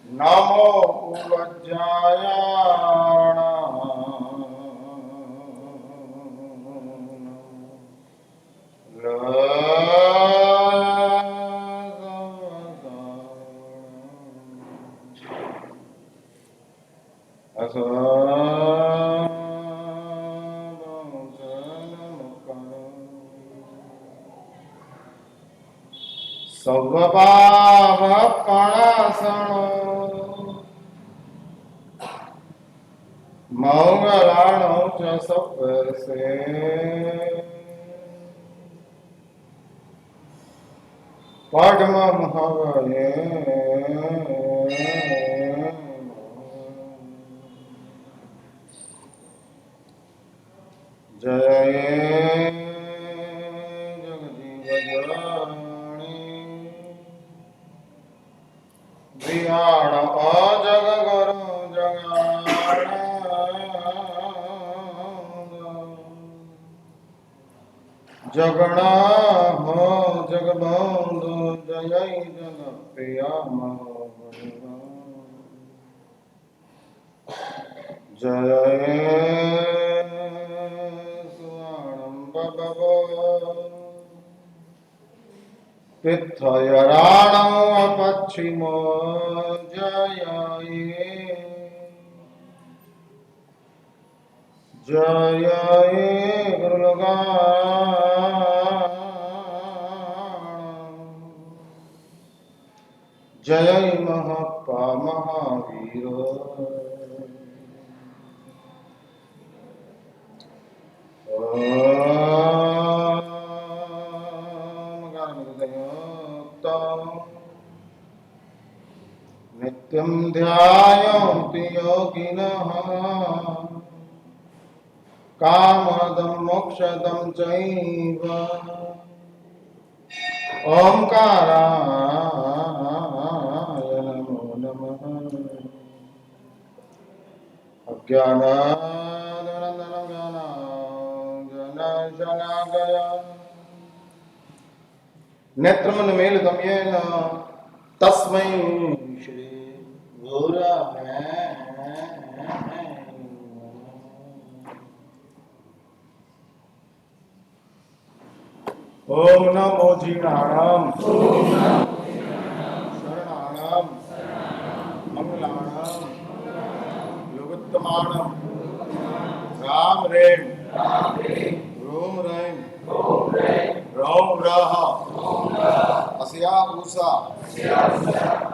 नमो उवज्जायाण સર્વપાવપણાસણો મંગલાણો ચ સપસે પડમં હવયે જય વિહાણ અજગ ગુરુ જગાણ જગણા હો જગબંધુ જય જગ પ્રિયા જય સુવર્ણમ બબો પિથયરાણો પશ્ચિમો જય ગુરુગાણ જય મહાપા મહાવીર नित्यं ध्यायन्ति योगिनः कामदं मोक्षदं चैव ओंकाराय नमो नमः अज्ञानानन्दनज्ञानाञ्जनशलाकया नेत्रमन मेल गम्येन तस्मै श्री गुरवे ओम नमो जीणाणाम शरणाणाम मंगलाणाम योगोत्तमाणाम राम रेम रोम रैम रौम रह अस्या उषा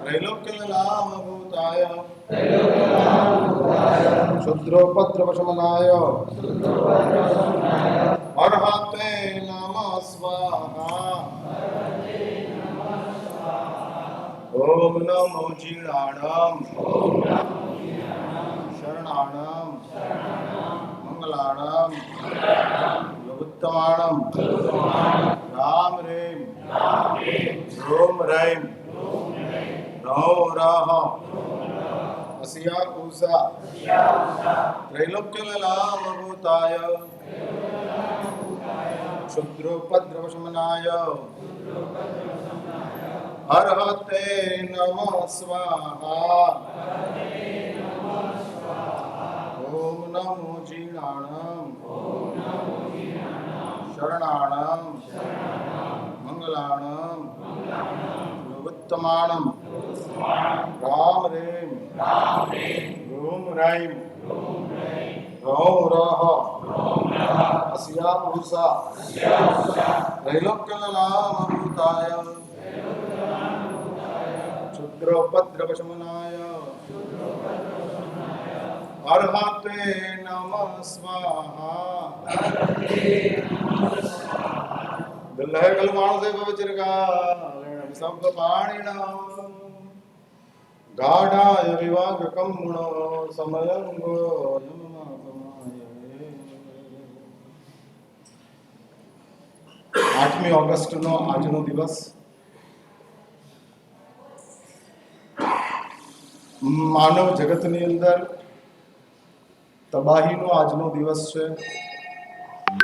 त्रैलोक्यनाम भूताय क्षुद्रोपद्रवशमनाय अर्हते नमः स्वाहा ओम नमो जीणाणाम शरणाणाम मंगलाणाम योगोत्तमाणाम राम रेम रोम रैम रौ रह अस्या उषा त्रैलोक्यनाम भूताय क्षुद्रोपद्रवशमनाय अर्हते नमः स्वाहा ओम नमो जीणाणाम शरणाणाम मंगलाणाम योगोत्तमाणाम राम रेम रोम रैम रौ रह अस्या उषा त्रैलोक्यनाम भूताय क्षुद्रोपद्रवशमनाय अर्हते नमः स्वाहा बिल्लह कलमाण से पवित्रका सब पाणिना गाढ़ाय विवागकं गुणो समयंगो आठमी ऑगस्ट नो આજનો દિવસ માનવ જગતની અંદર તબાહીનો આજનો દિવસ છે।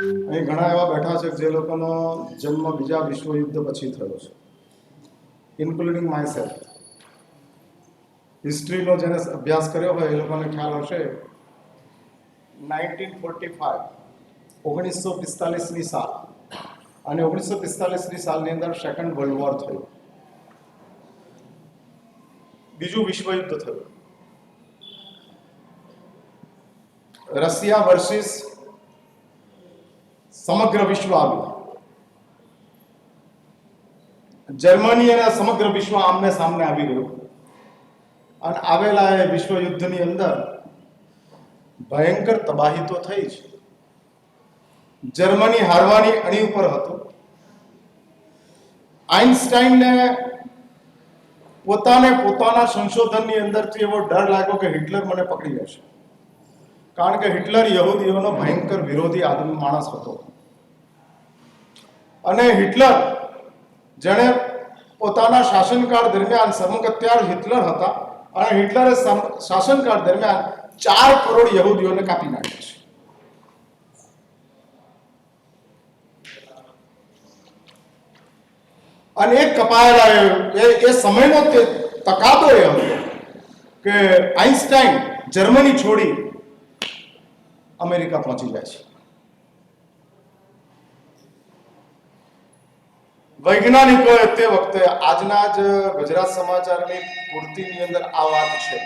અહીં ઘણા એવા બેઠા છે જે લોકોનો જન્મ બીજા વિશ્વયુદ્ધ પછી થયો છે, ઇન્ક્લુડિંગ માય સેલ્ફ। હિસ્ટ્રીનો જેને અભ્યાસ કર્યો હોય એ લોકોને ખ્યાલ હશે 1945 સાલ અને 1945ની સાલની અંદર સેકન્ડ વર્લ્ડ વોર થયું, બીજું વિશ્વયુદ્ધ થયું. રશિયા વર્સિસ સમગ્ર વિશ્વ આવ્યું. જર્મની અને સમગ્ર વિશ્વ આમને સામને આવી ગયું અને આવેલા એ વિશ્વયુદ્ધની અંદર ભયંકર તબાહી તો થઈ જ. જર્મની હારવાની અણી ઉપર હતું. આઇન્સ્ટાઈનને પોતાના સંશોધનની અંદરથી એવો ડર લાગ્યો કે હિટલર મને પકડી લેશે, કારણ કે હિટલર યહૂદીઓનો ભયંકર વિરોધી આદમી માણસ હતો. અને હિટલર જેણે પોતાના શાસનકાળ દરમિયાન સમગત્યાર હિટલર હતા અને હિટલરે શાસનકાળ દરમિયાન 4 કરોડ યહૂદીઓને કાપી નાખ્યા છે. અને એક કપાયેલા એ સમયનો તે તકાદો એ હતો કે આઇન્સ્ટાઈન જર્મની છોડી અમેરિકા પહોંચી જાય છે. વૈજ્ઞાનિકોએ તે વખતે આજના જ ગુજરાત સમાચારની પૂર્તિની અંદર આ વાત છે.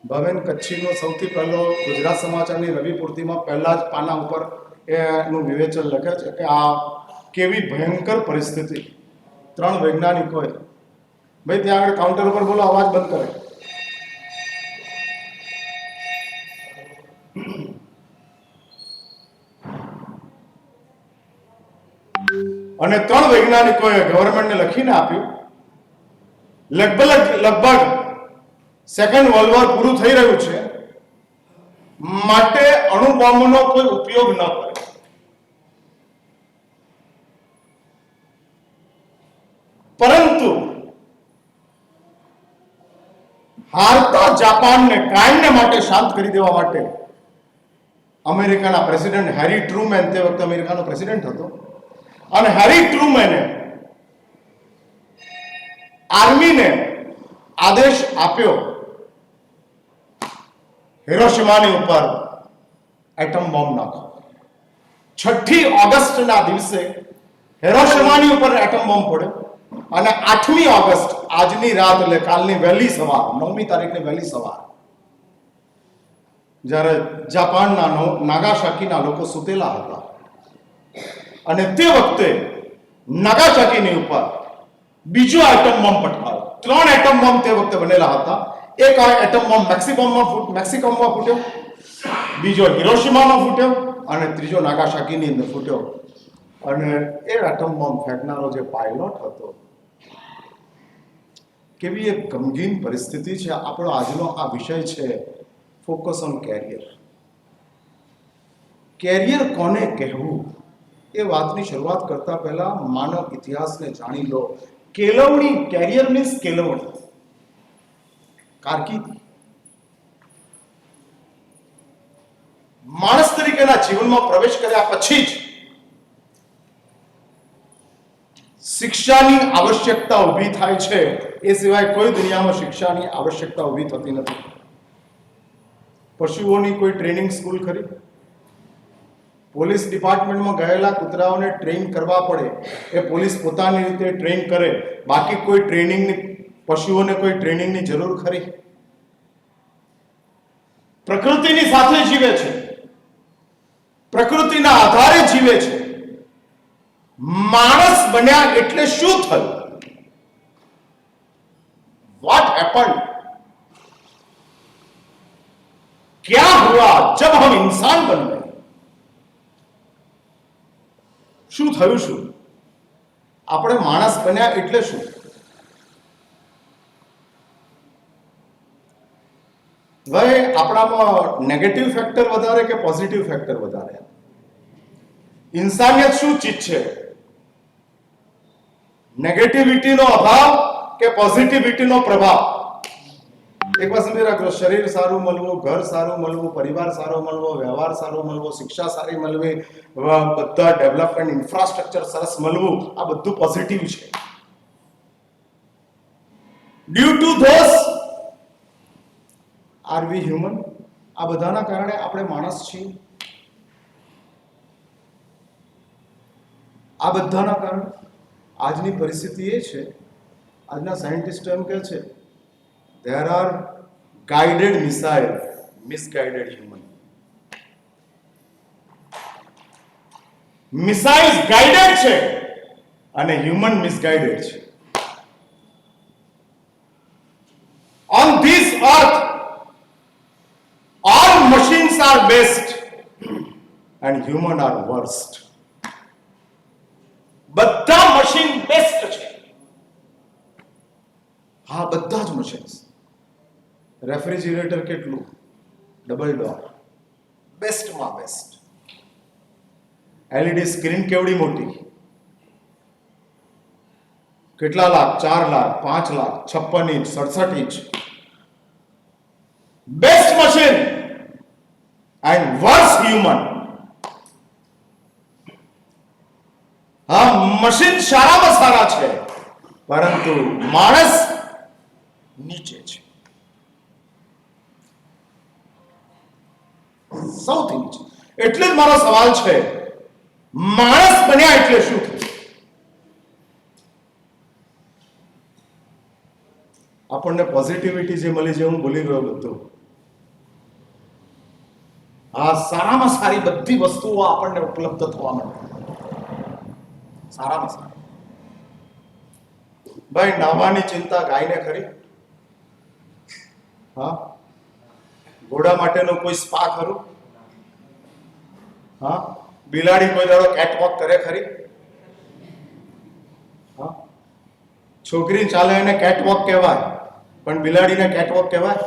ભવેન કચ્છીનો સૌથી પહેલો ગુજરાત સમાચારની રવિ પૂર્તિમાં પહેલા જ પાના ઉપર એનું વિવેચન લખે છે કે આ કેવી ભયંકર પરિસ્થિતિ. 3 વૈજ્ઞાનિકોએ, ભાઈ ત્યાં આગળ કાઉન્ટર ઉપર બોલો, અવાજ બંધ કરે. અને 3 વૈજ્ઞાનિકોએ ગવર્મેન્ટને લખીને આપ્યું, લગભગ સેકન્ડ વર્લ્ડ વોર પૂરું થઈ રહ્યું છે, માટે અણુબોમ્બનો કોઈ ઉપયોગ ન કરે. પરંતુ હારતા જાપાનને કાયમને માટે શાંત કરી દેવા માટે અમેરિકાના પ્રેસિડેન્ટ હેરી ટ્રુમેન, તે વખતે અમેરિકાનો પ્રેસિડેન્ટ હતો, અને હેરી ટ્રુમેને આર્મીને આદેશ આપ્યો હિરોશિમાની ઉપર એટમ બોમ્બ નાખો. 6મી ઓગસ્ટના દિવસે હિરોશિમાની ઉપર એટમ બોમ્બ પડ્યો અને 8મી ઓગસ્ટ આજની રાત એટલે કાલની વહેલી સવાર, 9મી તારીખની વહેલી સવાર, જ્યારે જાપાનના નાગાસાકીના લોકો સૂતેલા હતા અને તે વખતે નાગાસાકીની ઉપર બીજો એટમ બોમ્બ પટકાયો. 3 એટમ બોમ્બ તે વખતે બનેલા હતા. એક એટમ બોમ્બ મેક્સિકોમાં ફૂટ્યો, બીજો હિરોશિમામાં ફૂટ્યો અને ત્રીજો નાગાસાકીની અંદર ફૂટ્યો. અને એ એટમ બોમ્બ ફેંકનારો જે પાયલોટ હતો, કેવી એક ગમગીન પરિસ્થિતિ છે. આપણો આજનો આ વિષય છે ફોકસ ઓન કેરિયર. કેરિયર કોને કહેવું એ વાતની શરૂઆત કરતા પહેલા માનવ ઇતિહાસને જાણી લો. કેળવણી, કેરિયર મીન્સ કેળવણી, કારકિર્દી. માણસ તરીકેના જીવનમાં પ્રવેશ કર્યા પછી જ શિક્ષાની આવશ્યકતા ઊભી થાય છે. એ સિવાય કોઈ દુનિયામાં શિક્ષાની આવશ્યકતા ઊભી થતી નથી. પશુઓની કોઈ ટ્રેનિંગ સ્કૂલ ખરી? પોલીસ ડિપાર્ટમેન્ટમાં ગયેલા કૂતરાઓને ટ્રેન કરવા પડે, એ પોલીસ પોતાની રીતે ટ્રેન કરે, બાકી કોઈ ટ્રેનિંગની, પશુઓને કોઈ ટ્રેનિંગની જરૂર ખરી? પ્રકૃતિની સાથે જીવે છે, પ્રકૃતિના આધારે જીવે છે. માણસ બન્યા એટલે શું થયું? Vote happened? क्या हुआ जब हम इंसान बन गए? શું થયું? શું આપણે માણસ બન્યા એટલે શું? ભાઈ, આપણામાં નેગેટિવ ફેક્ટર વધારે કે પોઝિટિવ ફેક્ટર વધારે? ઇન્સાનિયત શું ચીજ છે? નેગેટિવિટીનો અભાવ કે પોઝિટિવિટીનો પ્રભાવ? એક વાર સમજી રાખજો, શરીર સારું મળવું, ઘર સારું મળવું, પરિવાર સારો મળવો, વ્યવહાર સારો મળવો, શિક્ષા સારી મળવી, બધા ડેવલપમેન્ટ ઇન્ફ્રાસ્ટ્રક્ચર સરસ મળવું, આ બધું પોઝિટિવ છે. Due to those are we human. આ બધાના કારણે આપણે માણસ છીએ. આ બધાના કારણે આજની પરિસ્થિતિ એ છે, આજના સાયન્ટિસ્ટો એમ કહે છે there are guided missile, misguided human. Missiles guided છે અને હ્યુમન મિસગાઈડેડ છે. On this earth all machines are best and human are worst. બધા મશીન બેસ્ટ છે. હા, બધા જ મશીન્સ. રેફ્રિજરેટર કેટલું? ડબલ ડોર, બેસ્ટમાં બેસ્ટ. એલઈડી સ્ક્રીન કેવડી મોટી? કેટલા lakh? 4 lakh, 5 lakh, 56 inch, 67 inch. Best machine and worst human. હા, મશીન સારામાં સારા છે, પરંતુ માણસ નીચે છે, સૌથી નીચે. એટલે જ મારો સવાલ છે, માણસ બન્યા એટલે શું થયું? આપણને પોઝિટિવિટી જે મળી છે, હું ભૂલી ગયો બધું. આ સારામાં સારી બધી વસ્તુઓ આપણને ઉપલબ્ધ થવા માંડે. સારામાં સારી. ભાઈ, નાવાની ચિંતા ગાયને ખરી? હા, ઘોડા માટેનો કોઈ સ્પા ખરું? હા, બિલાડી કોઈ દાડો કેટવોક કરે ખરી? હા, છોકરી ચાલે એને કેટવોક કહેવાય, પણ બિલાડીને કેટવોક કહેવાય?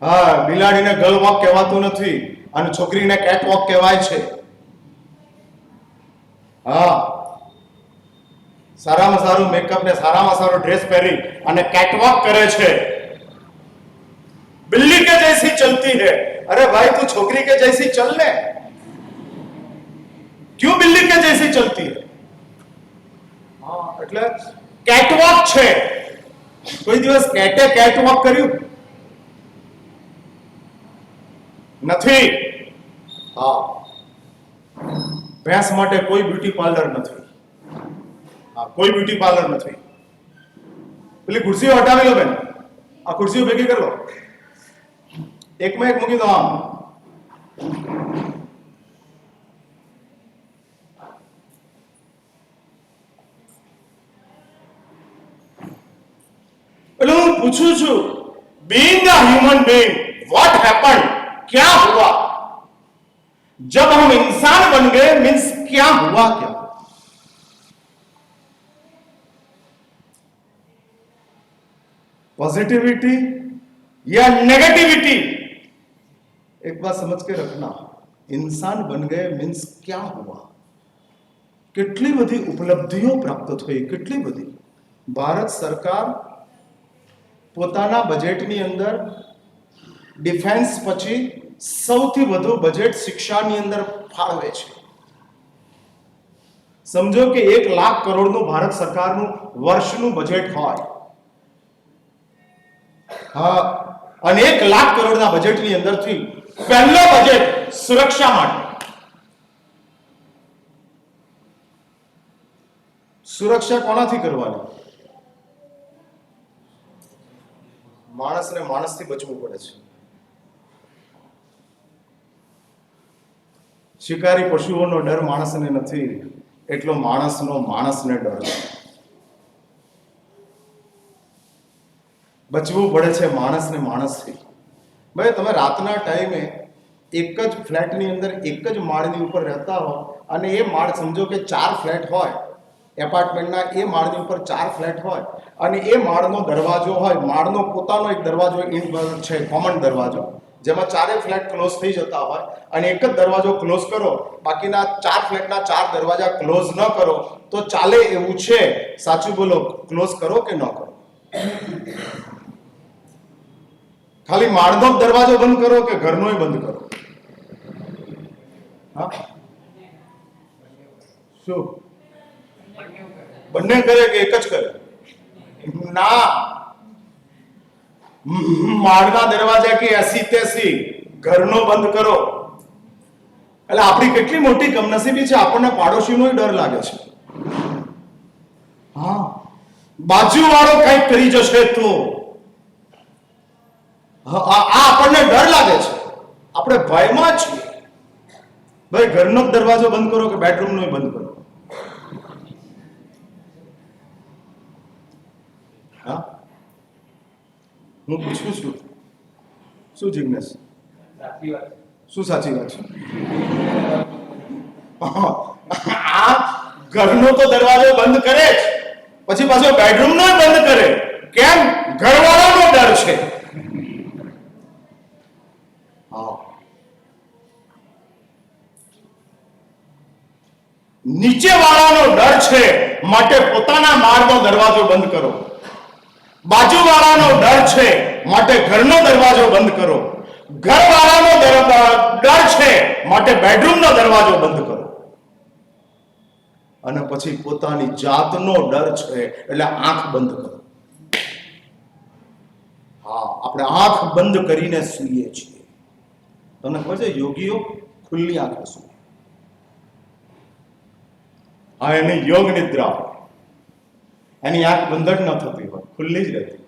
હા, બિલાડીને ગર્લ વોક કહેવાતું નથી અને છોકરીને કેટવોક કહેવાય છે. હા, સારામાં સારું મેકઅપ ને સારામાં સારો ડ્રેસ પહેરી અને કેટવોક કરે છે. बिल्ली के जैसी चलती है. अरे भाई, तू छोकरी के जैसी चल ले. क्यों बिल्ली के जैसी चलती है? हाँ, એટલે કેટવોક છે. કોઈ દિવસ કેટે કેટવોક કર્યું નથી? હા, ભેંસ માટે કોઈ બ્યુટી પાર્લર નથી. હા, કોઈ બ્યુટી પાર્લર નથી. પેલી ખુરશીઓ હટાવી લો બેન, આ ખુરશીઓ ભેગી કરી લો, એકમાં એક મૂકી દો. આમ એટલે હું પૂછું છું, being a human being, what happened? क्या हुआ जब हम इंसान बन गए? मीन्स क्या हुआ? क्या पॉजिटिविटी या नेगेटिविटी? एक बात समझ के रखना, इंसान बन गए मीन्स क्या हुआ? કેટલી બધી ઉપલબ્ધિઓ પ્રાપ્ત થઈ, કેટલી બધી. ભારત સરકાર પોતાના બજેટની અંદર ડિફેન્સ પછી સૌથી વધુ બજેટ શિક્ષાની અંદર ફાળવે છે. સમજો કે 1 લાખ કરોડનું ભારત સરકારનું વર્ષનું બજેટ હોય. હા, અને 1 લાખ કરોડના બજેટની અંદરથી પહેલો બજેટ સુરક્ષા માટે. સુરક્ષા કોનાથી કરવાની? માણસને માણસથી બચવું પડે છે. શિકારી પશુઓનો ડર માણસને નથી, એટલો માણસનો માણસને ડર છે. બચવું પડે છે માણસને માણસથી. ભાઈ, તમે રાતના ટાઈમે એક જ ફ્લેટની અંદર એક જ માળની ઉપર રહેતા હો અને એ માળ સમજો કે 4 ફ્લેટ હોય, એપાર્ટમેન્ટના એ માળની ઉપર 4 ફ્લેટ હોય અને એ માળનો દરવાજો હોય, માળનો પોતાનો એક દરવાજો છે, કોમન દરવાજો, જેમાં 4 ફ્લેટ ક્લોઝ થઈ જતા હોય અને એક જ દરવાજો ક્લોઝ કરો, બાકીના 4 ફ્લેટના 4 દરવાજા ક્લોઝ ન કરો તો ચાલે એવું છે. સાચું બોલો, ક્લોઝ કરો કે ન કરો? ખાલી માળનો દરવાજો બંધ કરો કે ઘરનોય બંધ કરો? હા, શું બંને કરે કે એક જ કરે? ના, માળના દરવાજા કે એસી તેસી ઘરનો બંધ કરો. એટલે આપણી કેટલી મોટી કમનસીબી છે, આપણને પાડોશીનો ડર લાગે છે. હા, બાજુવાળો કંઈક કરી જશે તો આ આપણને ડર લાગે છે, આપણે ભયમાં છીએ. ભાઈ, ઘરનો દરવાજો બંધ કરો કે બેડરૂમનો બંધ કરો? હા, હું પૂછું છું. શું જિજ્ઞેસ? શું સાચી વાત છે? આ ઘરનો તો દરવાજો બંધ કરે જ, પછી પાછો બેડરૂમનો બંધ કરે. કેમ? ઘરવાળાનો ડર છે. નીચે વાળાનો ડર છે માટે પોતાના માળનો દરવાજો બંધ કરો. બાજુવાળાનો ડર છે માટે ઘરનો દરવાજો બંધ કરો. ઘરવાળાનો ડર છે માટે બેડરૂમનો દરવાજો બંધ કરો. અને પછી પોતાની જાતનો ડર છે એટલે આંખ બંધ કરો. હા, આપણે આંખ બંધ કરીને સૂઈએ છીએ. તમને ખબર છે, યોગીઓ ખુલ્લી આંખે સૂએ. હા, એની યોગ નિદ્રા, એની આંખ બંધ જ ન થતી હોય, ખુલ્લી જ રહેતી.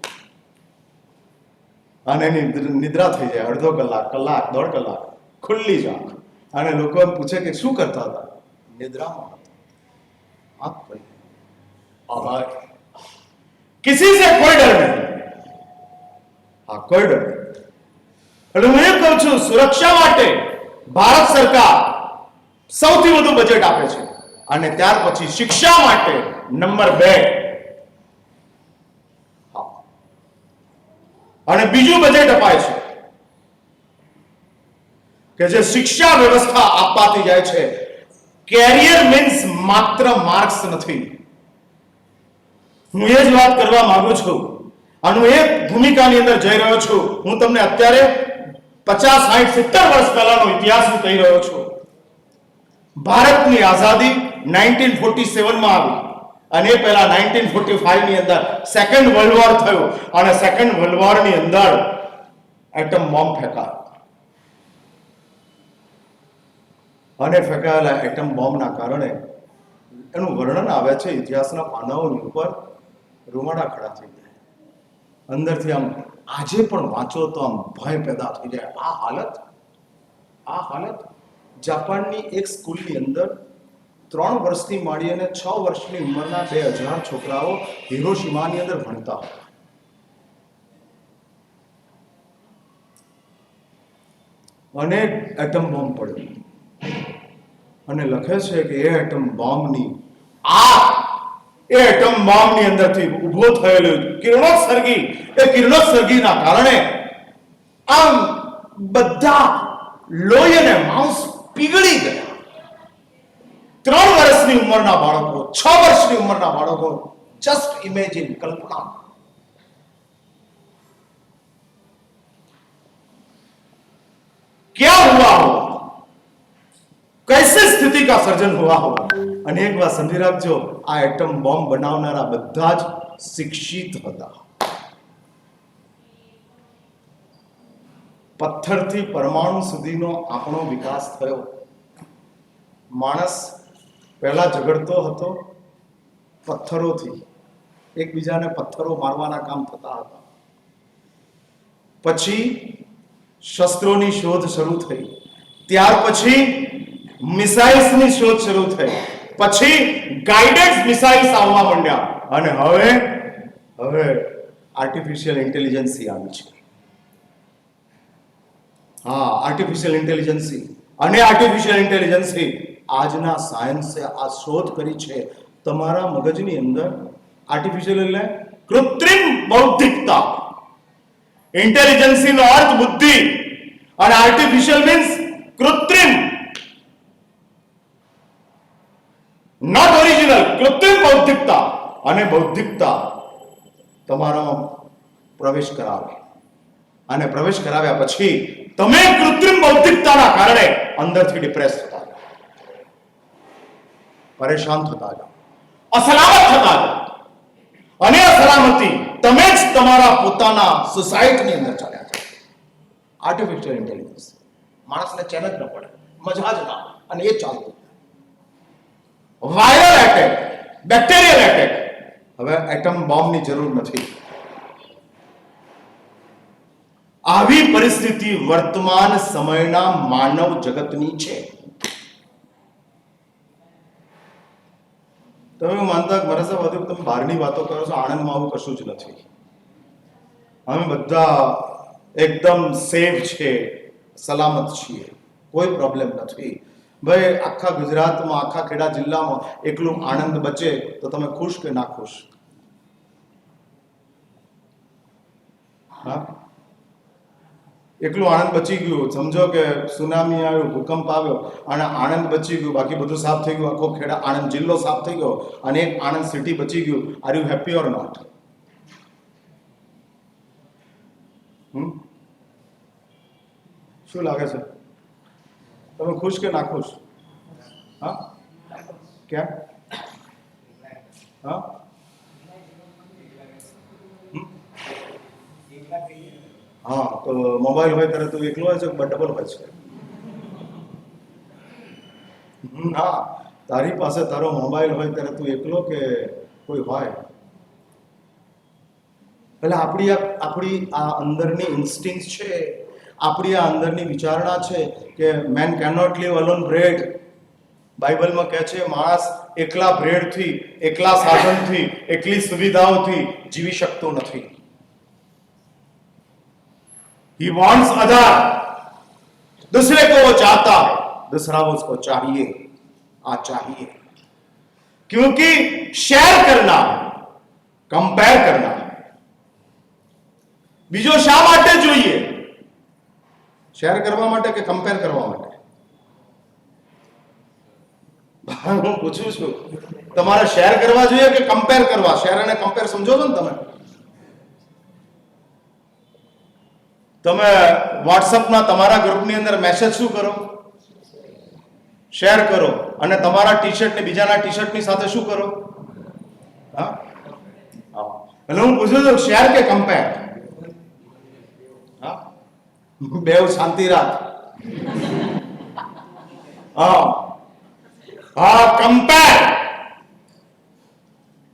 અને એની નિદ્રા થઈ જાય અડધો કલાક, કલાક, 1.5 કલાક, ખુલ્લી જ આંખ. અને લોકો એમ પૂછે કે શું કરતા હતા? નિદ્રામાં હતા. આંખ ખુલી. કિસી સે કોઈ ડર નહીં. હા, કોઈ ડર નહીં. એટલે હું એમ કહું છું, સુરક્ષા માટે ભારત સરકાર સૌથી વધુ બજેટ આપે છે. અને ત્યાર પછી શિક્ષા માટે નંબર 2. અને બીજું બજેટ અપાય છે કે જે શિક્ષા વ્યવસ્થા આપવાથી જાય છે. કેરિયર મીન્સ માત્ર માર્ક્સ નથી. હું એ જ વાત કરવા માંગુ છું અને હું એ ભૂમિકાની અંદર જઈ રહ્યો છું. હું તમને અત્યારે 50, 60, 70 વર્ષ પહેલાનો ઇતિહાસ હું કહી રહ્યો છું. ભારતની આઝાદી 1947 માં આવી અને એ પહેલા 1945 ની અંદર સેકન્ડ વર્લ્ડ વોર થયો અને સેકન્ડ વર્લ્ડ વોર ની અંદર એટમ બોમ્બ ફેંકાયો. અને ફેંકાયેલા એટમ બોમ્બના કારણે એનું વર્ણન આવે છે ઇતિહાસના પાનાઓની ઉપર. રૂમાડા ખડા થઈ જાય, અંદરથી આમ આજે પણ વાંચો તો આમ ભય પેદા થઈ જાય. આ હાલત જાપાનની એક સ્કૂલની અંદર 3 વર્ષથી માંડી અને 6 વર્ષની ઉંમરના 2000 છોકરાઓ હિરોશિમાની અંદર ભણતા હતા. અને એટમ બોમ્બ પડ્યો અને લખે છે કે એ એટમ બોમ્બની અંદરથી ઊભો થયેલો કિરણોત્સર્ગીના કારણે આમ બધા લોહી અને માંસ પીગળી ગયા. 3 વર્ષની ઉંમરના બાળકો, 6 વર્ષની ઉંમરના બાળકો, જસ્ટ ઇમેજિન, કલ્પના. क्या हुआ होगा, कैसे स्थिति का सर्जन हुआ होगा. અને એક વાત સમજી રાખજો, આ એટમ બોમ્બ બનાવનારા બધા જ શિક્ષિત હતા. પથ્થરથી પરમાણુ સુધીનો આપણો વિકાસ થયો. માણસ પહેલા ઝઘડતો હતો પથ્થરોથી, એકબીજાને પથ્થરો મારવાના કામ થતા હતા. પછી શસ્ત્રોની શોધ શરૂ થઈ, ત્યાર પછી મિસાઇલ્સની શોધ શરૂ થઈ, પછી ગાઇડેડ મિસાઇલ્સ આવવા માંડ્યા અને હવે આર્ટિફિશિયલ ઇન્ટેલિજન્સી આવી છે. હા, આર્ટિફિશિયલ ઇન્ટેલિજન્સી. અને આર્ટિફિશિયલ ઇન્ટેલિજન્સી આજના સાયન્સે આ શોધ કરી છે. તમારા મગજની અંદર આર્ટિફિશિયલ એટલે કૃત્રિમ બૌદ્ધિકતા. ઇન્ટેલિજન્સી નો અર્થ બુદ્ધિ અને આર્ટિફિશિયલ મીન્સ કૃત્રિમ, નોટ ઓરિજિનલ. કૃત્રિમ બૌદ્ધિકતા અને બૌદ્ધિકતા તમારામાં પ્રવેશ કરાવે અને પ્રવેશ કરાવ્યા પછી તમે કૃત્રિમ બૌદ્ધિકતાના કારણે અંદરથી ડિપ્રેસ થતા જાઓ, પરેશાન થતા જાઓ, અસલામત થતા જાઓ. અને સલામતી તમે જ તમારા પોતાના સોસાયટીની અંદર ચાલ્યા છે. આર્ટિફિશિયલ ઇન્ટેલિજન્સ માણસને ચેન જ ન પડે, મજા જ ના, અને એ ચાલતું. વાયરલ એટેક, બેક્ટેરિયલ એટેક, હવે એટમ બોમ્બની જરૂર નથી. આવી પરિસ્થિતિ વર્તમાન સમયના માનવ જગતની છે. તમે માનતા મારા સાહેબ વધુ તમે બહારની વાતો કરો છો, આણંદમાં આવું કશું જ નથી. અમે બધા એકદમ સેફ છે, સલામત છીએ, કોઈ પ્રોબ્લેમ નથી. ભાઈ આખા ગુજરાતમાં, આખા ખેડા જિલ્લામાં એકલું આણંદ બચે તો તમે ખુશ કે ના ખુશ? હા, એકલું આણંદ બચી ગયું. સમજો કે સુનામી આવ્યું, ભૂકંપ આવ્યો અને આણંદ બચી ગયું, બાકી બધું સાફ થઈ ગયું, આખો ખેડા આણંદ જિલ્લો સાફ થઈ ગયો અને એક આણંદ સિટી બચી ગયું. Are you happy or not? શું લાગે છે? તમે ખુશ કે ના ખુશ? હા, ક્યાં? હા, હા, તો મોબાઈલ હોય ત્યારે તું એકલો હોય છે કે ડબલ હોય છે? હા, તારી પાસે તારો મોબાઈલ હોય ત્યારે તું એકલો કે કોઈ હોય? એટલે આપણી આ અંદરની ઇન્સ્ટિંક્ટ છે, આપણી આ અંદરની વિચારણા છે કે man cannot live alone bread. બાઇબલમાં કહે છે માણસ એકલા બ્રેડથી, એકલા સાધનથી, એકલી સુવિધાઓથી જીવી શકતો નથી. He wants other. दूसरे को वो चाहता है, दूसरा वो उसको चाहिए, आ चाहिए. क्योंकि शेयर करना है, कंपेयर करना है. બીજો શા માટે જોઈએ? શેર કરવા માટે કે કમ્પેર કરવા માટે? હું પૂછું છું, તમારે શેર કરવા જોઈએ કે કમ્પેર કરવા? શેર અને કમ્પેર સમજો છો ને તમે? તમે વોટ્સઅપના તમારા ગ્રુપની અંદર મેસેજ શું કરો? શેર કરો. અને તમારા ટી શર્ટ ને બીજાના ટી શર્ટની સાથે શું કરો? હા, એટલે હું પૂછું છું શેર કે કમ્પેર? હા, બેવ શાંતિ રાખ. હા, હા, compare.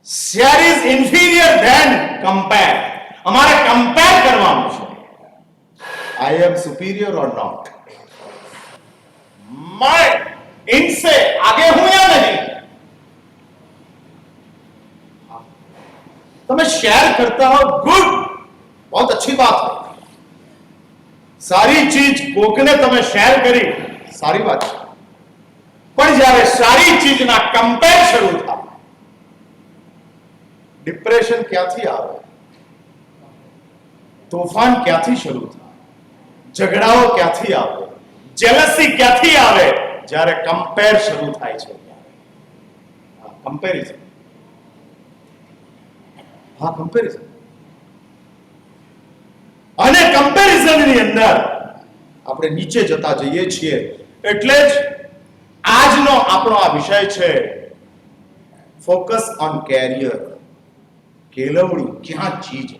Share is inferior than compare. અમારે કમ્પેર કરવાનું છે. I am superior or not? मैं इनसे आगे हूं या नहीं? तुम्हें शेयर करता हो, गुड, बहुत अच्छी बात है. सारी चीज कोकने तुम्हें शेयर करी, सारी बात है. પણ જ્યારે સારી ચીજના કમ્પેર શરૂ થાય, ડિપ્રેશન ક્યાંથી આવે? તોફાન ક્યાંથી શરૂ થાય? ઝઘડાઓ ક્યાંથી આવે? જેલસી ક્યાંથી આવે? જ્યારે કમ્પેર શરૂ થાય છે. કમ્પેરિઝન. હા, કમ્પેરિઝન. અને કમ્પેરિઝનની અંદર આપણે નીચે જતા જઈએ છીએ. એટલે જ આજનો આપણો આ વિષય છે ફોકસ ઓન કેરિયર. કેળવણી ક્યાં ચીજ.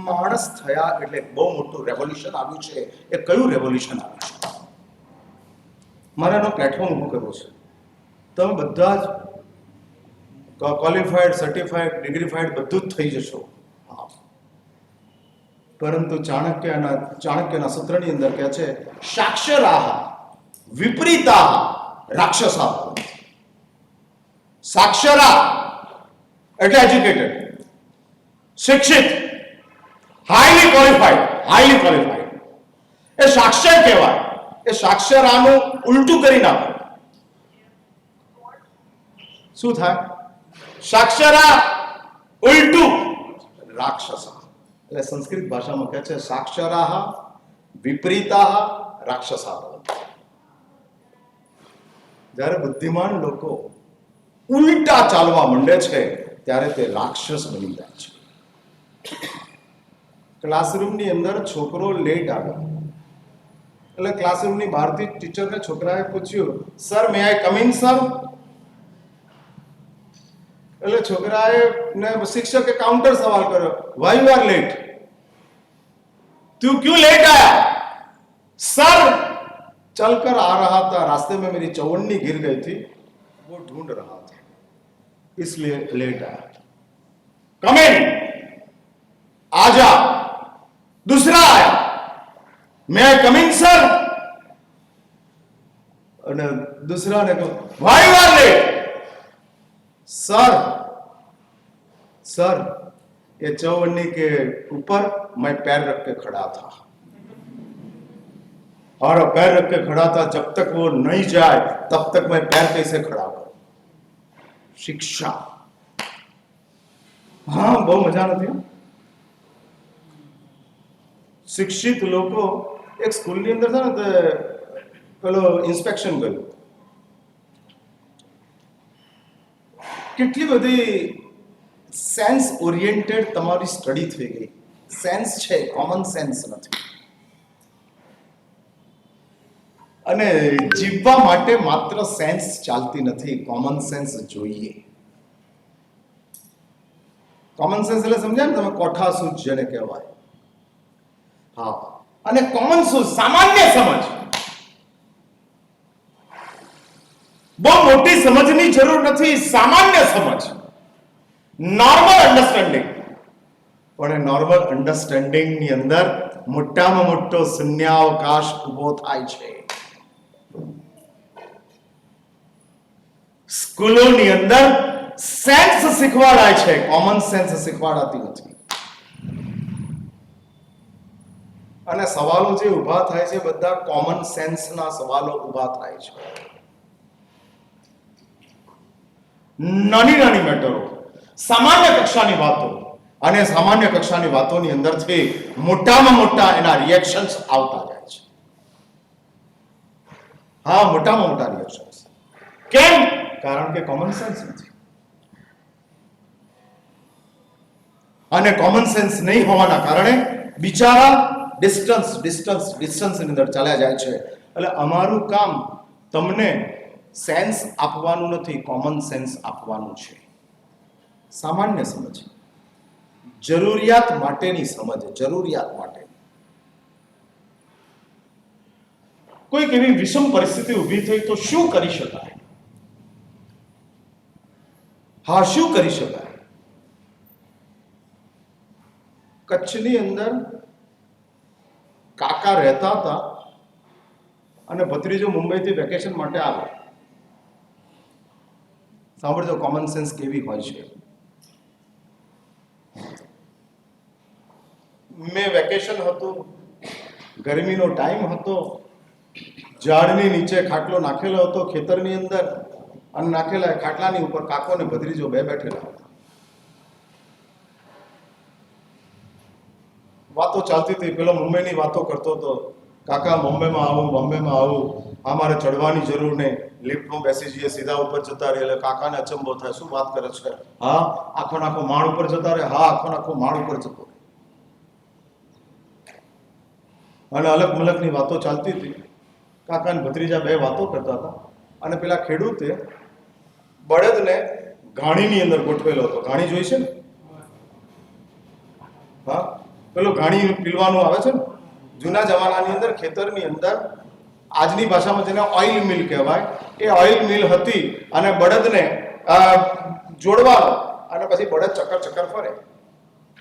માણસ થયા એટલે બહુ મોટું રેવોલ્યુશન આવ્યું છે. એ કયું રેવોલ્યુશન આવ્યું છે? મારે એનો પ્લેટફોર્મ ઊભું કરવું છે. તમે બધા જ ક્વોલિફાઈડ, સર્ટિફાઈડ, ડિગ્રીફાઈડ બધું જ થઈ જશો. પરંતુ ચાણક્યના સૂત્રની અંદર કહે છે સાક્ષરાહ વિપરીતા રાક્ષસા. સાક્ષરા એટલે એજ્યુકેટેડ, શિક્ષિત, હાઈલી ક્વોલિફાઈડ. એ સાક્ષર કહેવાય. એ સાક્ષરાનું ઉલટું કરી નાખે. શું થાય? સાક્ષરા ઉલટું રાક્ષસા. એટલે સંસ્કૃત ભાષામાં કહે છે સાક્ષરાહ વિપરીતાહ રાક્ષસા. જ્યારે બુદ્ધિમાન લોકો ઉલટા ચાલવા માંડે છે ત્યારે તે રાક્ષસ બની જાય છે. ક્લાસરૂમની અંદર છોકરો લેટ આવ્યો એટલે ક્લાસરૂમની બહારથી ટીચરને છોકરાએ પૂછ્યું, sir may I come in sir? એટલે છોકરાએ ને શિક્ષકે કાउंटर सवाल કર્યો, वाई यू आर लेट, तू क्यों लेट आया? सर चलकर आ रहा था, रास्ते में मेरी चौवन्नी गिर गई थी, वो ढूंढ रहा था, इसलिए लेट आया. कम इन, आजा. दूसरा आया, मैं कम इन सर. અને दूसरा ने कहा, why you are late? Sir sir ये चौवन्नी के ऊपर मैं पैर रख के खड़ा था, और पैर रख के खड़ा था, जब तक वो नहीं जाए तब तक मैं पैर कैसे खड़ा करूं? शिक्षा. हाँ, બહુ મજા નથી. શિક્ષિત લોકો એક સ્કૂલની અંદર છે ને તે પેલો ઇન્સ્પેક્શન કર્યું. કેટલી બધી સેન્સ ઓરિએન્ટેડ તમારી સ્ટડી થઈ ગઈ. સેન્સ છે, કોમન સેન્સ નથી. અને જીવવા માટે માત્ર સેન્સ ચાલતી નથી, કોમન સેન્સ જોઈએ. કોમન સેન્સ એટલે સમજ્યા ને તમે, કોઠા સૂઝ જેને કહેવાય. હા, અને કોમન સૂઝ સામાન્ય સમજ. બહુ મોટી સમજની જરૂર નથી, સામાન્ય સમજ, નોર્મલ અન્ડરસ્ટેન્ડિંગ. પણ એ નોર્મલ અન્ડરસ્ટેન્ડિંગ ની અંદર મોટામાં મોટો શૂન્યાવકાશ ઉભો થાય છે. સ્કૂલોની અંદર સેન્સ શીખવાડાય છે, કોમન સેન્સ શીખવાડાતી નથી. અને સવાલો જે ઊભા થાય છે બધા કોમન સેન્સના સવાલો ઊભા થાય છે. નાની નાની મેટરો, સામાન્ય કક્ષાની વાતો, અને સામાન્ય કક્ષાની વાતોની અંદરથી મોટામાં મોટા એના રિએક્શન્સ આવતા જાય છે. હા, મોટામાં મોટા રિએક્શન્સ. કેમ? કારણ કે કોમન સેન્સ નથી. અને કોમન સેન્સ નહીં હોવાના કારણે બિચારા ડિસ્ટન્સની અંદર ચાલ્યા જાય છે. એટલે અમારું કામ તમને સેન્સ આપવાનું નથી, કોમન સેન્સ આપવાનું છે. સામાન્ય સમજ, જરૂરિયાત માટેની સમજ, જરૂરિયાત માટે. કોઈક એવી વિષમ પરિસ્થિતિ ઊભી થઈ તો શું કરી શકાય? હા, શું કરી શકાય? કચ્છની અંદર કાકા રહેતા હતા અને ભત્રીજો મુંબઈથી વેકેશન માટે આવે. સાંભળજો કોમન સેન્સ કેવી હોય છે. મેં વેકેશન હતું, ગરમીનો ટાઈમ હતો, ઝાડની નીચે ખાટલો નાખેલો હતો ખેતરની અંદર, અને નાખેલા ખાટલાની ઉપર કાકો ને ભત્રીજો બે બેઠેલા હતા. વાતો ચાલતી હતી. પેલો મુંબઈની વાતો કરતો હતો, કાકા બોમ્બેમાં આવું, આ મારે ચડવાની જરૂર નહીં, લિફ્ટમાં બેસી જઈએ, સીધા ઉપર જતા રહે. એટલે કાકાને અચંબો થાય, શું વાત કરે છે? હા, આખો નાખો માળ ઉપર જતા રહે. હા, આખો નાખો માળ ઉપર જતો રહે. અને અલગ મલકની વાતો ચાલતી હતી. કાકા અને ભત્રીજા બે વાતો કરતા હતા. અને પેલા ખેડૂતે બળદને ઘાણીની અંદર ગોઠવેલો હતો. ઘાણી જોઈ છે ને? હા, પેલો ઘાણી પીલવાનું આવે છે ને, જૂના જમાનાની અંદર ખેતરની અંદર, આજની ભાષામાં જેને ઓઇલ મિલ કહેવાય, એ ઓઇલ મિલ હતી. અને બળદને જોડવાનો, અને પછી બળદ ચક્કર ચક્કર ફરે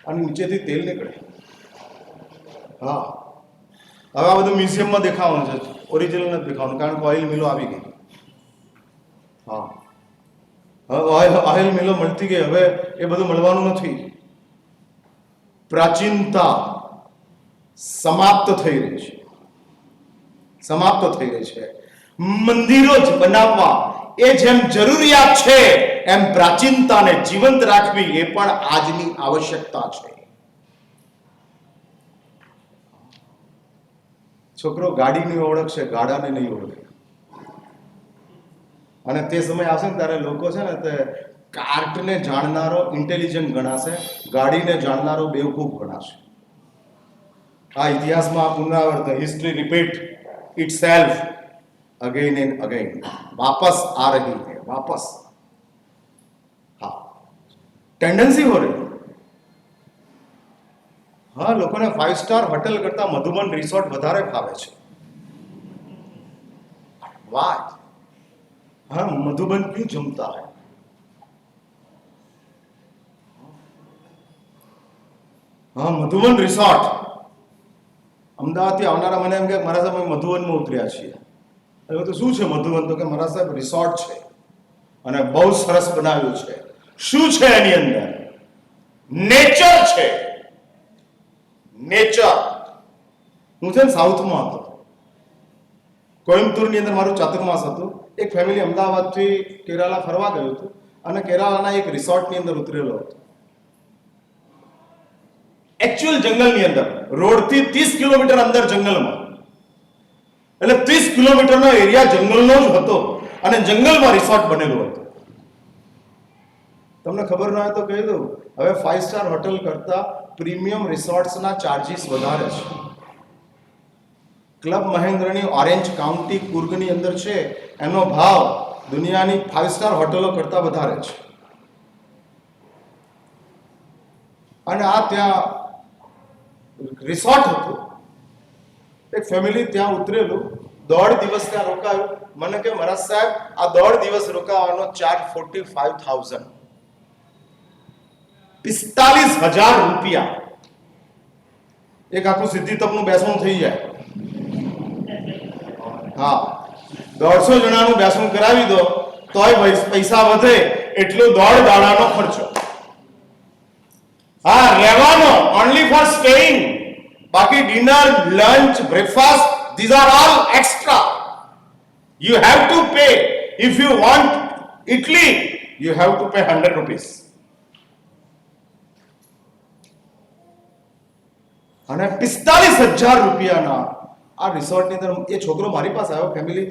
અને નીચેથી તેલ નીકળે. હા, હવે આ બધું મ્યુઝિયમમાં દેખાવાનું છે, ઓરિજિનલ નથી દેખાવાનું, કારણ કે ઓઇલ મિલો આવી ગઈ. હા, હવે ઓઇલ મિલો મળતી ગઈ, હવે એ બધું મળવાનું નથી. પ્રાચીનતા સમાપ્ત થઈ રહી છે, સમાપ્ત થઈ રહી છે. મંદિરો જ બનાવવા એ જેમ જરૂરિયાત છે, એમ પ્રાચીનતાને જીવંત રાખવી એ પણ આજની આવશ્યકતા છે. છોકરો ગાડીની ઓળખશે, ગાડાને નહીં ઓળખે. અને તે સમય આવશે ને ત્યારે લોકો છે ને તે કાર્ટને જાણનારો ઇન્ટેલિજન્ટ ગણાશે, ગાડીને જાણનારો બેવકૂફ ગણાશે. આ ઇતિહાસમાં પુનરાવર્તન, history repeat itself again and again. વાપસ આ રહી है, वापस. हाँ, ટેન્ડન્સી હો રહી. हाँ, लोगों ने 5 स्टार होटल करता मधुबन रिसोर्ट વધારે ફાવે છે. वाह, हाँ, मधुबन क्यों जमता है? हाँ, मधुबन रिसोर्ट અમદાવાદથી આવનારા મને એમ કે મારા સાહેબ અમે મધુવનમાં ઉતર્યા છીએ. હવે તો શું છે મધુવન? તો કે મારા સાહેબ રિસોર્ટ છે અને બહુ સરસ બનાવ્યું છે. શું છે એની અંદર? નેચર છે. નેચર. હું છે ને સાઉથમાં હતો, કોઈમ્બતુરની અંદર મારું ચાતુર્માસ હતું. એક ફેમિલી અમદાવાદથી કેરાલા ફરવા ગયું હતું અને કેરાલાના એક રિસોર્ટની અંદર ઉતરેલો હતો. એકચ્યુઅલ જંગલની અંદર, રોડથી 30 કિલોમીટર અંદર જંગલમાં, એટલે 30 કિલોમીટરનો એરિયા જંગલનો જ હતો અને જંગલમાં રિસોર્ટ બનેલું હતું. તમને ખબર ન હોય તો કહી દઉં, હવે 5 સ્ટાર હોટલ કરતા પ્રીમિયમ રિસોર્ટ્સના ચાર્જીસ વધારે છે. ક્લબ મહેન્દ્રની ઓરેન્જ કાઉન્ટી કુર્ગની અંદર છે, એનો ભાવ દુનિયાની 5 સ્ટાર હોટલો કરતા વધારે છે. અને આ ત્યાં રિસોર્ટ હતું. એક ફેમિલી ત્યાં ઉતરેલું, 1.5 દિવસ ત્યાં રોકાયું. મને કે મહારાજ સાહેબ આ 1.5 દિવસ રોકાવાનો ચાર્જ 45,000, 45,000 રૂપિયા. એક આખું સિદ્ધિ તપનું બેસણું થઈ જાય. હા, 150 જણાનું બેસણું કરાવી દો તોય પૈસા વધે એટલો 1.5 દાડાનો ખર્ચો. હા, રહેવાનો ઓનલી ફોર સ્ટેઇંગ. બાકી dinner, lunch, breakfast, these are all extra. You have to pay. If you want Italy, you have to pay 100 rupees. અને 45,000 રૂપિયાના આ રિસોર્ટની અંદર એ છોકરો મારી પાસે આવ્યો. ફેમિલી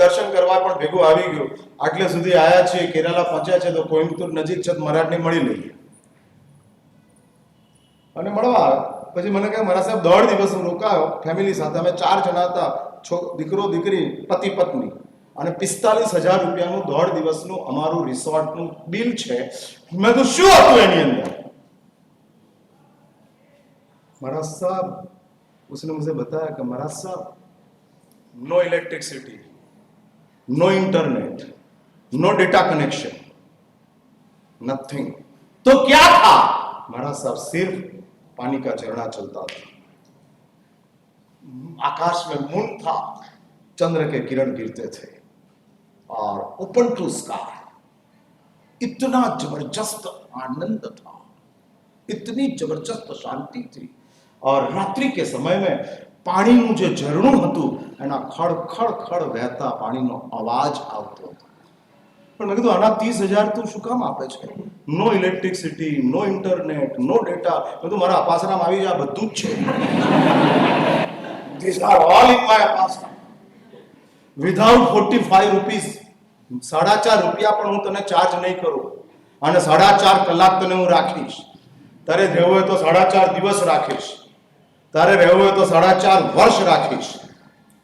દર્શન કરવા પણ ભેગું આવી ગયું. આટલે સુધી આવ્યા છે, કેરાલા પહોંચ્યા છે, તો કોઈમ્બતુર નજીક છે, મરાઠને મળી લઈએ. અને મળવા આવ્યો. પછી મને કહે મારા સાહેબ 1.5 દિવસ હું રોકાયો ફેમિલી સાથે. અમે 4 જણા હતા, દીકરો દીકરી, પતિ પત્ની. અને 45,000 રૂપિયાનું 1.5 દિવસનું અમારું રિસોર્ટનું બિલ છે. મેં તો શું હતું એની અંદર? महाराज साहब, उसने मुझे बताया कि महाराज साहब, no electricity, no internet, no data connection, nothing. तो क्या था महाराज साहब? सिर्फ पानी का झरना चलता था, आकाश में मून था, चंद्र के किरण गिरते थे और ओपन टू स्काई. इतना जबरदस्त आनंद था, इतनी जबरदस्त शांति थी. और रात्रि के समय में પાણીનું જે ઝરણું હતું એના ખડ ખડ ખડ વહેતા પાણીનો અવાજ આવતો હતો. પણ મેં કીધું આના 30,000 તું શું કામ આપે છે? નો ઇલેક્ટ્રિસિટી, નો ઇન્ટરનેટ, નો ડેટા. મેં કીધું મારા અપાસરામાં આવી જાય, બધું જ છે. These are all in my apasra. Without 45 rupees, 4.5 રૂપિયા પણ હું તને ચાર્જ નહીં કરું અને 4.5 કલાક તને હું રાખીશ. તારે રહેવું હોય તો 4.5 દિવસ રાખીશ, તારે રહેવું હોય તો 4.5 વર્ષ રાખીશ,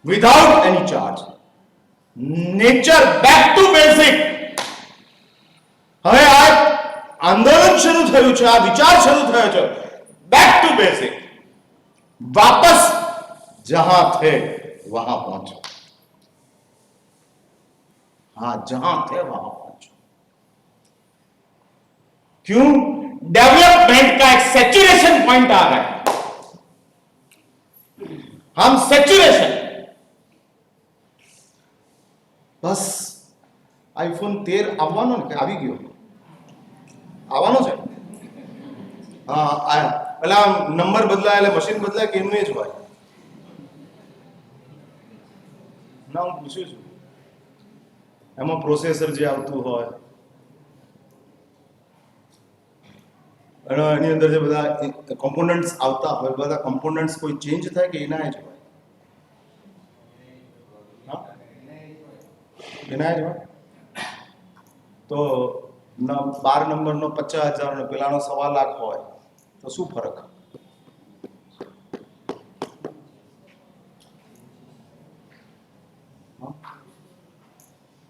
without any charge. Nature back to basic. હવે આ આંદોલન શરૂ થયું છે, આ વિચાર શરૂ થયો છે. બેક ટુ બેઝિક, વાપસ જહાં થે વહાં પહોંચો. हाँ, जहां थे वहां पहुंचो. क्यों? डेवलपमेंट का एक सैचुरेशन पॉइंट आ रहा है. हम सैचुरेशन. बस આઈફોન 13 આવવાનો ને કે આવી ગયો? આવવાનો છે. હા, આયા. પેલા નંબર બદલાય એટલે મશીન બદલાય કે એમનું જ હોય? ના, હું પૂછું છું. એમાં પ્રોસેસર જે આવતું હોય અને એની અંદર જે બધા કોમ્પોનન્ટ્સ આવતા હોય, બધા કોમ્પોનન્ટ્સ કોઈ ચેન્જ થાય કે એના જ હોય? એના જ હોય. તો 12 નંબરનો 50,000 ને પેલાનો 1.25 લાખ હોય તો શું ફરક?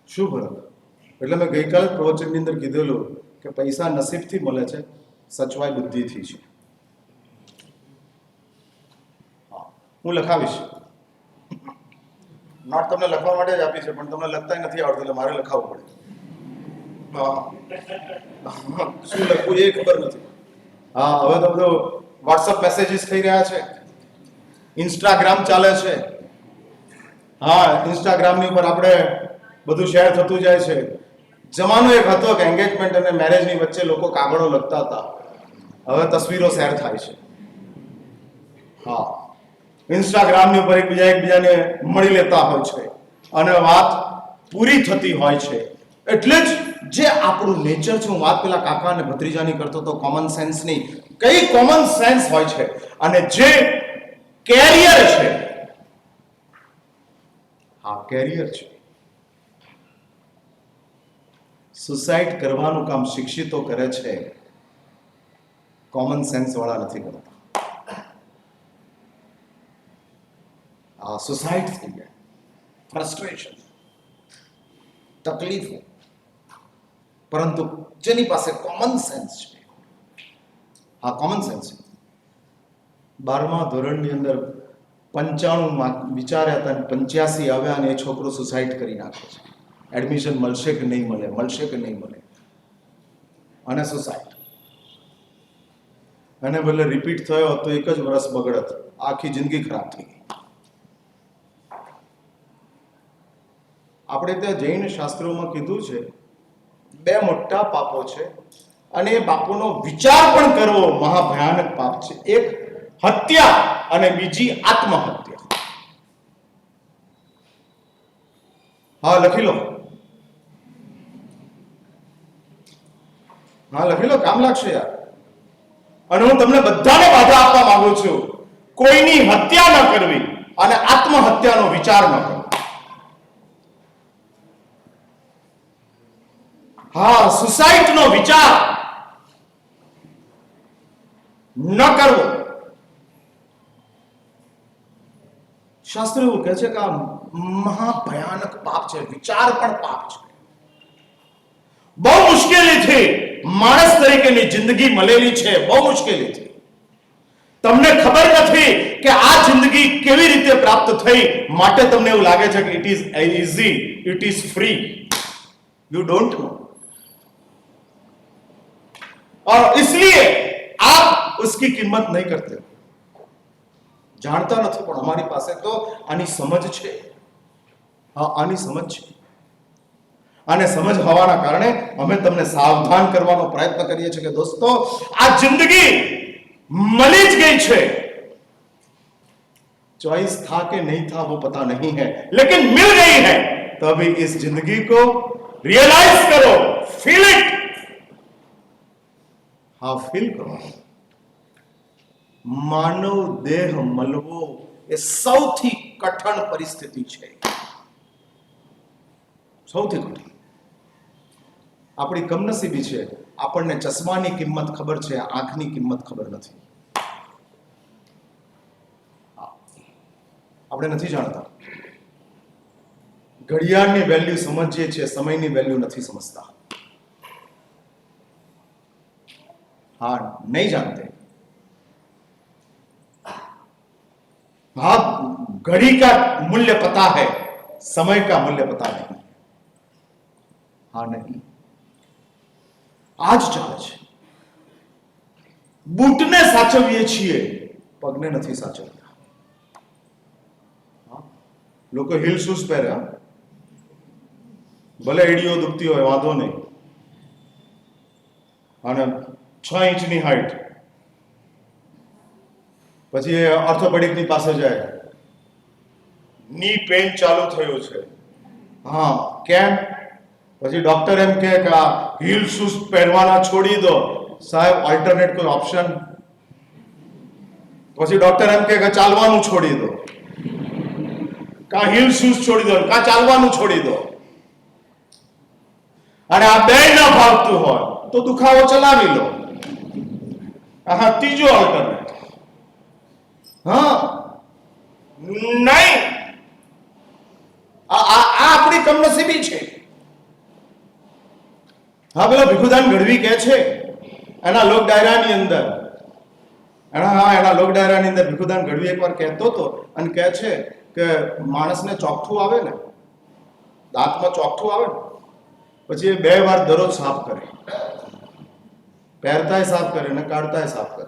શું ફરક? એટલે મેં ગઈકાલે પ્રવચનની અંદર કીધેલું કે પૈસા નસીબથી મળે છે, સચવાય બુદ્ધિથી છે. હું લખાવીશ, નોટ તમને લખવા માટે જ આપી છે, પણ તમને લખતા નથી આવડતું એટલે મારે લખાવવું પડે. શું લખવું એ ખબર નથી. હા, હવે તો બધું વોટ્સઅપ મેસેજીસ થઈ રહ્યા છે, ઇન્સ્ટાગ્રામ ચાલે છે. હા, ઇન્સ્ટાગ્રામની ઉપર આપણે બધું શેર થતું જાય છે. જમાનો એક હતો કે એન્ગેજમેન્ટ અને મેરેજની વચ્ચે લોકો કાગળો લખતા હતા, હવે તસવીરો શેર થાય છે. હા, ઇન્સ્ટાગ્રામની ઉપર એકબીજાને મળી લેતા હોય છે અને વાત પૂરી થતી હોય છે. એટલે જ જે આપણું નેચર છે, હું વાત પેલા કાકા અને ભત્રીજાની કરતો તો કોમન સેન્સની, કઈ કોમન સેન્સ હોય છે અને જે કેરિયર છે, હા કેરિયર છે, સુસાઇડ કરવાનું કામ શિક્ષિતો કરે છે, કોમન સેન્સ વાળા નથી કરતા. સુસાઇડ થઈ જાય, ફ્રસ્ટ્રેશન, તકલીફો, પરંતુ જેની પાસે કોમન સેન્સ છે, હા કોમન સેન્સ છે. 12મા ધોરણની અંદર 95 વિચાર્યા હતા, 85 આવ્યા અને એ છોકરો સુસાઇડ કરી નાખે છે. એડમિશન મળશે કે નહીં મળે, મળશે કે નહીં મળે, અને સુસાઇડ. અને બદલે રિપીટ થયો તો એક જ વર્ષ બગડત, આખી જિંદગી ખરાબ થઈ ગઈ. આપણે ત્યાં જૈન શાસ્ત્રોમાં કીધું છે 2 મોટા પાપો છે અને એ પાપોનો વિચાર પણ કરવો મહાભયાનક પાપ છે. એક હત્યા અને બીજી આત્મહત્યા. હા લખી લો, હા લખી લો, કામ લાગશે યાર. અને હું તમને બધાને બાધા આપવા માંગુ છું, કોઈની હત્યા ન કરવી અને આત્મહત્યાનો વિચાર ન કરવો. હા, સુસાઇડ નો વિચાર ન કરવો. શાસ્ત્ર એવું કહે છે કે આ મહાભયાનક પાપ છે, વિચાર પણ પાપ છે. બહુ મુશ્કેલીથી માણસ તરીકેની જિંદગી મળેલી છે, બહુ મુશ્કેલીથી. તમને ખબર નથી કે આ જિંદગી કેવી રીતે પ્રાપ્ત થઈ, માટે તમને એવું લાગે છે કે it is easy, it is free. You don't know, और इसलिए आप उसकी कीमत नहीं करते. જાણતા નથી, પણ અમારી પાસે તો આની સમજ છે. હા, આની સમજ છે, અને સમજ હોવાના કારણે અમે તમને સાવધાન કરવાનો પ્રયત્ન કરીએ છીએ કે દોસ્તો, આ જિંદગી મળી જ ગઈ છે. चॉइस था कि नहीं था वो पता नहीं है, लेकिन मिल गई है. तो अभी इस जिंदगी को रियलाइज करो, फील इट. हाँ, फील करो. માનવ દેહ મળવો એ સૌથી કઠણ પરિસ્થિતિ છે, સૌથી કઠણ. આપણી કમનસીબી છે, આપણને ચશ્માની કિંમત ખબર છે, આંખની કિંમત ખબર નથી. આપણે નથી જાણતા. ઘડિયાળની વેલ્યુ સમજીએ છીએ, સમયની વેલ્યુ નથી સમજતા. हाँ, नहीं जानते. हाँ, घड़ी का मूल्य पता है, समय का मूल्य पता नहीं. हाँ नहीं, आज ચાલે છે. બૂટને સાચવીએ છીએ, પગને નથી સાચવતા. લોકો હિલ શૂઝ પહેરે, ભલે એડીઓ દુખતી હોય વાંધો નહીં, અને 6 ઇંચની હાઈટ, પછી એ ઓર્થોપેડિકની પાસે જાય, ની પેઇન ચાલુ થયું છે. હા, કેમ? પછી ડોક્ટર એમ કહે કે આ હીલ શૂઝ પહેરવાના છોડી દો સાહેબ, ઓલ્ટરનેટ કોઈ ઓપ્શન? પછી ડોક્ટર એમ કહે કે ચાલવાનું છોડી દો, કા હીલ શૂઝ છોડી દો, કા ચાલવાનું છોડી દો. અને આ બે ન ભાવતું હોય તો દુખાવો ચલાવી લો. હા, ત્રીજો ઓલ્ટરનેટ. હા, નહીં, આ આપણી કમનસીબી છે. હા, પેલા ભીખુદાન ગઢવી કહે છે એના લોક ડાયરાની અંદર, એના લોક ડાયરાની અંદર ભીખુદાન ગઢવી એકવાર કહેતો હતો અને કહે છે કે માણસને ચોકઠું આવે ને, દાંતમાં ચોકઠું આવે ને, પછી એ 2 વાર દરરોજ સાફ કરે, પહેરતાય સાફ કરે અને કાઢતાય સાફ કરે.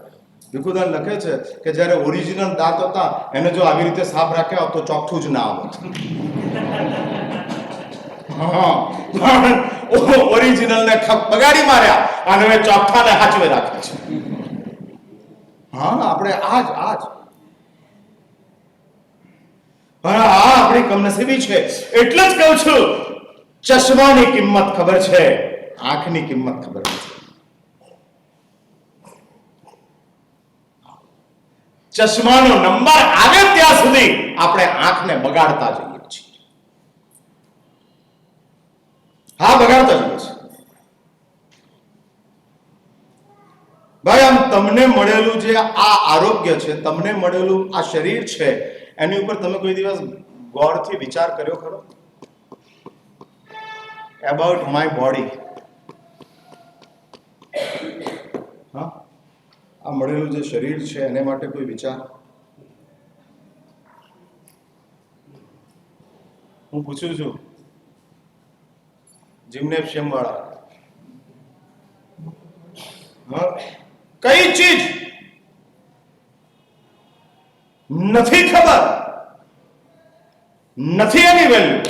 ભીખુદાન લખે છે કે જ્યારે ઓરિજિનલ દાંત હતા એને જો આવી રીતે સાફ રાખ્યા હોત તો ચોકઠું જ ના આવત. ઓરિજિનલ ને બગાડી માર્યા અને હવે ચોકઠાને હાચવે રાખે છે. હા, આપણે આજ આપણી કમનસીબી છે. એટલે જ કહું છું, ચશ્માની કિંમત ખબર છે, આંખની કિંમત ખબર નથી. ચશ્માનો નંબર આવે ત્યાં સુધી આપણે આંખને બગાડતા જઈએ છીએ. હા, બગાડતા જઈએ છીએ. ભાઈ, આમ તમને મળેલું જે આ આરોગ્ય છે, તમને મળેલું આ શરીર છે, એની ઉપર તમે કોઈ દિવસ ગૌરથી વિચાર કર્યો ખરો? About my body. હા, આ મળેલું જે શરીર છે એને માટે કોઈ વિચાર? હું પૂછું છું જિમ્નેશિયમ વાળા, હા, કઈ ચીજ નથી ખબર, નથી એની વેલ્યુ.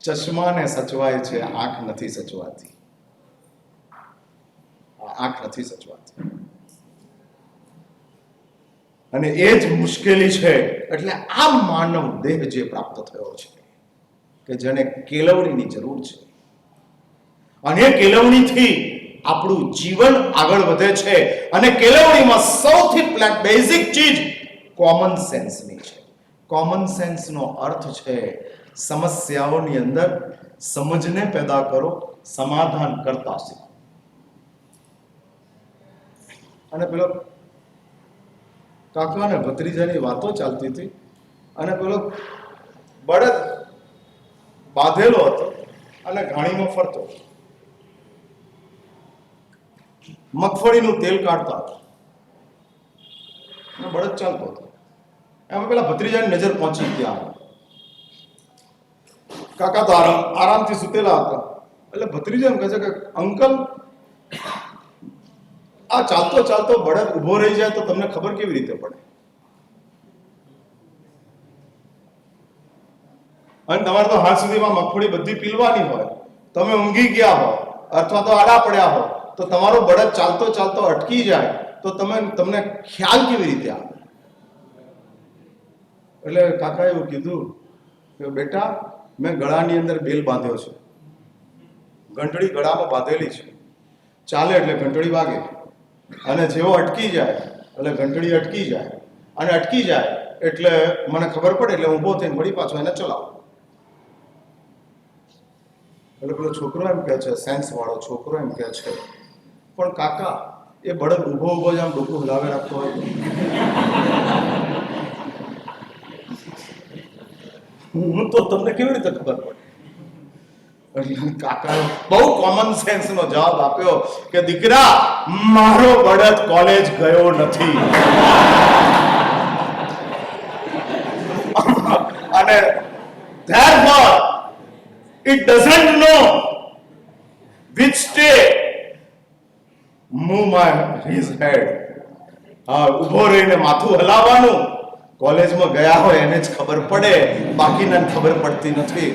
ચશ્માને સચવાય છે, આંખ નથી સચવાતી. આંખ નથી સચવાતી અને એ જ મુશ્કેલી છે. એટલે આ માનવ દેહ જે પ્રાપ્ત થયો છે કે જેને કેળવણીની જરૂર છે, અને કેળવણીથી આપણું જીવન આગળ વધે છે. અને કેળવણીમાં સૌથી બેઝિક ચીજ કોમન સેન્સની છે. કોમન સેન્સનો અર્થ છે સમસ્યાઓની અંદર સમજને પેદા કરો, સમાધાન કરતા શીખો. અને પેલો કાકા અને ભત્રીજાની વાતો ચાલતી હતી અને પેલો બળદ બાંધેલો હતો અને ઘાણીમાં ફરતો, મગફળીનું તેલ કાઢતા હતો અને બળદ ચાલતો હતો. એમાં પેલા ભત્રીજાની નજર પહોંચી ત્યાં. કાકા તો આરામથી સુતેલા હતા. એટલે ભત્રીજા એમ કહે છે કે અંકલ, આ ચાલતો ચાલતો બળદ ઉભો રહી જાય તો તમને ખબર કેવી રીતે પડે? અને તમારે તો હાથ સુધીમાં મગફળી બધી પીલવાની હોય, તમે ઊંઘી ગયા હો અથવા તો આડા પડ્યા હો, તો તમારો બળદ ચાલતો ચાલતો અટકી જાય તો તમને ખ્યાલ કેવી રીતે આવે? એટલે કાકાએ એવું કીધું કે બેટા, મેં ગળાની અંદર બેલ બાંધ્યો છે, ઘંટડી ગળામાં બાંધેલી છે, ચાલે એટલે ઘંટડી વાગે, અને જેવો અટકી જાય એટલે ઘંટડી અટકી જાય, અને અટકી જાય એટલે મને ખબર પડે એટલે ઊભો થઈને વળી પાછો એને ચલાવો. એટલે પેલો છોકરો એમ કહે છે, સેન્સ વાળો છોકરો એમ કહે છે, પણ કાકા, એ બળદ ઊભો ઊભો જ આમ ડોકું હલાવે રાખતો હોય હું તો તમને કેવી રીતે ખબર પડે? કાકાએ બહુ કોમન સેન્સ નો જવાબ આપ્યો કે દીકરા, મારો બળદ કોલેજ ગયો નથી. અને therefore it doesn't know which day move his head. ઉભો રહીને માથું હલાવવાનું કોલેજમાં ગયા હોય એને જ ખબર પડે, બાકીને ખબર પડતી નથી.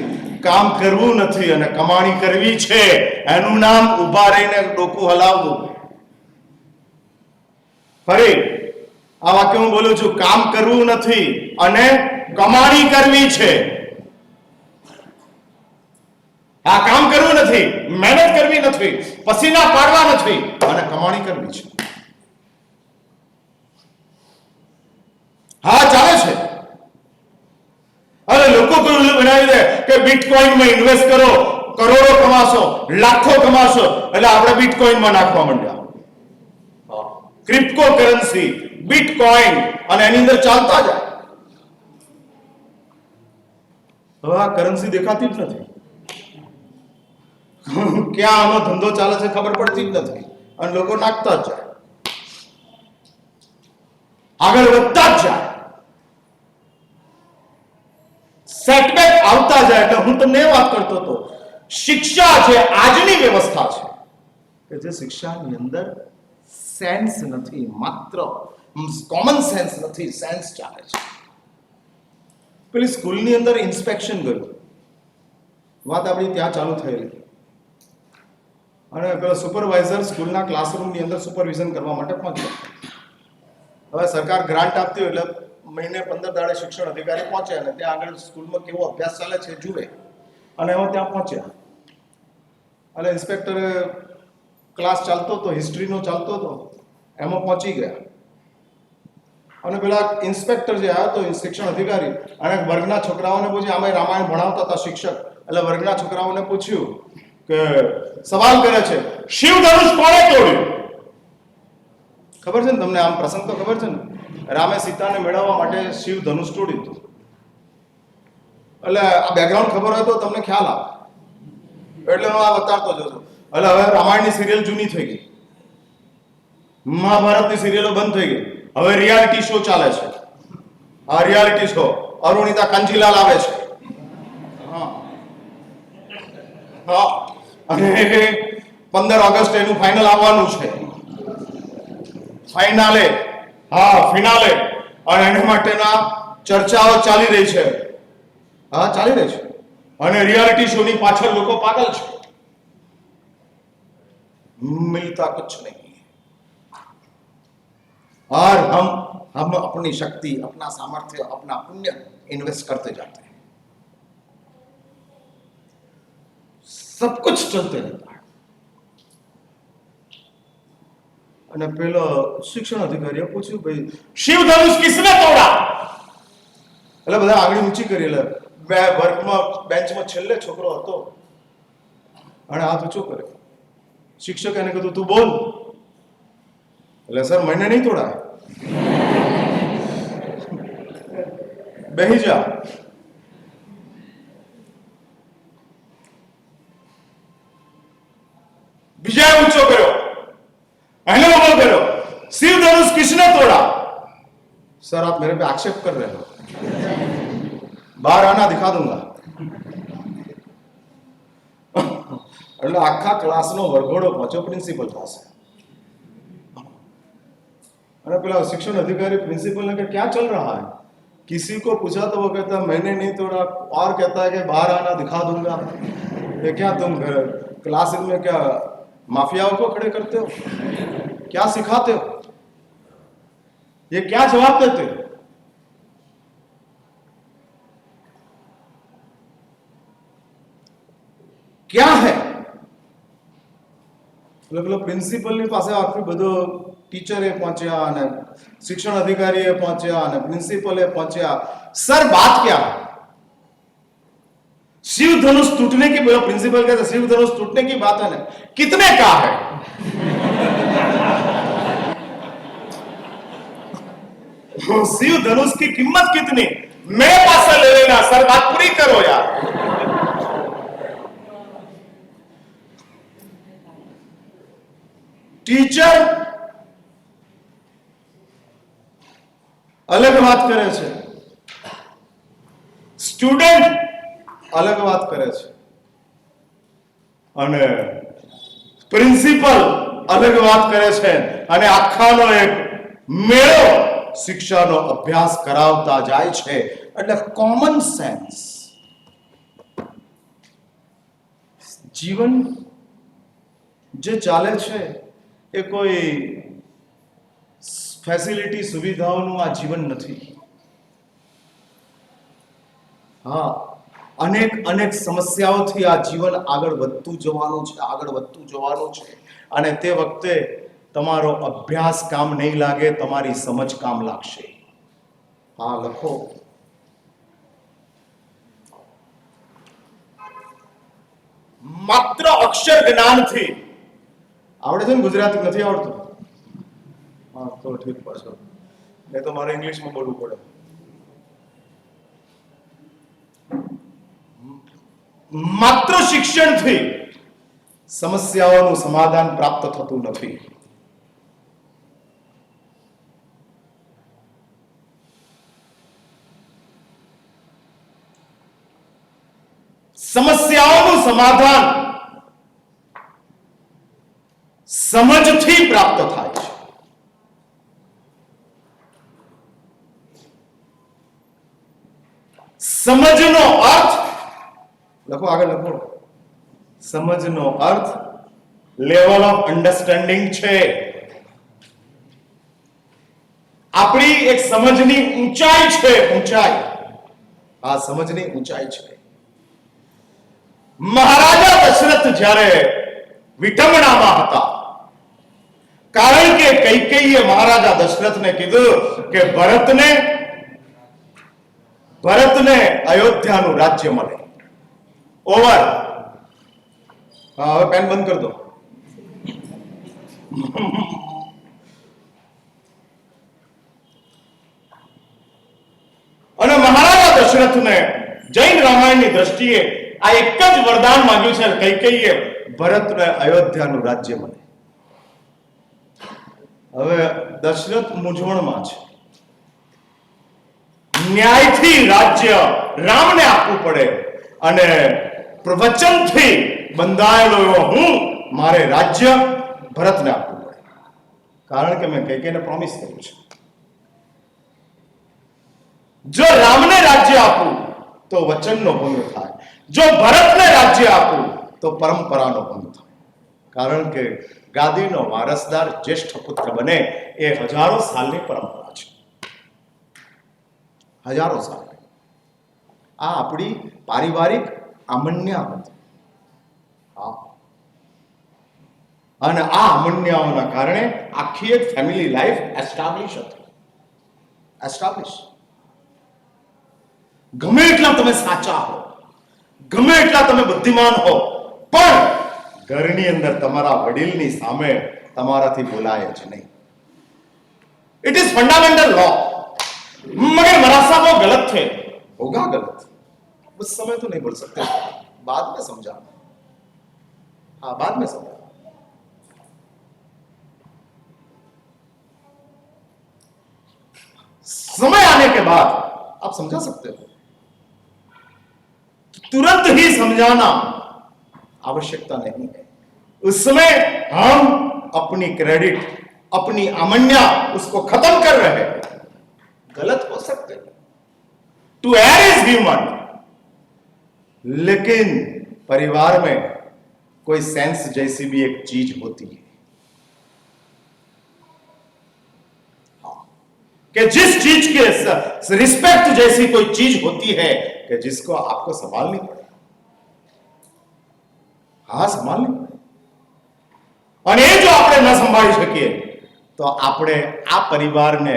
કામ કરવું નથી અને કમાણી કરવી છે, એનું નામ ઉભા રહીને ડોકું હલાવવું. ફરી આ વાક્ય હું બોલું છું, કામ કરવું નથી અને કમાણી કરવી છે. આ કામ કરવું નથી, મહેનત કરવી નથી, પસીના પાડવા નથી અને કમાણી કરવી છે. હા, ચાલે છે. અરે લોકો તો બનાવી દે કે બિટકોઇનમાં ઇન્વેસ્ટ કરો, કરોડો કમાશો, લાખો કમાશો, એટલે આપણે બિટકોઇનમાં નાખવા માંડ્યા. ક્રિપ્ટો કરન્સી, બિટકોઇન, અને એની અંદર ચાલતા જાય. હવે આ કરન્સી દેખાતી જ નથી. ક્યાં આનો ધંધો ચાલે છે ખબર પડતી જ નથી અને લોકો નાખતા જ જાય, આગળ વધતા જ જાય, સેટબેક આવતા જાય. એટલે હું તમને એ વાત કરતો હતો, શિક્ષા છે આજની વ્યવસ્થા છે કે જે શિક્ષાની અંદર સેન્સ નથી, માત્ર કોમન સેન્સ નથી, સેન્સ ચાલે છે. પેલી સ્કૂલની અંદર ઇન્સ્પેક્શન ગયું, વાત આપણી ત્યાં ચાલુ થયેલી, અને પેલા સુપરવાઇઝર સ્કૂલના ક્લાસરૂમની અંદર સુપરવિઝન કરવા માટે પહોંચ્યો. હવે સરકાર ગ્રાન્ટ આપતી હોય એટલે મહિને 15 દાડે શિક્ષણ અધિકારી પહોંચે અને ત્યાં આગળ સ્કૂલમાં કેવો અભ્યાસ ચાલે છે જુએ, અને એમાં ત્યાં પહોંચ્યા. એટલે ઇન્સ્પેક્ટરે ક્લાસ ચાલતો હતો, હિસ્ટ્રીનો ચાલતો હતો, એમાં પહોંચી ગયા. અને પેલા ઇન્સ્પેક્ટર જે આવ્યો હતો, શિક્ષણ અધિકારી, અને વર્ગના છોકરાઓને પૂછ્યું, આમાં રામાયણ ભણાવતા હતા શિક્ષક, એટલે વર્ગના છોકરાઓને પૂછ્યું કે સવાલ કરે છે, શિવ ધનુષ કોણે તોડ્યું? ખબર છે ને તમને? આમ પ્રસંગ તો ખબર છે ને, રામે સીતાને મેળવવા માટે શિવ ધનુષ તોડ્યું હતું. એટલે આ બેકગ્રાઉન્ડ ખબર હોય તો તમને ખ્યાલ આવે, એટલે હું આ બતાવતો જતો. એટલે હવે રામાયણની સિરિયલ જૂની થઈ ગઈ, મહાભારતની સિરિયલો બંધ થઈ ગઈ, હવે રિયાલિટી શો ચાલે છે. આ રિયાલિટી શો અરુણિતા કાંજીલાલ આવે છે. હા હા, અને 15 ઓગસ્ટ એનું ફાઇનલ આવવાનું છે, ફાઇનાલે, હા ફિનાલે, અને એના માટેના ચર્ચાઓ ચાલી રહી છે. હા ચાલી રહી છે, અને રિયાલિટી શોની પાછળ લોકો પાગલ છે. मिलता कुछ नहीं, और हम अपनी शक्ति, अपना सामर्थ्य, अपना पुण्य इन्वेस्ट करते जाते हैं, सब कुछ चलते रहता है. અને પેલો શિક્ષણ અધિકારીએ પૂછ્યું, ભાઈ શિવ ધનુષ કિસને તોડા? એટલે બધા આંગળી ઊંચી કરી, એટલે બે વર્ગમાં બેન્ચમાં છેલ્લે છોકરો હતો અને હાથ ઊંચો કર્યો. શિક્ષકે એને કીધું, તું બોલ. એટલે સર મને નહીં તોડાય, બેહી જા. બીજા ઊંચો કર્યો, એને ઉભો કર્યો, शिव धनुष किसने तोड़ा? सर आप मेरे पे आक्षेप कर रहे हो, बाहर आना दिखा दूंगा. એટલે આખા ક્લાસનો વરઘોડો પહોંચ્યો પ્રિન્સિપલ પાસે. અને પેલા શિક્ષણ અધિकारी प्रिंसिपल ने कहा क्या चल रहा है? किसी को पूछा तो वो कहता मैंने नहीं तोड़ा, और कहता है कि बाहर आना दिखा दूंगा. ये क्या तुम क्लास में क्या माफियाओं को खड़े करते हो? क्या सिखाते हो? ये क्या जवाब देते हो? क्या है? એટલે પ્રિન્સિપલની પાસે આખી બધો ટીચરે પહોંચ્યા અને શિક્ષણ અધિકારીએ પહોંચ્યા અને પ્રિન્સિપલે પહોંચ્યા. सर बात क्या है? शिव धनुष टूटने की, प्रिंसिपल कहते शिव धनुष टूटने की बात है ना, कितने का है? शिव धनुष की कीमत कितनी? मेरे पास ले लेना. सर बात पूरी करो यार. टीचर अलग बात करे છે, સ્ટુડન્ટ અલગ વાત કરે છે, અને પ્રિન્સિપલ અલગ વાત કરે છે, અને આખાનો એક મેળો શિક્ષાનો અભ્યાસ કરાવતા જાય છે. એટલે કોમન સેન્સ. જીવન જે ચાલે છે એ કોઈ ફેસિલિટી, સુવિધાઓનું આ જીવન નથી. હા, અનેક સમસ્યાઓથી આ જીવન આગળ વધતું જવાનું છે. અને તે વખતે તમારો અભ્યાસ કામ નહીં લાગે, તમારી સમજ કામ લાગશે. હા લખો. માત્ર અક્ષર જ્ઞાનથી આવડે છે ને? ગુજરાતી નથી આવડતું? હા તો ઠીક, પાછો નહીં તો મારે ઇંગ્લિશમાં બોલવું પડે. માત્ર શિક્ષણથી સમસ્યાઓનું સમાધાન પ્રાપ્ત થતું નથી. સમસ્યાઓનું સમાધાન સમજથી પ્રાપ્ત થાય છે. સમજનો અર્થ લખો, આગળ લખો. સમજનો અર્થ લેવલ ઓફ અન્ડરસ્ટેન્ડિંગ છે. આપણી એક સમજની ઊંચાઈ છે. ઊંચાઈ, આ સમજની ઊંચાઈ છે. મહારાજા દશરથ જ્યારે વિટંબણામાં હતા, કારણ કે કૈકેયીએ મહારાજા દશરથને કીધું કે ભરતને અયોધ્યાનું રાજ્ય મળે. ઓવર. હવે પેન બંધ કરી દો. અને મહારાજા દશરથને જૈન રામાયણની દ્રષ્ટિએ આ એક જ વરદાન માંગ્યું છે કૈકેયીએ, ભરતને અયોધ્યાનું રાજ્ય મળે. હવે દશરથ મૂંઝવણમાં છે. ન્યાયથી રાજ્ય રામને આપવું પડે અને પ્રવચનથી બંધાયેલો એવો હું મારે રાજ્ય ભરતને આપવું પડે, કારણ કે મેં કૈકેયીને પ્રોમિસ કર્યું છે. જો રામને રાજ્ય આપું તો વચનનો ભંગ થાય, જો ભરતને રાજ્ય આપું તો પરંપરાનો ભંગ થાય. કારણ કે ગાદીનો વારસદાર જ્યેષ્ઠ પુત્ર બને એ હજારો સાલની પરંપરા છે. હજારો સાલ. આ આપણી પારિવારિક આમન્યા હતી. અને આ આમન્યાઓના કારણે આખી એક ફેમિલી લાઈફ એસ્ટાબ્લિશ હતી. એસ્ટાબ્લિશ. ગમે એટલા તમે સાચા હો, ગમે એટલા તમે બુદ્ધિમાન હો, પણ ઘરની અંદર તમારા વડીલની સામે તમારાથી બોલાય જ નહીં. It is fundamental law. मगर मरासा वो गलत थे, होगा गलत. उस समय तो नहीं बोल सकते, बाद में समझा. हाँ, बाद में समझा. समय आने के बाद आप समझा सकते हो. तुरंत ही समझाना आवश्यकता नहीं है. उस समय हम अपनी क्रेडिट, अपनी आमन्या उसको खत्म कर रहे हैं. गलत हो सकते हैं, टू एयर इज ह्यूमन. लेकिन परिवार में कोई सेंस जैसी भी एक चीज होती है कि जिस चीज के रिस्पेक्ट जैसी कोई चीज होती है कि जिसको आपको संभालनी पड़े. हाँ, संभालनी पड़े. और ये जो આપણે ન સંભાળી શકીએ તો આપણે આ પરિવારને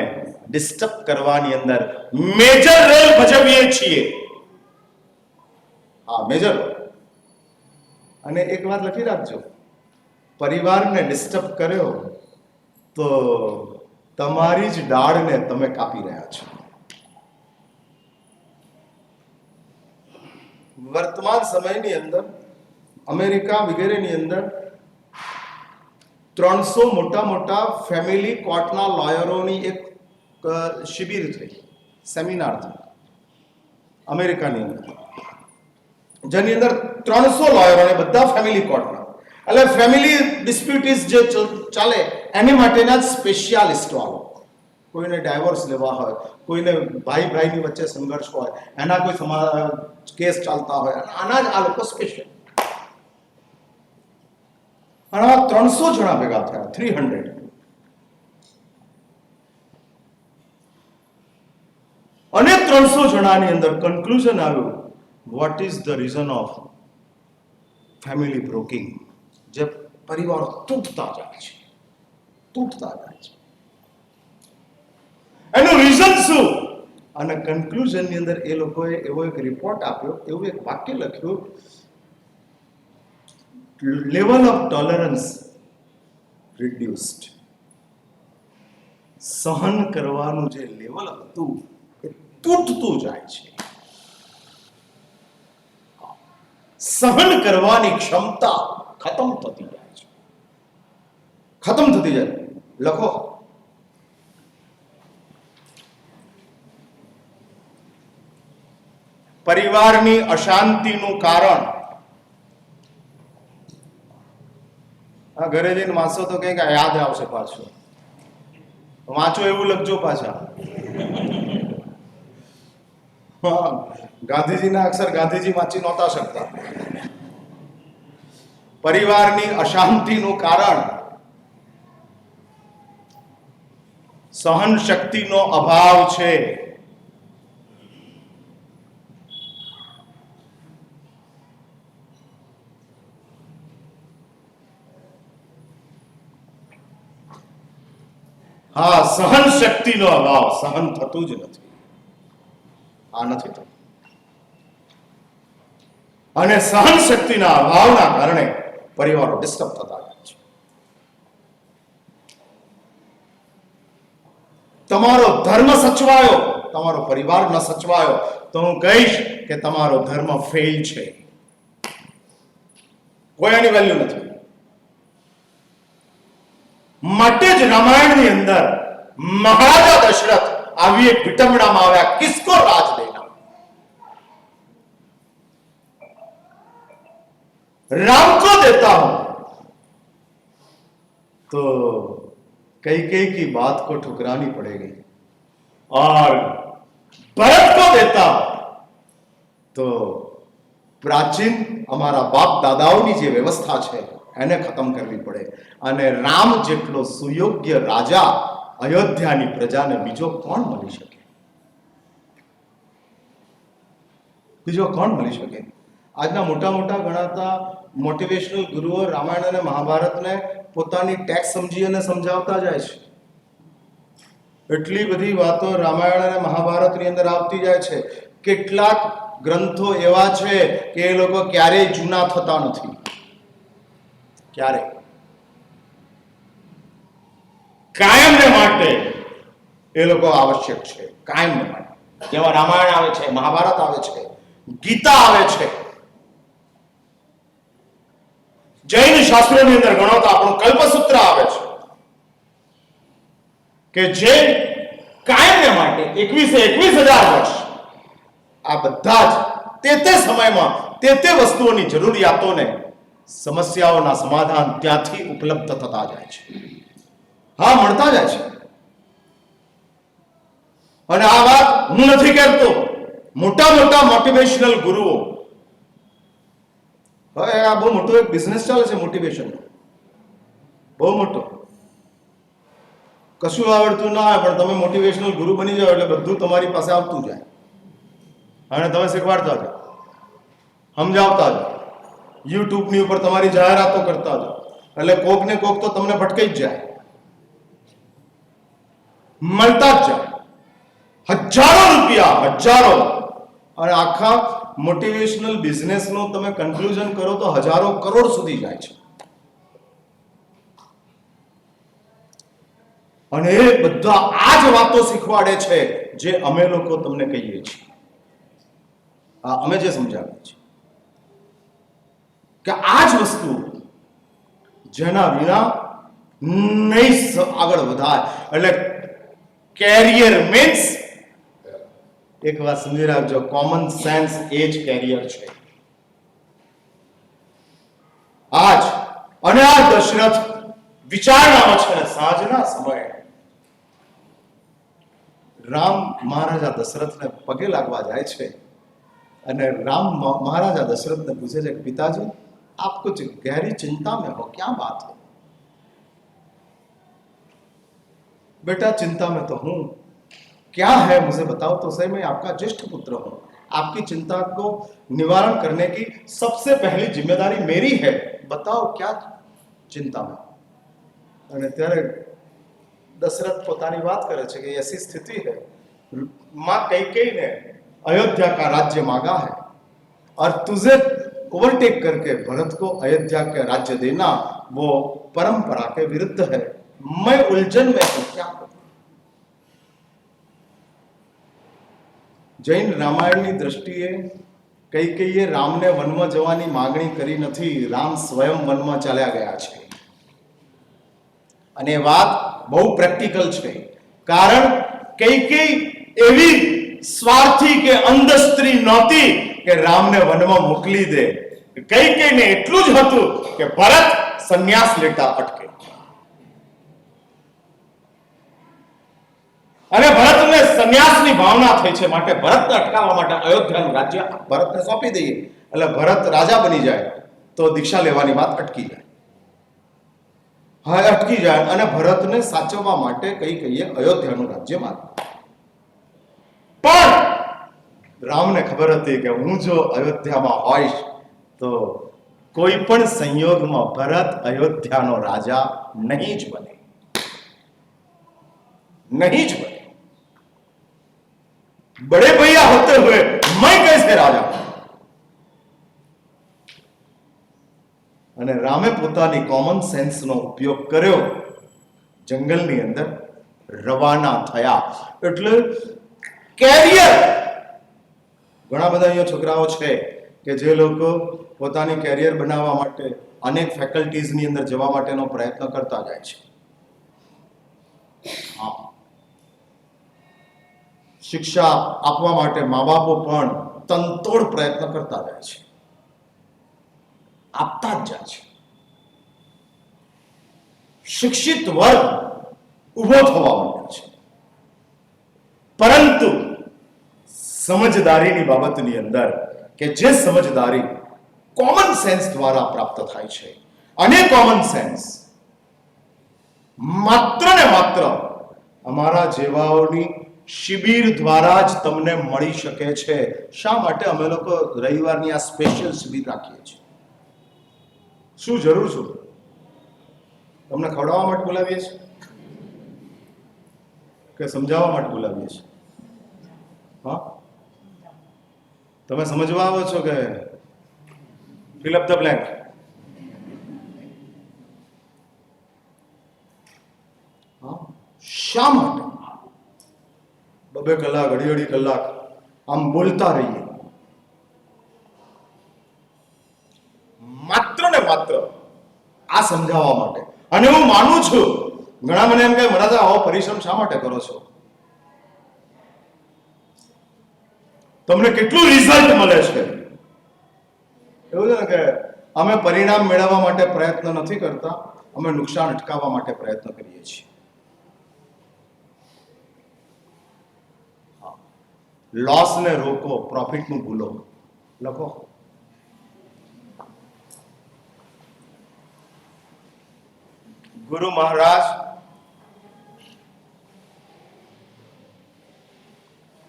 ડિસ્ટર્બ કરવાની અંદર મેજર રોલ ભજવીએ છીએ. હા, મેજર. અને એક વાત લખી રાખજો, પરિવારને ડિસ્ટર્બ કર્યો તો તમારી જ ડાળને તમે કાપી રહ્યા છો. વર્તમાન સમયની અંદર અમેરિકા વગેરેની અંદર 300 મોટા મોટા ફેમિલી કોર્ટના લોયરોની એક શિબિર થઈ, સેમિનાર થઈ અમેરિકાની અંદર, જેની અંદર 300 લોયરોને બધા ફેમિલી કોર્ટના, એટલે ફેમિલી ડિસ્પ્યુટીસ જે ચાલે એની માટેના સ્પેશિયાલિસ્ટો આવે. કોઈને ડાયવોર્સ લેવા હોય, કોઈને ભાઈ ભાઈની વચ્ચે સંઘર્ષ હોય, એના કોઈ કેસ ચાલતા હોય, આના જ આ લોકો સ્પેશિયલ. અને 300 જણા ભેગા થયા, 300. અને 300 જણાની અંદર કન્ક્લુઝન આવ્યું, what is the reason of family broking. જે પરિવારો તૂટતા જાય છે, તૂટતા જાય છે, એનું રીઝન શું? અને કન્ક્લુઝનની અંદર એ લોકોએ એવો એક રિપોર્ટ આપ્યો, એવું એક વાક્ય લખ્યું, લેવલ ઓફ ટોલરન્સ રિડ્યુસ્ડ. સહન કરવાનું જે લેવલ હતું એ તૂટતું જાય છે. સહન કરવાની ક્ષમતા ખતમ થતી જાય છે, ખતમ થતી જાય. લખો, પરિવારની અશાંતિનું કારણ. આ ઘરે જઈને વાંચો તો કંઈક યાદ આવશે પાછું. વાંચો એવું લખજો પાછા. ગાંધીજીના અક્ષર ગાંધીજી વાંચી નહોતા શકતા. પરિવારની અશાંતિનું કારણ સહન શક્તિનો અભાવ છે. હા, સહન શક્તિનો અભાવ. સહન થતું જ નથી. આ નથી થતું. અને સહન શક્તિના અભાવના કારણે પરિવારો ડિસ્ટર્બ થતા જાય છે. તમારો ધર્મ સચવાયો, તમારો પરિવાર ન સચવાયો તો હું કહીશ કે તમારો ધર્મ ફેલ છે. કોઈ એની વેલ્યુ નથી. માટે જ રામાયણની અંદર મહારાજા દશરથ આવી એક વિટંબણામાં આવ્યા, કિસકો રાજ દેના, राम को देता हूं तो कैकेयी की बात को ठुकरानी पड़ेगी, और भरत को देता तो प्राचीन हमारा बाप दादाओनी જે વ્યવસ્થા છે એને ખતમ કરવી પડે. અને રામ જેટલો સુયોગ્ય રાજા અયોધ્યાની પ્રજાને બીજો કોણ મળી શકે? બીજો કોણ મળી શકે? આજના મોટા મોટા ગણાતા મોટિવેશનલ ગુરુઓ રામાયણ અને મહાભારતને પોતાની ટેક્સ સમજી અને સમજાવતા જાય છે. એટલી બધી વાતો રામાયણ અને મહાભારતની અંદર આવતી જાય છે. કેટલાક ગ્રંથો એવા છે કે એ લોકો ક્યારેય જૂના થતા નથી. ક્યારેય. કાયમને માટે એ લોકો આવશ્યક છે. કાયમને માટે. જેમાં રામાયણ આવે છે, મહાભારત આવે છે, ગીતા આવે છે, જૈન શાસ્ત્રોની અંદર ગણો તો આપણું કલ્પસૂત્ર આવે છે, કે જે કાયમને માટે 21,000 વર્ષ આ બધા જ તે સમયમાં તે વસ્તુઓની જરૂરિયાતોને, સમસ્યાઓના સમાધાન ત્યાંથી ઉપલબ્ધ થતા જાય છે. હા, મળતા જાય છે. અને આ વાત હું નથી કહેતો, મોટા મોટા મોટિવેશનલ ગુરુઓ. હવે આ બહુ મોટો એક બિઝનેસ ચાલે છે મોટિવેશન, બહુ મોટો. કશું આવડતું ના હોય પણ તમે મોટિવેશનલ ગુરુ બની જાઓ એટલે બધું તમારી પાસે આવતું જાય અને તમે શીખવાડતા જાઓ, સમજાવતા જાઓ, યુટ્યુબની ઉપર તમારી જાહેરાતો કરતા જાઓ, એટલે કોક ને કોક તો તમને ભટકાઈ જ જાય, મળતા જ જાય. હજારો રૂપિયા, હજારો. અને આખા મોટિવેશનલ બિઝનેસનો તમે કન્ક્લુઝન કરો તો હજારો કરોડ સુધી જાય છે. અને એ બધા આ જ વાતો શીખવાડે છે જે અમે લોકો તમને કહીએ છીએ. અમે જે સમજાવીએ છીએ કે આ જ વસ્તુ જેના વિના નહીં આગળ વધાય. એટલે કેરિયર મીન્સ, એક વાત સમજી રાખજો, કોમન સેન્સ એ જ કેરિયર છે. આજ અને આ દશરથ વિચારણામાં છે. સાંજના સમયે રામ મહારાજા દશરથને પગે લાગવા જાય છે અને રામ મહારાજા દશરથને પૂછે છે કે પિતાજી आप कुछ गहरी चिंता में हो, क्या बात है? बेटा चिंता में तो हूं, क्या है मुझे बताओ तो सही. मैं आपका ज्येष्ठ पुत्र हूं, आपकी चिंता को निवारण करने की सबसे पहली जिम्मेदारी मेरी है, बताओ क्या चिंता में. અને ત્યારે દશરથ પોતાની વાત કરે છે કે ऐसी स्थिति है, मां कैकेयी ने अयोध्या का राज्य मांगा है और तुझे ओवरटेक करके भरत को अयोध्या का राज्य देना वो परंपरा के विरुद्ध है. मैं उलझन में हूं, क्या करूं. જૈન રામાયણની દ્રષ્ટિએ કૈકેયીએ રામને વનમાં જવાની માંગણી કરી નથી, રામ સ્વયં વનમાં ચાલ્યા ગયા છે. અને વાત બહુ પ્રેક્ટિકલ છે, કારણ કૈકેયી એવી સ્વાર્થી કે અંધ સ્ત્રી નહોતી કે રામને વનમાં મોકલી દે. કૈકેયીને એટલું જ હતું કે ભરત સંન્યાસ લેતા અટકે, અને ભરતને સંન્યાસની ભાવના થઈ છે, માટે ભરતને અટકાવવા માટે અયોધ્યાનું રાજ્ય ભરતને સોંપી દઈએ, એટલે ભરત રાજા બની જાય તો દીક્ષા લેવાની વાત અટકી જાય. હા, અટકી જાય. અને ભરતને સાચવવા માટે કૈકેયીએ અયોધ્યાનું રાજ્ય માંગ્યું. પણ રામને ખબર હતી કે હું જો અયોધ્યામાં હોઈશ તો કોઈ પણ સંયોગમાં ભરત અયોધ્યાનો રાજા નહીં જ બને, नहीं જ बने. बड़े भैया होते हुए मैं कैसे राजा? અને રામે પોતાની કોમન સેન્સનો ઉપયોગ કર્યો, જંગલની અંદર રવાના થયા. એટલે કેરિયર, ઘણા બધા અહીંયા છોકરાઓ છે કે જે લોકો પોતાની કેરિયર બનાવવા માટે અનેક ફેકલ્ટીઝની અંદર જવા માટેનો પ્રયત્ન કરતા જાય છે. હા, શિક્ષા આપવા માટે મા બાપો પણ તનતોડ પ્રયત્ન કરતા જાય છે, આપતા જ જાય છે. શિક્ષિત વર્ગ ઉભો થવા માંડ્યો છે, પરંતુ સમજદારીની બાબતની અંદર કે જે સમજદારી કોમન સેન્સ દ્વારા પ્રાપ્ત થાય છે, અને કોમન સેન્સ માત્ર ને માત્ર અમારા જેવાઓની શિબિર દ્વારા જ તમને મળી શકે છે. શા માટે અમે લોકો રવિવારની આ સ્પેશિયલ શિબિર રાખીએ છીએ? શું જરૂર છે? તમને ખવડાવવા માટે બોલાવીએ છીએ કે સમજાવવા માટે બોલાવીએ છીએ? હા, તમે સમજવા આવો છો કે ફિલ અપ ધ બ્લેન્ક? શા માટે 2 કલાક, અઢી કલાક આમ બોલતા રહીએ? માત્ર ને માત્ર આ સમજાવવા માટે. અને હું માનું છું, ઘણા મને એમ કહે, મહારાજ આવો પરિશ્રમ શા માટે કરો છો? તમને કેટલું રિઝલ્ટ મળે છે? એવું છે ને કે અમે પરિણામ મેળવવા માટે પ્રયત્ન નથી કરતા, અમે નુકસાન અટકાવવા માટે પ્રયત્ન કરીએ છીએ. લોસ ને રોકો, પ્રોફિટ નું ભૂલો. લખો. ગુરુ મહારાજ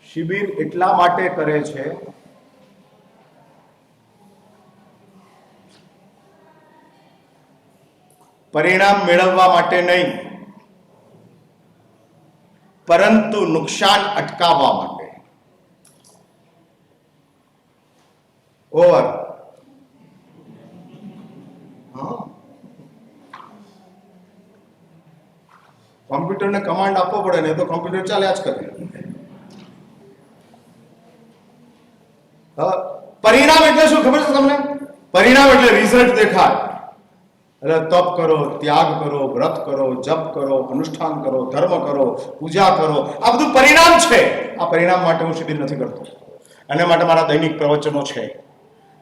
શિબિર એટલા માટે કરે છે પરિણામ મેળવવા માટે નહીં, પરંતુ નુકસાન અટકાવવા માટે. ઓવર. કોમ્પ્યુટરને કમાન્ડ આપવો પડે ને, તો કોમ્પ્યુટર ચાલ્યા જ કરે. પરિણામ એટલે શું ખબર છે તમને? પરિણામ એટલે રિઝલ્ટ દેખાય. એટલે તપ કરો, ત્યાગ કરો, વ્રત કરો, જપ કરો, અનુષ્ઠાન કરો, ધર્મ કરો, પૂજા કરો, આ બધું પરિણામ છે. આ પરિણામ માટે હું શિબિર નથી કરતો. એના માટે મારા દૈનિક પ્રવચનો છે,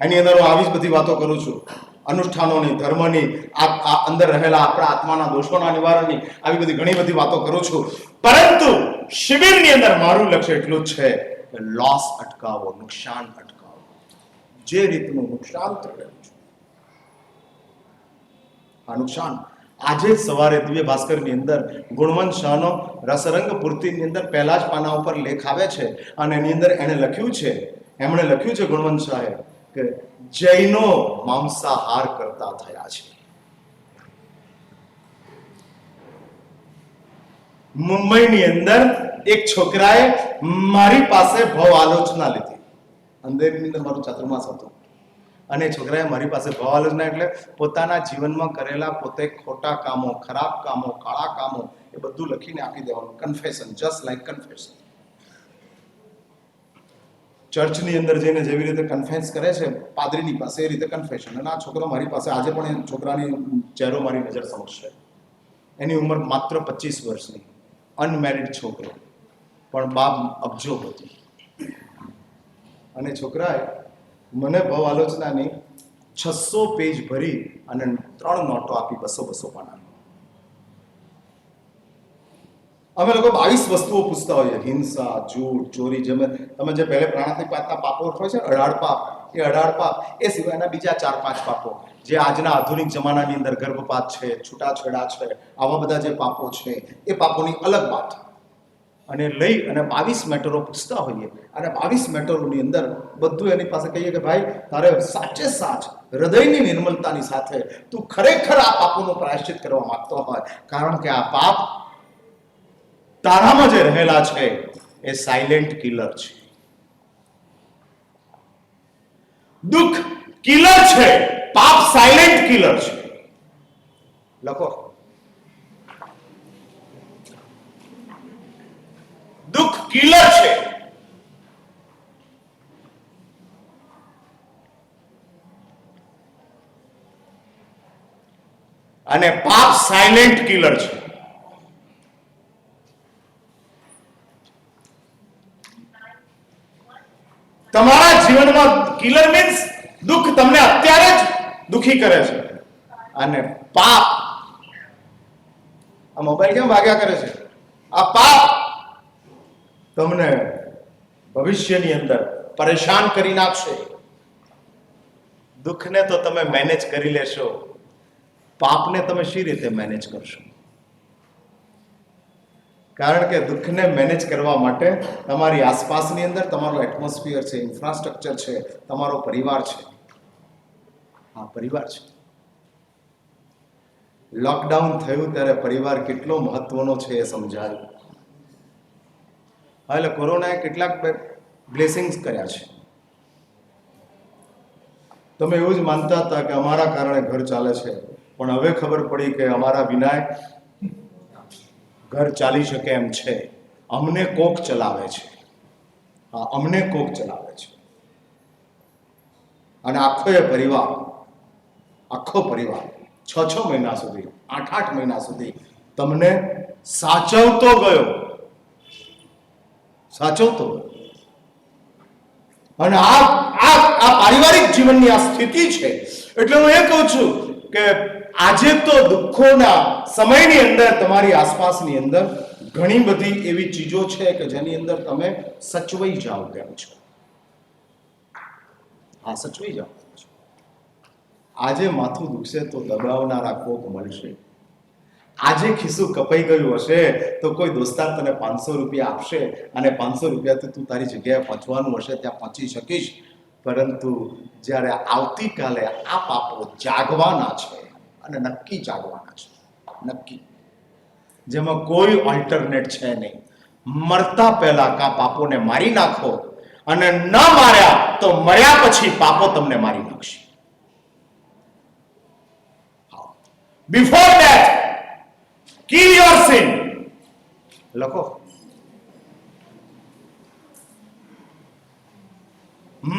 એની અંદર હું આવી જ બધી વાતો કરું છું. અનુષ્ઠાનોની, ધર્મની, આ અંદર રહેલા આપણા આત્માના દોષોના નિવારણની, આવી બધી ઘણી બધી વાતો કરું છું. પરંતુ શિબિરની અંદર મારું લક્ષ્ય એટલું જ છે કે લોસ અટકાવો, નુકસાન અટકાવો. જે રીતનું નુકસાન થઈ રહ્યું છે, આ નુકસાન આજે જ સવારે દિવ્ય ભાસ્કરની અંદર ગુણવંત શાહનો રસરંગ પૂર્તિની અંદર પહેલા જ પાના ઉપર લેખ આવે છે, અને એની અંદર એમણે લખ્યું છે ગુણવંત શાહે કે જૈનો માંસાહાર કરતા થયા છે. મુંબઈની અંદર એક છોકરાએ મારી પાસે ભાવ આલોચના લીધી. અંધેરીની અંદર મારું ચાતુર્માસ હતું, અને છોકરાએ મારી પાસે ભાવ આલોચના એટલે પોતાના જીવનમાં કરેલા પોતે ખોટા કામો, ખરાબ કામો, કાળા કામો એ બધું લખીને આપી દેવાનું. Confession, just like confession. ચર્ચની અંદર જઈને જેવી રીતે કન્ફેસ કરે છે પાદરીની પાસે, એ રીતે કન્ફેશન. અને આ છોકરો મારી પાસે આજે પણ એ છોકરાની ચહેરો મારી નજર સમક્ષ છે. એની ઉંમર માત્ર 25 વર્ષની, અનમેરિડ છોકરો, પણ બાપ અબજોપતિ. અને છોકરાએ મને ભાવ આલોચનાની 600 પેજ ભરી અને 3 નોટો આપી 200 પાનાની. અમે લોકો 22 વસ્તુઓ પૂછતા હોઈએ, હિંસા, જૂઠ, ચોરી. તમે જે પહેલે પ્રાણાતિક પાપના પાપો હોય છે, 18 પાપ, એ 18 પાપ, એ સિવાયના બીજા 4-5 પાપો જે આજના આધુનિક જમાનાની અંદર ગર્ભપાત છે, છૂટાછેડા છે, આવા બધા જે પાપો છે, એ પાપોની અલગ વાત. અને લઈ અને 22 મેટરો પૂછતા હોઈએ. અને 22 મેટરોની અંદર બધું એની પાસે કહીએ કે ભાઈ, તારે સાચે સાચ હૃદયની નિર્મલતાની સાથે તું ખરેખર આ પાપોનું પ્રાયશ્ચિત કરવા માંગતો હોય, કારણ કે આ પાપ તારામાં જે રહેલા છે એ સાયલેન્ટ કિલર છે. દુઃખ કિલર છે, પાપ સાયલેન્ટ કિલર છે. લખો, દુઃખ કિલર છે, અને પાપ સાયલેન્ટ કિલર છે. તમારા જીવનમાં કિલર મીન્સ દુઃખ તમને અત્યારે જ દુખી કરે છે. અને પાપ, આ મોબાઈલ કેમ વાગ્યા કરે છે, આ પાપ તમને ભવિષ્યની અંદર પરેશાન કરી નાખશે. દુઃખને તો તમે મેનેજ કરી લેશો, પાપને તમે શી રીતે મેનેજ કરશો? કારણ કે દુઃખને મેનેજ કરવા માટે તમારી આસપાસની અંદર તમારો એટમોસ્ફિયર છે, ઇન્ફ્રાસ્ટ્રક્ચર છે, તમારો પરિવાર છે. હા, પરિવાર છે. લોકડાઉન થયું ત્યારે પરિવાર કેટલો મહત્વનો છે એ સમજાયું. એટલે કોરોનાએ કેટલાક બ્લેસિંગ્સ કર્યા છે. તમે એવું જ માનતા હતા કે અમારા કારણે ઘર ચાલે છે, પણ હવે ખબર પડી કે અમારા વિના ઘર ચાલી શકે એમ છે. અમને કોક ચલાવે છે. હા, અમને કોક ચલાવે છે. અને આખો પરિવાર 6 મહિના સુધી, 8 મહિના સુધી તમને સાચવતો ગયો. અને આ પારિવારિક જીવનની આ સ્થિતિ છે. એટલે હું એ કહું છું કે આજે તો દુઃખોના સમયની અંદર તમારી આસપાસની અંદર ઘણી બધી એવી ચીજો છે કે જેની અંદર તમે સચવાઈ જાઓ તેમ છો. હા, સચવાઈ જાઓ. આજે માથું દુખશે તો દબાવનારા કોક મળશે. આજે ખિસ્સું કપાઈ ગયું હશે તો કોઈ દોસ્તાર તને 500 રૂપિયા આપશે, અને 500 રૂપિયાથી તું તારી જગ્યાએ પહોંચવાનું હશે ત્યાં પહોંચી શકીશ. પરંતુ જ્યારે આવતીકાલે આ પાપો જાગવાના છે, અને નક્કી જાગવાના છે, નક્કી, જેમાં કોઈ ઓલ્ટરનેટ છે નહીં. મરતા પહેલા કા પાપોને મારી નાખો, અને ન માર્યા તો મર્યા પછી પાપો તમને મારી નાખશે. Before death kill your sin. લખો,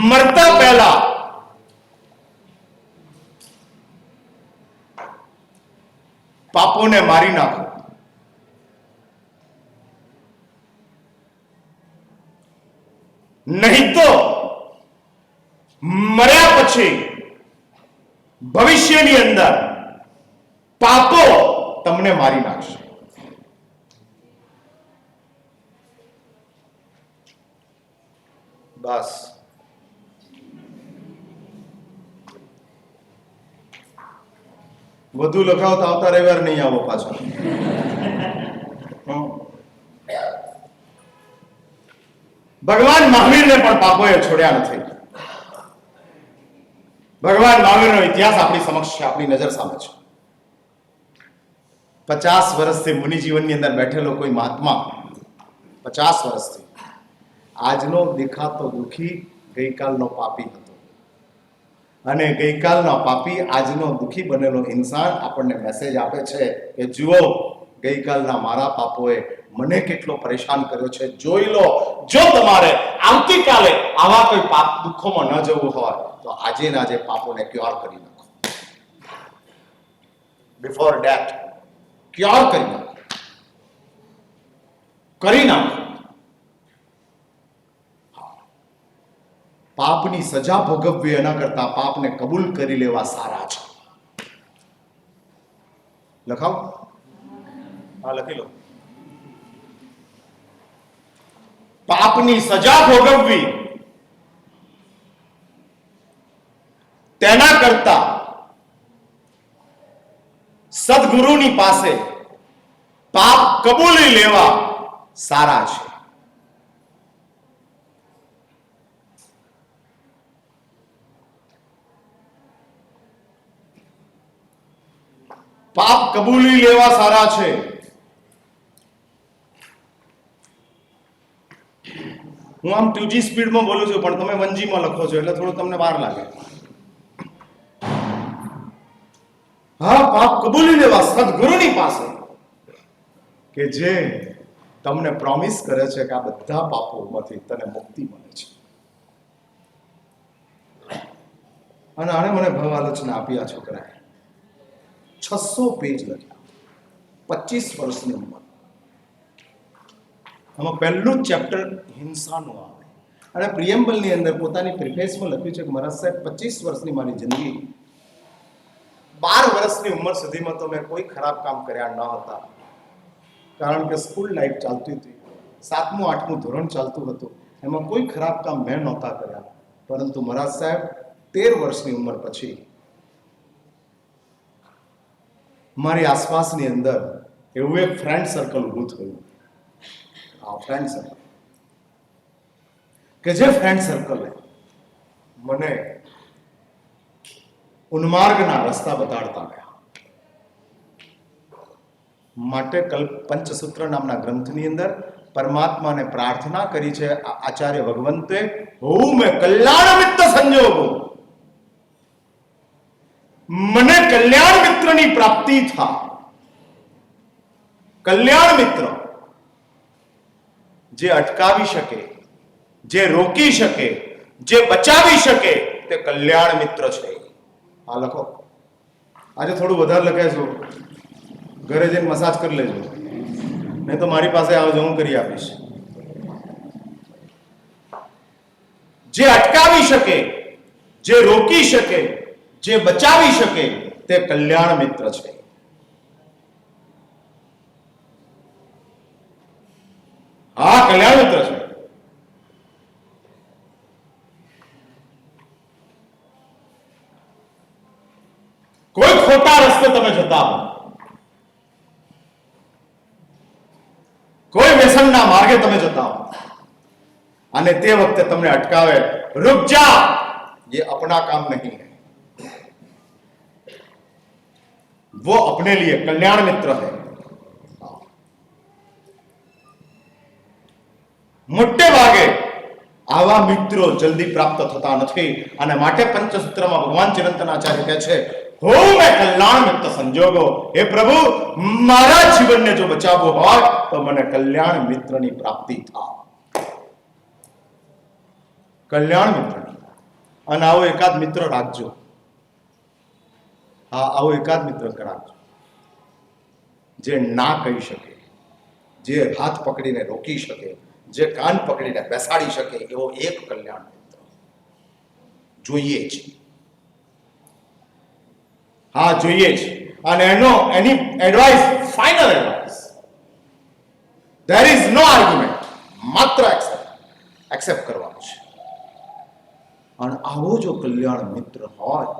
મરતા પહેલા પાપોને મારી નાખો. નહીં તો મર્યા પછી ભવિષ્યની અંદર પાપો તમને મારી નાખશે. બસ, વધુ લખાવ તો આવતા રવિવાર નહીં આવો પાછા. ભગવાન મહાવીરને પણ પાપોએ છોડ્યા નથી. ભગવાન મહાવીરનો ઇતિહાસ આપણી સમક્ષ છે, આપણી નજર સામે છે. 50 વર્ષથી મુનિ જીવનની અંદર બેઠેલો કોઈ મહાત્મા 50 વર્ષથી આજનો દેખાતો દુઃખી ગઈકાલનો પાપી હતો. અને ગઈકાલના પાપી આજનો દુઃખી બનેલો ઇન્સાન આપણને મેસેજ આપે છે કે જુઓ, ગઈકાલના મારા પાપોએ મને કેટલો પરેશાન કર્યો છે જોઈ લો. જો તમારે આવતીકાલે આવા કોઈ પાપ દુઃખોમાં ન જવું હોય તો આજે ને આજે પાપોને ક્યોર કરી નાખો. બિફોર ડેથ ક્યોર કરી નાખો. પાપની સજા ભોગવવી એના કરતા પાપને કબૂલ કરી લેવા સારા છે. લખાવ. હા, લખી લો. પાપની સજા ભોગવવી તેના કરતા સદગુરુની પાસે પાપ કબૂલી લેવા સારા છે. પાપ કબૂલી લેવા સારા છે. હું આમ 2G સ્પીડમાં બોલું છું પણ તમે 1G માં લખો છો એટલે થોડું તમને વાર લાગે. હા, પાપ કબૂલી લેવા સદગુરુની પાસે કે જે તમને પ્રોમિસ કરે છે કે આ બધા પાપોમાંથી તને મુક્તિ મળે છે. અને આને મને ભાવ આલોચના આપી આ છોકરાએ 600 પેજ લખ્યા, 25 વર્ષની ઉંમર. આમાં પહેલું જ ચેપ્ટર હિંસાનું આવે અને પ્રિએમ્બલની અંદર પોતાની પ્રિફેસમાં લખ્યું છે કે મહારાજ સાહેબ 25 વર્ષની મારી જિંદગી, 12 વર્ષની ઉંમર સુધીમાં તો મેં કોઈ ખરાબ કામ કર્યા ન હતા, કારણ કે સ્કૂલ લાઈફ ચાલતી હતી, 7મું 8મું ધોરણ ચાલતું હતું, એમાં કોઈ ખરાબ કામ મેં નહોતા કર્યા. પરંતુ મહારાજ સાહેબ 13 વર્ષની ઉંમર પછી મારી આસપાસની અંદર એવું એક ફ્રેન્ડ સર્કલ ઊભું થયું. આ ફ્રેન્ડ સર્કલ કે જે ફ્રેન્ડ સર્કલે મને ઉન્માર્ગના રસ્તા બતાડતા ગયા. માટે પંચસૂત્ર નામના ગ્રંથની અંદર પરમાત્માને પ્રાર્થના કરી છે આચાર્ય ભગવંતે, હું મેં કલ્યાણ મિત્ર સંજોગો, મને કલ્યાણ મિત્રની પ્રાપ્તિ થાય. કલ્યાણ મિત્ર જે અટકાવી શકે, જે રોકી શકે, જે બચાવી શકે તે કલ્યાણ મિત્ર છે. આ લખો. આજે થોડું વધારે લખે છો, ઘરે જઈને મસાજ કરી લેજો, નહીં તો મારી પાસે આવજો, હું કરી આપીશ. જે અટકાવી શકે, જે રોકી શકે, જે બચાવી શકે તે કલ્યાણ મિત્ર છે. હા, કલ્યાણ મિત્ર છે. કોઈ ખોટા રસ્તે તમે જતા હો, કોઈ વ્યસનના માર્ગે તમે જતા હો અને તે વખતે તમને અટકાવે, रुक जा, ये अपना काम नहीं है, वो अपने लिए कल्याण मित्र है. મોટે ભાગે આવા મિત્રો જલ્દી પ્રાપ્ત થતા નથી અને માટે પંચસૂત્રમાં ભગવાન ચિરંતનાચાર્ય કહે છે, હો મેં કલ્યાણ મિત્ર સંજોગો, હે પ્રભુ મારા જીવનને જો બચાવવું હોય તો મને કલ્યાણ મિત્રની પ્રાપ્તિ થાય. કલ્યાણ મિત્ર. અને આવો એકાદ મિત્ર રાખજો. હા, આવો એકાદ મિત્ર રાખજો જે ના કહી શકે, જે હાથ પકડીને રોકી શકે, જે કાન પકડીને બેસાડી શકે, એવો એક કલ્યાણ મિત્ર જોઈએ છે. હા, જોઈએ છે. અને એની advice, final advice, there is no argument, માત્ર એક્સેપ્ટ કરવાનું છે. અને આવો જો કલ્યાણ મિત્ર હોય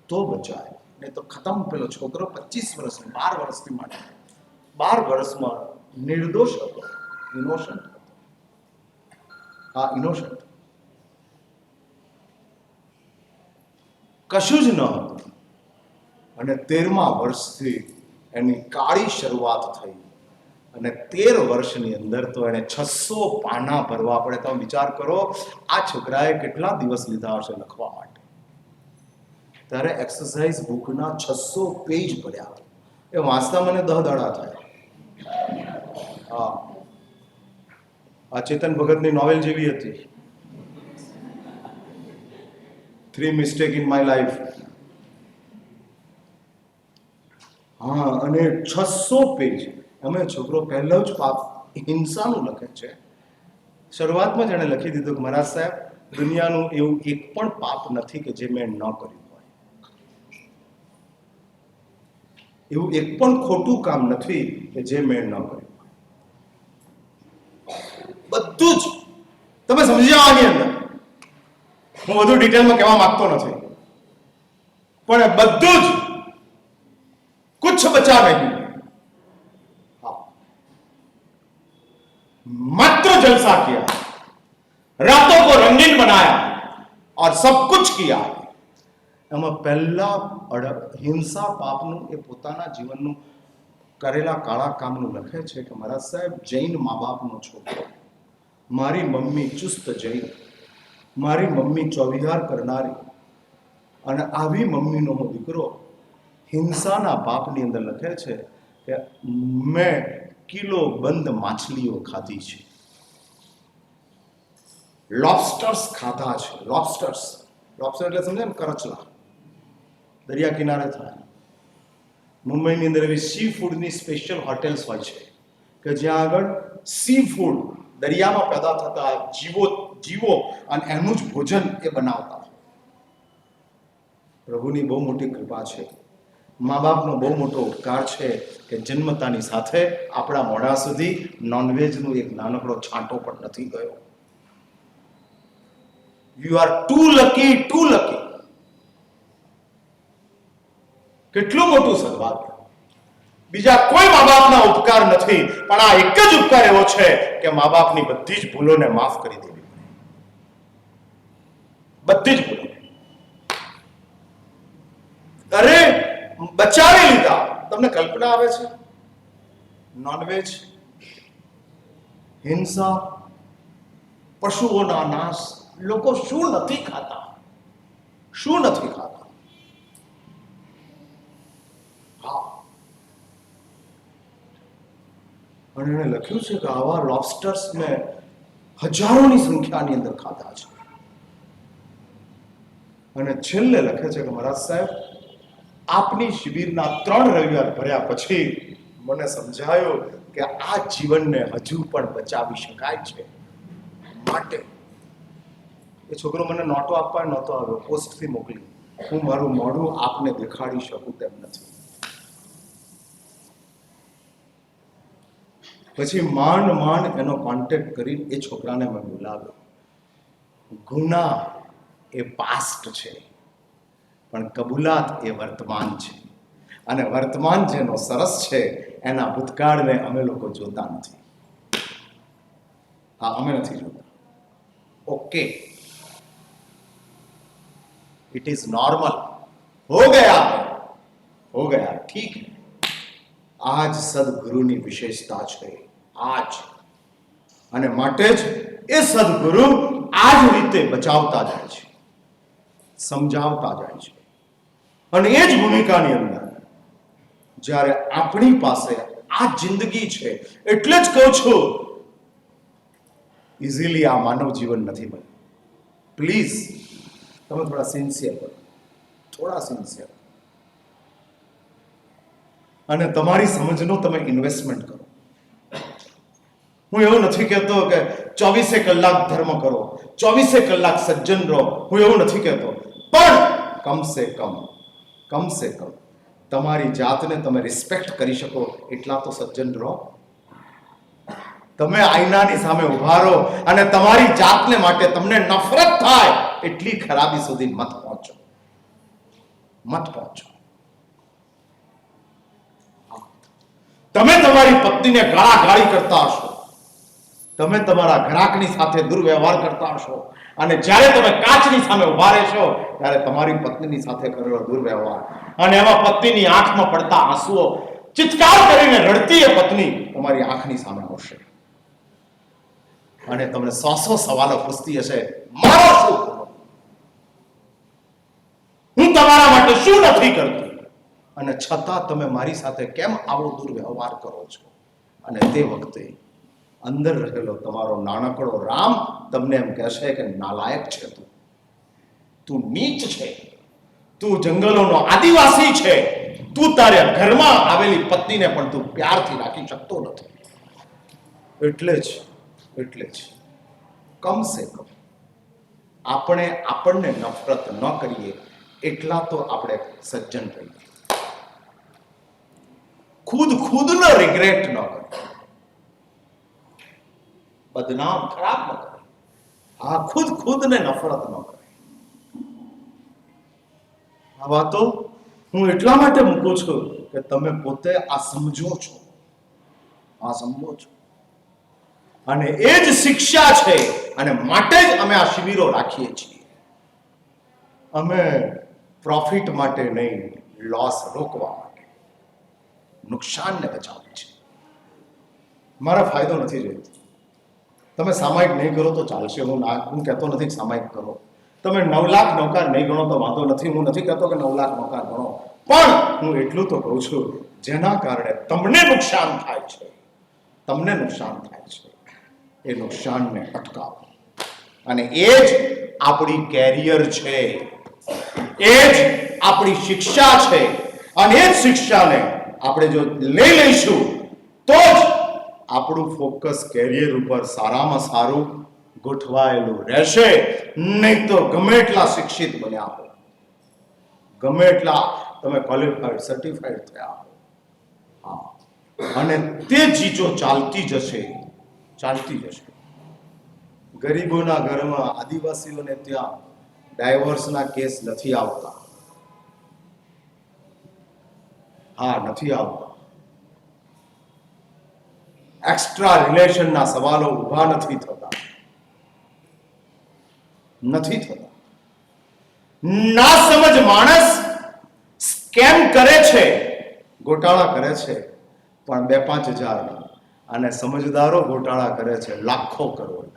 તો બચાય, નહીં તો ખતમ. પેલો છોકરો 25 વર્ષની, 12 વર્ષની માટે, 12 વર્ષમાં નિર્દોષ હતો, ઇનોસન્ટ હતો. હા, ઇનોસન્ટ, કશું જ ન હતું. અને 13મા વર્ષથી એની કાળી શરૂઆત થઈ અને 13 વર્ષની અંદર તો એને 600 પાના ભરવા પડે. તમે વિચાર કરો, આ છોકરાએ કેટલા દિવસ લીધા હશે લખવા માટે. ત્યારે એક્સરસાઇઝ બુકના 600 પેજ ભર્યા. એ વાંચતા મને 10 દાડા થાય. હા, આ ચેતન ભગતની નોવેલ જેવી હતી, 3 મિસ્ટેક ઇન માય લાઈફ. હા, અને 600 પેજ. અમે છોકરો પહેલો જ પાપ હિંસાનું લખે છે. શરૂઆતમાં જેણે લખી દીધું કે મહારાજ સાહેબ, દુનિયાનું એવું એક પણ પાપ નથી કે જે મેં ન કર્યું હોય, એવું એક પણ ખોટું કામ નથી કે જે મેં ન કર્યું. બધું જ તમે સમજી જાઓ આની અંદર. હું વધુ ડિટેલમાં કહેવા માંગતો નથી, પણ બધું જ कुछ बचा नहीं. मात्र जलसा किया, रातों को रंगीन बनाया और सब कुछ किया. એમાં પહેલા હિંસા પાપનું એ પોતાના જીવનનું કરેલા કાળા કામનું લખે છે કે મહારાજ સાહેબ, જૈન મા બાપનો છોકરો, મારી મમ્મી ચુસ્ત જૈન, મારી મમ્મી ચોવિહાર કરનારી, અને આવી મમ્મીનો હું દીકરો હિંસાના પાપની અંદર લખે છે કે મેં કિલો બંધ માછલીઓ ખાધી છે, લોબસ્ટર્સ ખાધા છે. લોબસ્ટર્સ એટલે સમજે ને, કરચલા, દરિયા કિનારે થાય. મુંબઈની અંદર એવી સી ફૂડની સ્પેશિયલ હોટેલ્સ હોય છે કે જ્યાં આગળ સી ફૂડ, દરિયામાં પેદા થતા જીવો અને એનું જ ભોજન એ બનાવતા. પ્રભુની બહુ મોટી કૃપા છે, મા બાપનો બહુ મોટો ઉપકાર છે કે જન્મતાની સાથે આપણા મોઢા સુધી નોનવેજનું એક નાનકડો છાંટો પણ નથી ગયો. You are too lucky, too lucky. કેટલું મોટું સદભાગ્ય. બીજા કોઈ મા બાપના ઉપકાર નથી, પણ આ એક જ ઉપકાર એવો છે કે મા બાપની બધી જ ભૂલોને માફ કરી દેવી, બધી જ ભૂલો. અરે બચાવી લીધા. તમને કલ્પના આવે છે? નોનવેજ, હિંસા, પશુઓના નાશ, લોકો શું નથી ખાતા, શું નથી ખાતા. હા, અને એણે લખ્યું છે કે આવા લોબસ્ટર્સ મેં હજારોની સંખ્યાની અંદર ખાધા છે. અને છેલ્લે લખે છે કે મહારાજ સાહેબ, આપની શિબિરના 3 રવિવાર ભર્યા પછી મને સમજાયો કે આ જીવનને હજુ પણ બચાવી શકાય છે. માટે એ છોકરો મને નોટો આપવા નહોતો આવ્યો, પોસ્ટથી મોકલી. હું મારું મોઢું આપને દેખાડી શકું તેમ નથી. પછી માંડ એનો કોન્ટેક્ટ કરી એ છોકરાને મેં બોલાવ્યો. ગુના એ પાસ્ટ છે, પણ કબૂલાત એ વર્તમાન છે. અને વર્તમાન જેનો સરસ છે એના ભૂતકાળને અમે લોકો જોતા નથી. હા, અમે નથી જોતા. ओके, इट इज नॉर्मल, हो गया, ठीक है. आज सदगुरुની વિશેષતા છે, આજ. અને માટે જ એ સદગુરુ આ જ રીતે બચાવતા જાય છે, સમજાવતા જાય છે. અને એ જ ભૂમિકાની અંદર જ્યારે આપણી પાસે આ જિંદગી છે, એટલે જ કહું છું ઇઝીલી આ માનવ જીવન નથી બન્યું. પ્લીઝ તમે થોડા સિન્સિયર બનો, થોડા સિન્સિયર, અને તમારી સમજનો તમે ઇન્વેસ્ટમેન્ટ કરો. હું એવું નથી કહેતો કે 24 કલાક ધર્મ કરો, 24 કલાક સજ્જન રહો, હું એવું નથી કહેતો, પણ કમ સે કમ તમારી જાતને તમે રિસ્પેક્ટ કરી શકો એટલા તો સજ્જન રહો. તમે આઈનાની સામે ઉભા રહો અને તમારી જાતને માટે તમને નફરત થાય એટલી ખરાબી સુધી મત પહોંચો. તમે તમારી પત્નીને ગાળાગાળી કરતા હશો, તમે તમારા ગ્રાહકની સાથે દુર્વ્યવહાર કરતા હશો, અને જ્યારે તમે કાચની સામે ઉભા રહેશો ત્યારે તમારી પત્નીની સાથે કરેલો દુર્વ્યવહાર અને એમાં પત્નીની આંખમાં પડતા આંસુઓ, ચિત્કાર કરીને રડતી એ પત્ની તમારી આંખની સામે આવશે અને તમને 100 સવાલો પૂછતી હશે, મારો શું, હું તમારા માટે શું નથી કરતી, અને છતાં તમે મારી સાથે કેમ આવો દુર્વ્યવહાર કરો છો? અને તે વખતે અંદર રહેલો તમારો નાનકડો રામ તમને એમ કહેશે કે નાલાયક છે, તું નીચ છે, તું જંગલોનો આદિવાસી છે, તું તારા ઘરમાં આવેલી પત્નીને પણ તું પ્યારથી રાખી શકતો નથી. એટલે જ કમસે કમ આપણને નફરત ન કરીએ એટલા તો આપણે સજ્જન રહીએ. ખુદનો રિગ્રેટ ન કરીએ, બદનામ ખરાબ ન કરે. આ ખુદને નફરત ન કરે. આ વાતો હું એટલા માટે મૂકું છું કે તમે પોતે આ સમજો છો. અને એ જ શિક્ષા છે, અને માટે જ અમે આ શિબિરો રાખીએ છીએ. અમે પ્રોફિટ માટે નહીં, લોસ રોકવા માટે, નુકસાનને બચાવવું છે. મારા ફાયદો નથી જોઈતો. તમે સામાયિક નહીં કરો તો ચાલશે. હું કહેતો નથી સામાયિક કરો. તમે 9 લાખ નૌકાર નહીં ગણો તો વાંધો નથી. હું નથી કહેતો કે 9 લાખ નૌકાર ગણો, પણ હું એટલું તો કહું છું જેના કારણે તમને નુકસાન થાય છે, એ નુકસાનને અટકાવો. અને એ જ આપણી કેરિયર છે, એ જ આપણી શિક્ષા છે. અને એ જ શિક્ષાને આપણે જો લઈ લઈશું તો જ આપણું ફોકસ કેરિયર ઉપર સારામાં સારું ગોઠવાયેલું રહેશે. નહીં તો ગમે એટલા શિક્ષિત બન્યા હો, ગમે એટલા તમે ક્વોલિફાઈડ સર્ટિફાઈડ થયા હો, અને તે ચીજો ચાલતી જશે. ગરીબોના ઘરમાં, આદિવાસીઓને ત્યાં ડાયવોર્સના કેસ નથી આવતા. નથી આવતા. એક્સ્ટ્રા રિલેશનના સવાલો ઊભા નથી થતા. ના સમજ માણસ સ્કેમ કરે છે, ગોટાળા કરે છે, પણ 2-5 હજાર, અને સમજદારો ગોટાળા કરે છે લાખો કરોડ.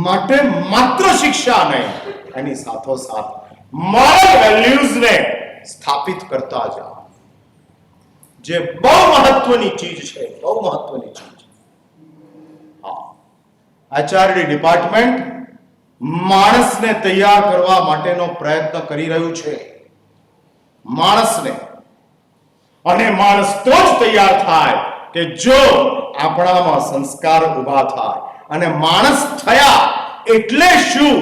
માટે માત્ર શિક્ષા નહીં, એની સાથોસાથ મોરલ વેલ્યુઝને સ્થાપિત કરતા જાઓ, જે બહુ મહત્વની ચીજ છે. HRD ડિપાર્ટમેન્ટ માણસને તૈયાર કરવા માટેનો પ્રયત્ન કરી રહ્યું છે. અને માણસ તો જ તૈયાર થાય કે જો આપણામાં સંસ્કાર ઊભા થાય. અને માણસ થયા એટલે શું?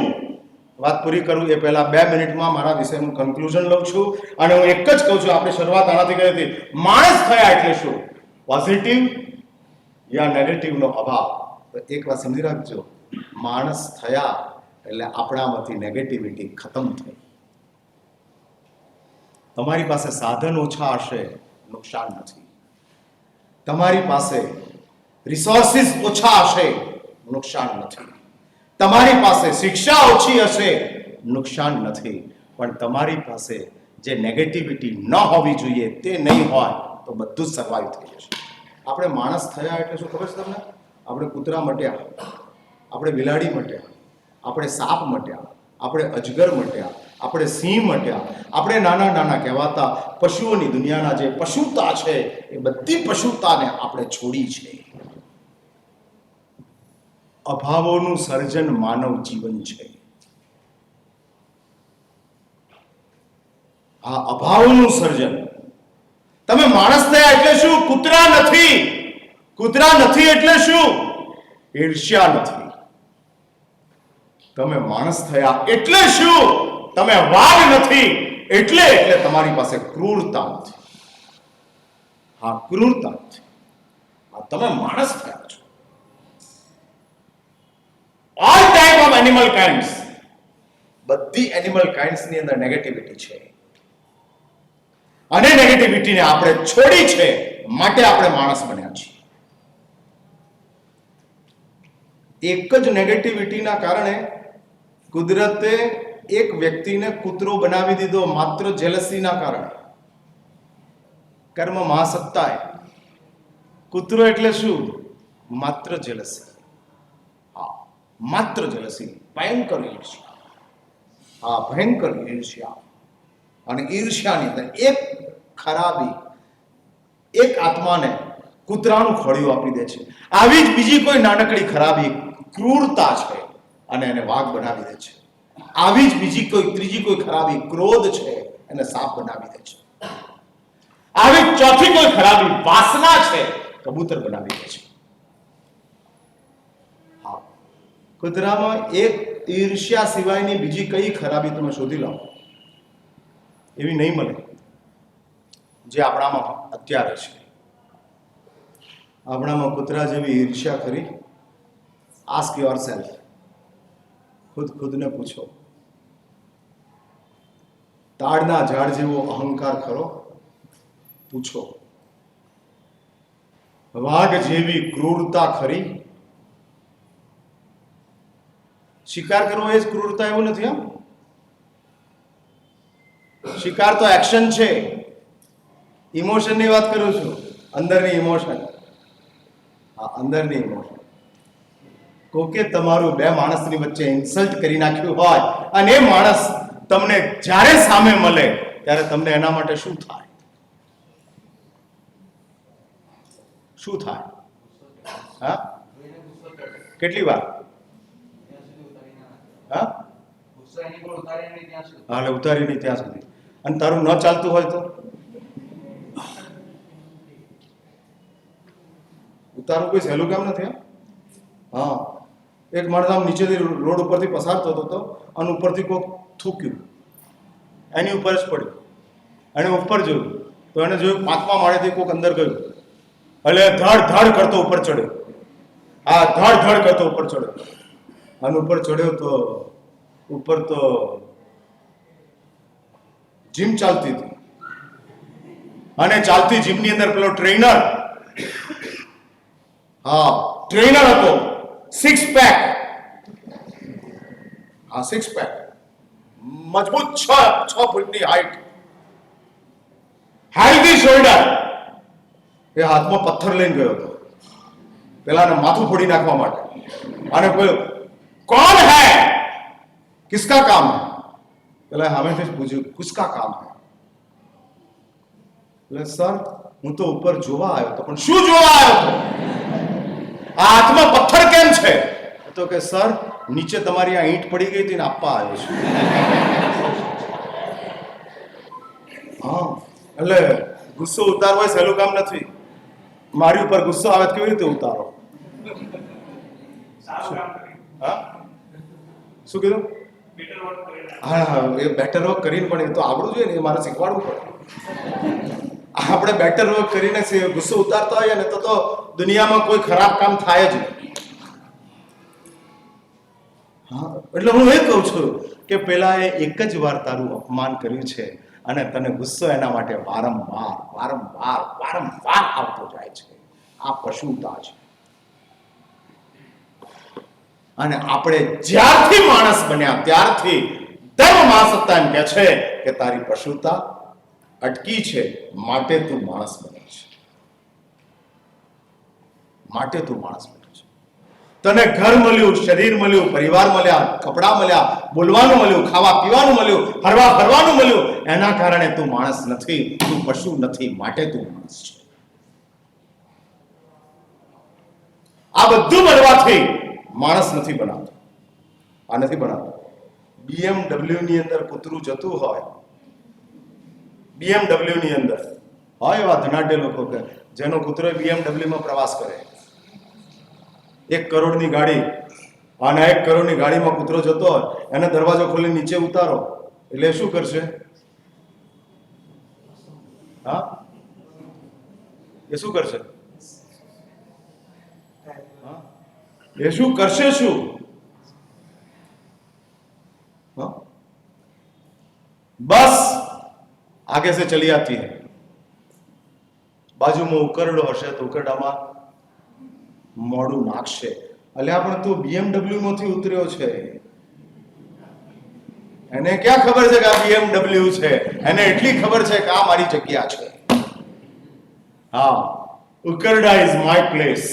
વાત પૂરી કરું એ પહેલા 2 મિનિટમાં મારા વિષયનું કન્ક્લુઝન લઉં છું. અને હું એક જ કહું છું, આપણે શરૂઆત આનાથી કરી હતી. માણસ થયા એટલે શું? પોઝિટિવ યા નેગેટિવનો અભાવ. તો એક વાત સમજી રાખજો, માણસ થયા એટલે આપણામાંથી નેગેટિવિટી ખતમ થઈ. તમારી પાસે સાધન ઓછા હશે, નુકસાન નથી. તમારી પાસે રિસોર્સિસ ઓછા હશે, નુકસાન નથી. તમારી પાસે શિક્ષા ઓછી હશે, નુકસાન નથી. પણ તમારી પાસે જે નેગેટિવિટી ન હોવી જોઈએ તે નહીં હોય તો બધું જ સર્વાઈવ થઈ જશે. આપણે માણસ થયા એટલે શું ખબર છે તમને? આપણે કૂતરા મટ્યા, આપણે બિલાડી મટ્યા, આપણે સાપ મટ્યા, આપણે અજગર મટ્યા, આપણે સિંહ મટ્યા, આપણે નાના કહેવાતા પશુઓની દુનિયાના જે પશુતા છે એ બધી પશુતાને આપણે છોડી છે. અભાવોનું સર્જન માનવ જીવન છે. આ અભાવોનું સર્જન. તમે માણસ થયા એટલે શું? કૂતરા નથી એટલે શું? ઈર્ષ્યા નથી. તમે માણસ થયા એટલે શું? તમે વાઘ નથી એટલે તમારી પાસે ક્રૂરતા નથી. ક્રૂરતા નથી. તમે માણસ થયા છો. All type of animal kinds, બધી એનિમલ કાઇન્ડ્સ ની અંદર નેગેટિવિટી છે. અને નેગેટિવિટીને આપણે છોડી છે, માટે આપણે માણસ બન્યા છીએ. એક જ નેગેટિવિટીના કારણે કુદરતે એક વ્યક્તિને કૂતરો બનાવી દીધો, માત્ર જેલસીના કારણે. કર્મ મહાસત્તાએ. કૂતરો એટલે શું? માત્ર જેલસી. માત્ર જેલસી. ભયંકર ઈર્ષ્યા. ભયંકર ઈર્ષ્યા. અને ઈર્ષ્યાની અંદર એક ખરાબી એક આત્માને કૂતરાનું ખોળિયું આપી દે છે. આવી જ બીજી કોઈ નાનકડી ખરાબી ક્રૂરતા છે અને એને વાઘ બનાવી દે છે. આવી જ બીજી કોઈ ત્રીજી કોઈ ખરાબી ક્રોધ છે એને સાપ બનાવી દે છે. આવી ચોથી કોઈ ખરાબી વાસના છે કબૂતર બનાવી દે છે. હા, કૂતરામાં એક ઈર્ષ્યા સિવાયની બીજી કઈ ખરાબી તમે શોધી લો એવી નહીં મળે જે આપણામાં અત્યારે છે. આપણામાં કૂતરા જેવી ઈર્ષ્યા ખરી? Ask your self. ખુદને પૂછો. તાડના ઝાડ જેવો અહંકાર ખરો? પૂછો. વાઘ જેવી ક્રૂરતા ખરી? શિકાર કરવો એ જ ક્રૂરતા એવું નથી. આમ શિકાર તો એક્શન છે. ઇમોશનની વાત કરું છું, અંદરની ઇમોશન. હા, અંદરની ઇમોશન. કોકે તમારું બે માણસની વચ્ચે ઇન્સલ્ટ કરી નાખ્યું હોય અને એ માણસ તમને જ્યારે સામે મળે ત્યારે તમને એના માટે શું થાય? શું થાય? હા, કેટલી વાર? હા, હાલે ઉતારી નહીં ત્યાં સુધી. અને તારું ન ચાલતું હોય તો ઉતારવું કોઈ સહેલું કામ નથી. હા, એક માણસ આમ નીચેથી રોડ ઉપરથી પસાર થતો હતો અને ઉપરથી કોઈક થૂક્યું, એની ઉપર જ પડ્યું. એણે ઉપર જોયું તો એને જોયું 5મા માળેથી કોઈક અંદર ગયું. એટલે ધડ ધડ કરતો ઉપર ચડ્યો. હા, ધડ ધડ કરતો ઉપર ચડ્યો. અને ઉપર ચડ્યો તો ઉપર તો જીમ ચાલતી હતી અને ચાલતી જીમની અંદર પેલો ટ્રેનર, હા ટ્રેનર હતો, 6 પેક. હા, 6 પેક, મજબૂત 6 ફૂટની હાઈટ, હેલ્ધી શોલ્ડર. એ હાથમાં પથ્થર લઈને ગયો હતો પેલાને માથું ફોડી નાખવા માટે. અને બોલ્યો, કોણ હૈ, કિસકા કામ હૈ? પેલા સામેથી જ પૂછ્યું, કિસકા કામ હૈ? એટલે સર હું તો ઉપર જોવા આવ્યો હતો. પણ શું જોવા આવ્યો હતો? આ હાથમાં પથ્થર કેમ છે? તો કે સર નીચે તમારી આ ઈંટ પડી ગઈ હતી ને આપવા આવ્યો છું. હા, એટલે ગુસ્સો ઉતારવો એ સહેલું કામ નથી. મારી ઉપર ગુસ્સો આવે કેવી રીતે ઉતારો? હા, શું કીધું? હા હા, એ બેટર વર્ક કરીને પણ એ તો આવડવું જોઈએ ને, એ મારે શીખવાડવું પડે. આપણે બેટર વર્ક કરીને ગુસ્સો ઉતારતા હોઈએ ને તો દુનિયામાં કોઈ ખરાબ કામ થાય જ નહીં. હા, એટલે હું એ કહું છું કે પેલા એ એક જ વાર તારું અપમાન કર્યું છે અને તને ગુસ્સો એના માટે વારંવાર વારંવાર વારંવાર આવતો જાય છે. આ પશુતા છે. અને આપણે જ્યારથી માણસ બન્યા ત્યારથી ધર્મ મહાસત્તા એમ કહે છે કે તારી પશુતા અટકી છે, માટે તું માણસ બને છે. માટે તું માણસ બને છે. તને ઘર મળ્યું, શરીર મળ્યું, પરિવાર મળ્યા, કપડા મળ્યા, બોલવાનું મળ્યું, ખાવા પીવાનું મળ્યું, હરવા ફરવાનું મળ્યું, એના કારણે તું માણસ નથી, તું પશુ નથી, માટે તું માણસ છે. આ બધું મળવાથી માણસ નથી બનાવતો. આ નથી બનાવતો. BMW ની અંદર કૂતરું જતું હોય, BMW ની અંદર હોય એવા ધનાઢ્ય લોકો કે જેનો કૂતરો BMW માં પ્રવાસ કરે, 1 કરોડની ગાડી, અને 1 કરોડની ગાડીમાં કૂતરો જતો હોય, એને દરવાજો ખોલી નીચે ઉતારો એટલે શું કરશે? હા, એ શું કરશે? એ શું કરશે? શું? बस आगे से चली आती है. बाजूમાં ઉકરડો હશે તો ઉકરડામાં મોડું નાખશે. અલ્યા પણ તું BMW માંથી ઉતર્યો છે, એને ક્યાં ખબર છે કે આ BMW છે? એને એટલી ખબર છે કે આ મારી જગ્યા છે. હા, ઉકરડા is my place.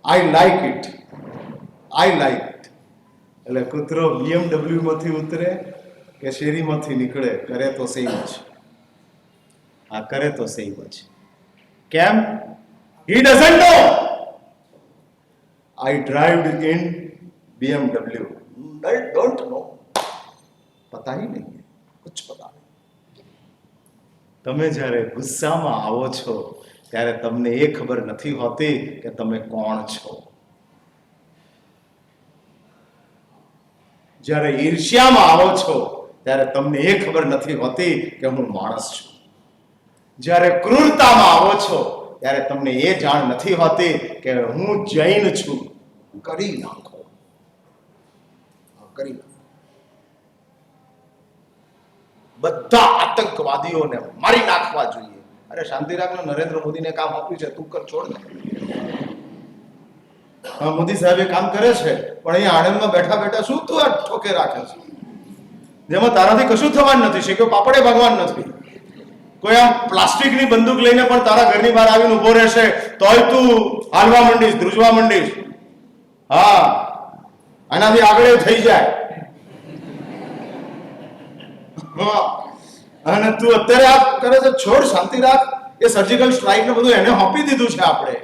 I like it, I like it. એટલે કૂતરો BMW માંથી ઉતરે કે શેરીમાંથી નીકળે, કરે તો સેમ જ. આ કરે તો સહી પછી કેમ he doesn't know I drived in BMW I don't know पता ही नहीं है कुछ पता नहीं તમે જ્યારે ગુસ્સામાં આવો છો ત્યારે તમને એ ખબર નથી હોતી કે તમે કોણ છો જ્યારે ઈર્ષ્યામાં આવો છો ત્યારે તમને એ ખબર નથી હોતી કે હું માણસ છું જ્યારે ક્રૂરતામાં આવો છો ત્યારે તમને એ જાણ નથી હોતી કે હું જૈન છું કરી નાખો કરી નાખો બધા આતંકવાદીઓને મારી નાખવા જોઈએ અરે શાંતિ રાખને નરેન્દ્ર મોદીને કામ આપ્યું છે તું કર છોડ ને મોદી સાહેબ કામ કરે છે પણ અહીંયા આણંદમાં બેઠા બેઠા શું તું આ ઠોકે રાખે છે જેમાં તારાથી કશું થવાનું નથી શીખ્યો પાપડે ભગવાન નથી કોઈ આમ પ્લાસ્ટિકની બંદૂક લઈને પણ તારા ઘરની બહાર આવીને ઉભો રહેશે તોય તું હાલવા માંડીશ ધ્રુજવા માંડીશ હા આનાથી આગળ થઈ જાય અને તું અત્યારે આ કરે છે છોડ શાંતિ રાખ એ સર્જિકલ સ્ટ્રાઇક ને બધું એને હોપી દીધું છે આપણે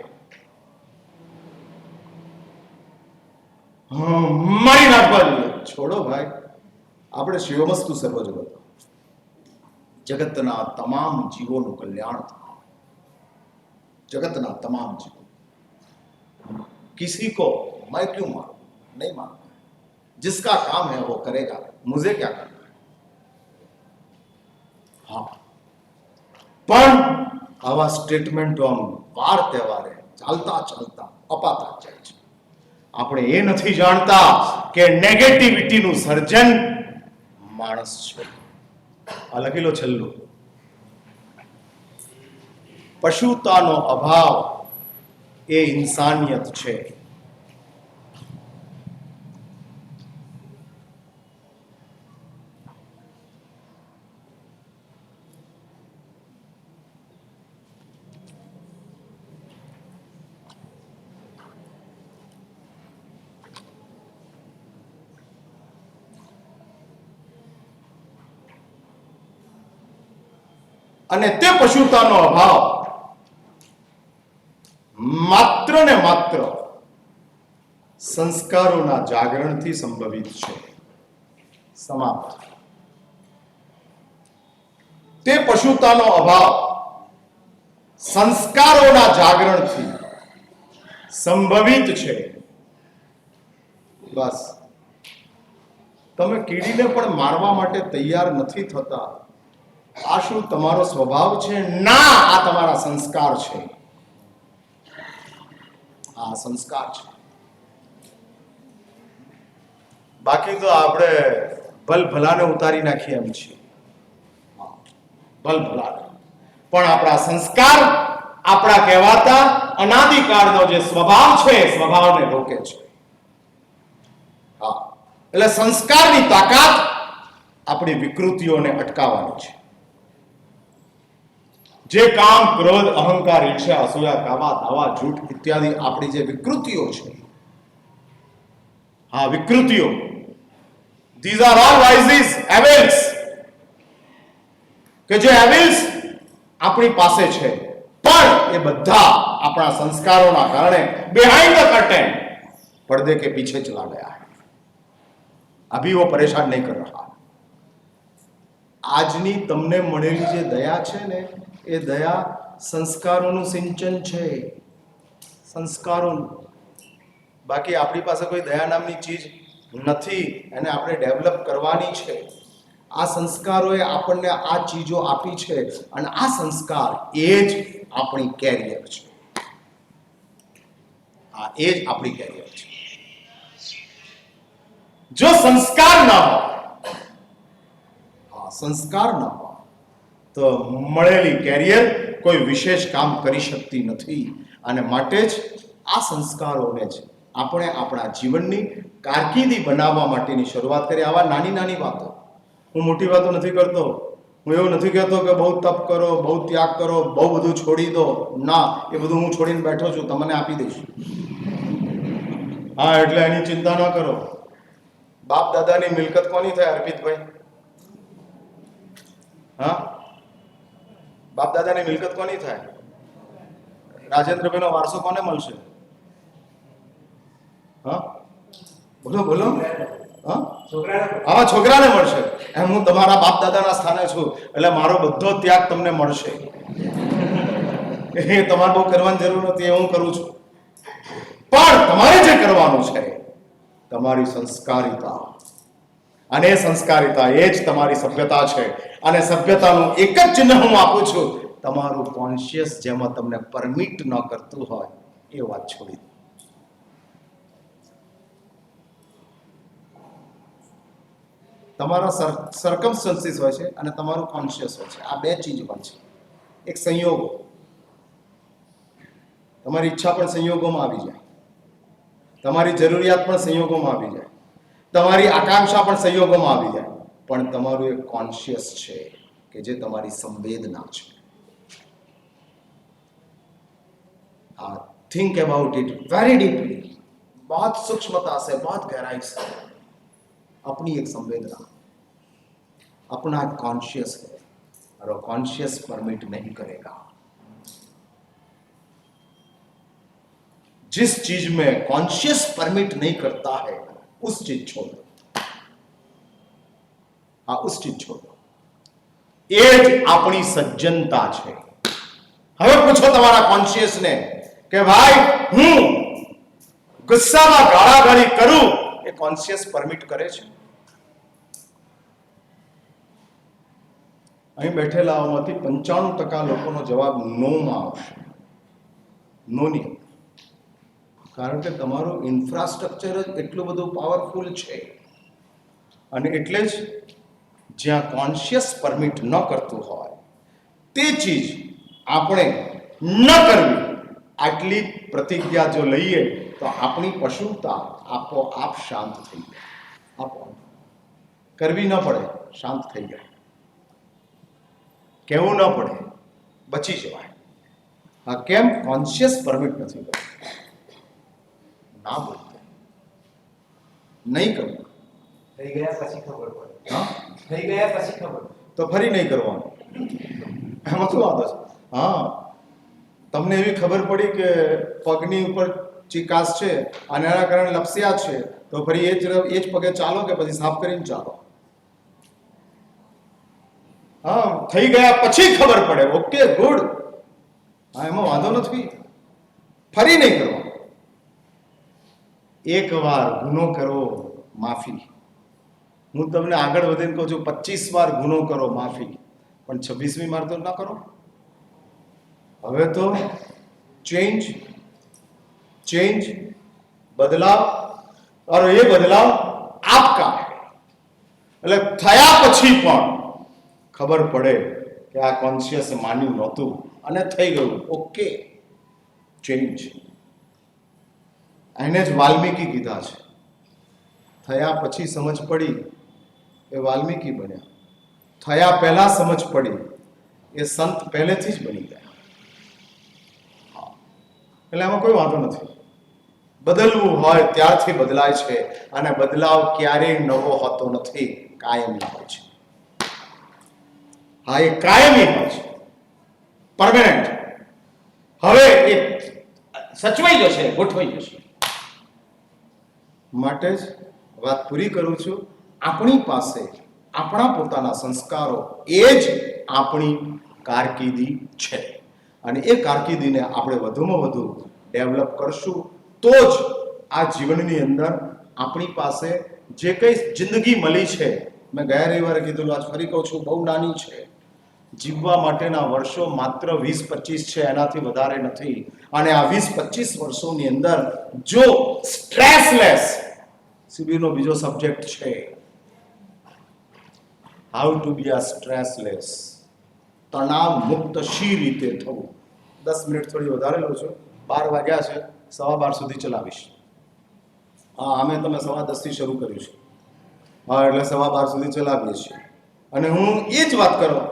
મારી નાખવા જોઈએ છોડો ભાઈ આપણે શિવમસ્તુ સર્વ જગત જગતના તમામ જીવોનું કલ્યાણ થાય जगतना तमाम जीव किसी को मैं क्यों मारूं नहीं मारूंगा जिसका काम है वो करेगा मुझे क्या करना है हाँ પણ આવા સ્ટેટમેન્ટો આમ વાર તહેવારે ચાલતા ચાલતા અપાતા જાય છે આપણે એ નથી જાણતા કે નેગેટિવિટીનું સર્જન માણસ છે આ લખી લો છેલ્લું પશુતાનો અભાવ એ ઇન્સાનિયત છે અને તે પશુતાનો અભાવ માત્ર ને માત્ર સંસ્કારોના જાગરણથી સંભવિત છે સમાપ્ત તે પશુતાનો અભાવ સંસ્કારોના જાગરણથી સંભવિત છે બસ તમે કીડીને પણ મારવા માટે તૈયાર નથી થતા આ શું તમારો સ્વભાવ છે ના આ તમારા સંસ્કાર છે આ સંસ્કાર છે બાકી તો આપણે ભલ ભલાને ઉતારી નાખીએ એમ છીએ ભલ ભલાને પણ આપણા સંસ્કાર આપણા કહેવાતા અનાદિકાળનો જે સ્વભાવ છે સ્વભાવને રોકે છે હા એટલે સંસ્કારની તાકાત આપણી વિકૃતિઓને અટકાવવાની છે જે કામ ક્રોધ અહંકાર ઈર્ષ્યા અસૂયા કાવા દાવા झूठ इत्यादि આપણી જે વિકૃતિઓ છે હા વિકૃતિઓ these are all vices evils કે જે evils આપણી પાસે છે પણ એ બધા આપણા સંસ્કારોના કારણે behind the curtain पर्दे के पीछे चला गया है अभी वो परेशान नहीं कर रहा આજની તમને મળેલી જે દયા છે ને એ દયા સંસ્કારોનું સિંચન છે સંસ્કારોનું બાકી આપણી પાસે કોઈ દયા નામની ચીજ નથી એને આપણે ડેવલપ કરવાની છે આ સંસ્કારોએ આપણને આ ચીજો આપી છે અને આ સંસ્કાર એ જ આપણી કેરિયર છે આ એ જ આપણી કેરિયર છે જો સંસ્કાર ના હોય સંસ્કાર ન હોય તો મળેલી કેરિયર કોઈ વિશેષ કામ કરી શકતી નથી અને માટે જ આ સંસ્કારોને જ આપણે આપણા જીવનની કારકિર્દી બનાવવા માટેની શરૂઆત કરી આવા નાની નાની વાતો હું મોટી વાતો નથી કરતો હું એવું નથી કહેતો કે બહુ તપ કરો બહુ ત્યાગ કરો બહુ બધું છોડી દો ના એ બધું હું છોડીને બેઠો છું તમને આપી દઈશ હા એટલે એની ચિંતા ન કરો બાપ દાદાની મિલકત કોની થાય અર્પિતભાઈ હા બાપ દાદાની મિલકત કોની થાય? રાજેન્દ્રભાઈનો વારસો કોને મળશે? હા બોલો બોલો. હા છોકરાને મળશે. એમ હું તમારા બાપ દાદાના સ્થાને છું એટલે મારો બધો ત્યાગ તમને મળશે. એ તમારે બહુ કરવાની જરૂર નથી, એ હું કરું છું. પણ તમારે જે કરવાનું છે તમારી સંસ્કારિતા, અને એ સંસ્કારિતા એ જ તમારી સભ્યતા છે. અને સભ્યતાનું એક જ ચિહ્ન હું આપું છું, તમારું કોન્શિયસ જેમાં તમને પરમિટ ન કરતું હોય એ વાત છોડી દો. તમારા સર્કમસ્ટન્સીસ હોય છે અને તમારું કોન્શિયસ હોય છે. આ બે ચીજ હોય છે. એક સંયોગો, તમારી ઈચ્છા પણ સંયોગોમાં આવી જાય, તમારી જરૂરિયાત પણ સંયોગોમાં આવી જાય, તમારી આકાંક્ષા પણ સંયોગોમાં આવી જાય, પણ તમારું એક કોન્શિયસ છે કે જે તમારી સંવેદના છે. Think about it very deeply, बहुत सूक्ष्मता से, बहुत गहराई से. अपनी एक संवेदना, अपना एक कॉन्शियस है और वो कॉन्शियस परमिट नहीं करेगा. जिस चीज में कॉन्शियस परमिट नहीं करता है उस चीज छोड़ दो. हाँ, उस चीज छोड़ दो. એ જ આપણી સજ્જનતા છે. હવે પૂછો તમારા કોન્શિયસને કે ભાઈ હું ગુસ્સામાં ગાળાગાળી કરું, એ કોન્શિયસ પરમિટ કરે છે? અહીં બેઠેલાઓમાંથી 95% લોકોનો જવાબ નોમાં આવશે. નોની. કારણ કે તમારું ઇન્ફ્રાસ્ટ્રક્ચર જ એટલું બધું પાવરફુલ છે. અને એટલે જ જ્યાં કોન્શિયસ પરમિટ ન કરતું હોય તે ચીજ આપણે ન કરવી, આટલી પ્રતિજ્ઞા જો લઈએ તો આપણી પશુતા આપોઆપ શાંત થઈ જાય. આપોઆપ કરવી ન પડે, શાંત થઈ જાય. કહેવું ન પડે, બચી જવાય. આ કેમ? કોન્શિયસ પરમિટ નથી કરતું. ના બોલતો, નહીં કરવું. થઈ ગયા પછી ખબર પડે. હા, થઈ ગયા પછી ખબર તો ફરી નહીં કરવાનું. એમાં શું વાંધો છે? હા, તમને એવી ખબર પડી કે પગની ઉપર ચિકાસ છે અને એના કારણે લપસ્યા છે, તો ફરી એ જ પગે ચાલો કે પછી સાફ કરીને ચાલો? હા, થઈ ગયા પછી ખબર પડે. Okay, good. હા, એમાં વાંધો નથી. ફરી નહીં કરવાનું. એક વાર ગુનો કરો, માફી. હું તમને આગળ વધીને કહું છું, 25 વાર ગુનો કરો, માફી. પણ 26મી વાર તો ના કરો. હવે તો चेंज बदलाव, और ये बदलाव आपका है. એટલે થયા પછી પણ ખબર પડે કે આ કોન્શિયસ માન્યું નહોતું અને થઈ ગયું. Okay, change. એને જ વાલ્મીકી કીધા છે. થયા પછી સમજ પડી એ વાલ્મીકી બન્યા. થયા પહેલા સમજ પડી એ સંત પહેલેથી જ બની ગયા. એટલે આમાં કોઈ વાંધો નથી. બદલવું હોય ત્યારથી બદલાય છે, અને બદલાવ ક્યારેય નવો હોતો નથી, કાયમી હોય છે. હા, એ કાયમી હોય છે, પરમેનન્ટ. હવે એ સચવાઈ જશે, ગોઠવાઈ જશે. માટે જ વાત પૂરી કરું છું. આપણી પાસે આપણા પોતાના સંસ્કારો એ જ આપણી કારકિર્દી છે, અને એ કારકિર્દીને આપણે વધુમાં વધુ ડેવલપ કરશું તો જ આ જીવનની અંદર આપણી પાસે જે કંઈ જિંદગી મળી છે, મેં ગયા રવિવારે કીધું, આજ ફરી કહું છું, બહુ નાની છે. જીવવા માટેના વર્ષો માત્ર 20-25 છે, એનાથી વધારે નથી. અને આ 20-25 વર્ષોની અંદર જો સ્ટ્રેસલેસ, શિબિરનો બીજો સબ્જેક્ટ છે, હાઉ ટુ બી આ સ્ટ્રેસલેસ, તણાવ મુક્ત શી રીતે થવું. 10 મિનિટ થોડી વધારે લઉં છું. 12 વાગ્યા છે, 12:15 સુધી ચલાવીશ. હા, અમે તમે 10:15 શરૂ કર્યું છે. હા, એટલે 12:15 સુધી ચલાવીએ છીએ. અને હું એ જ વાત કરું,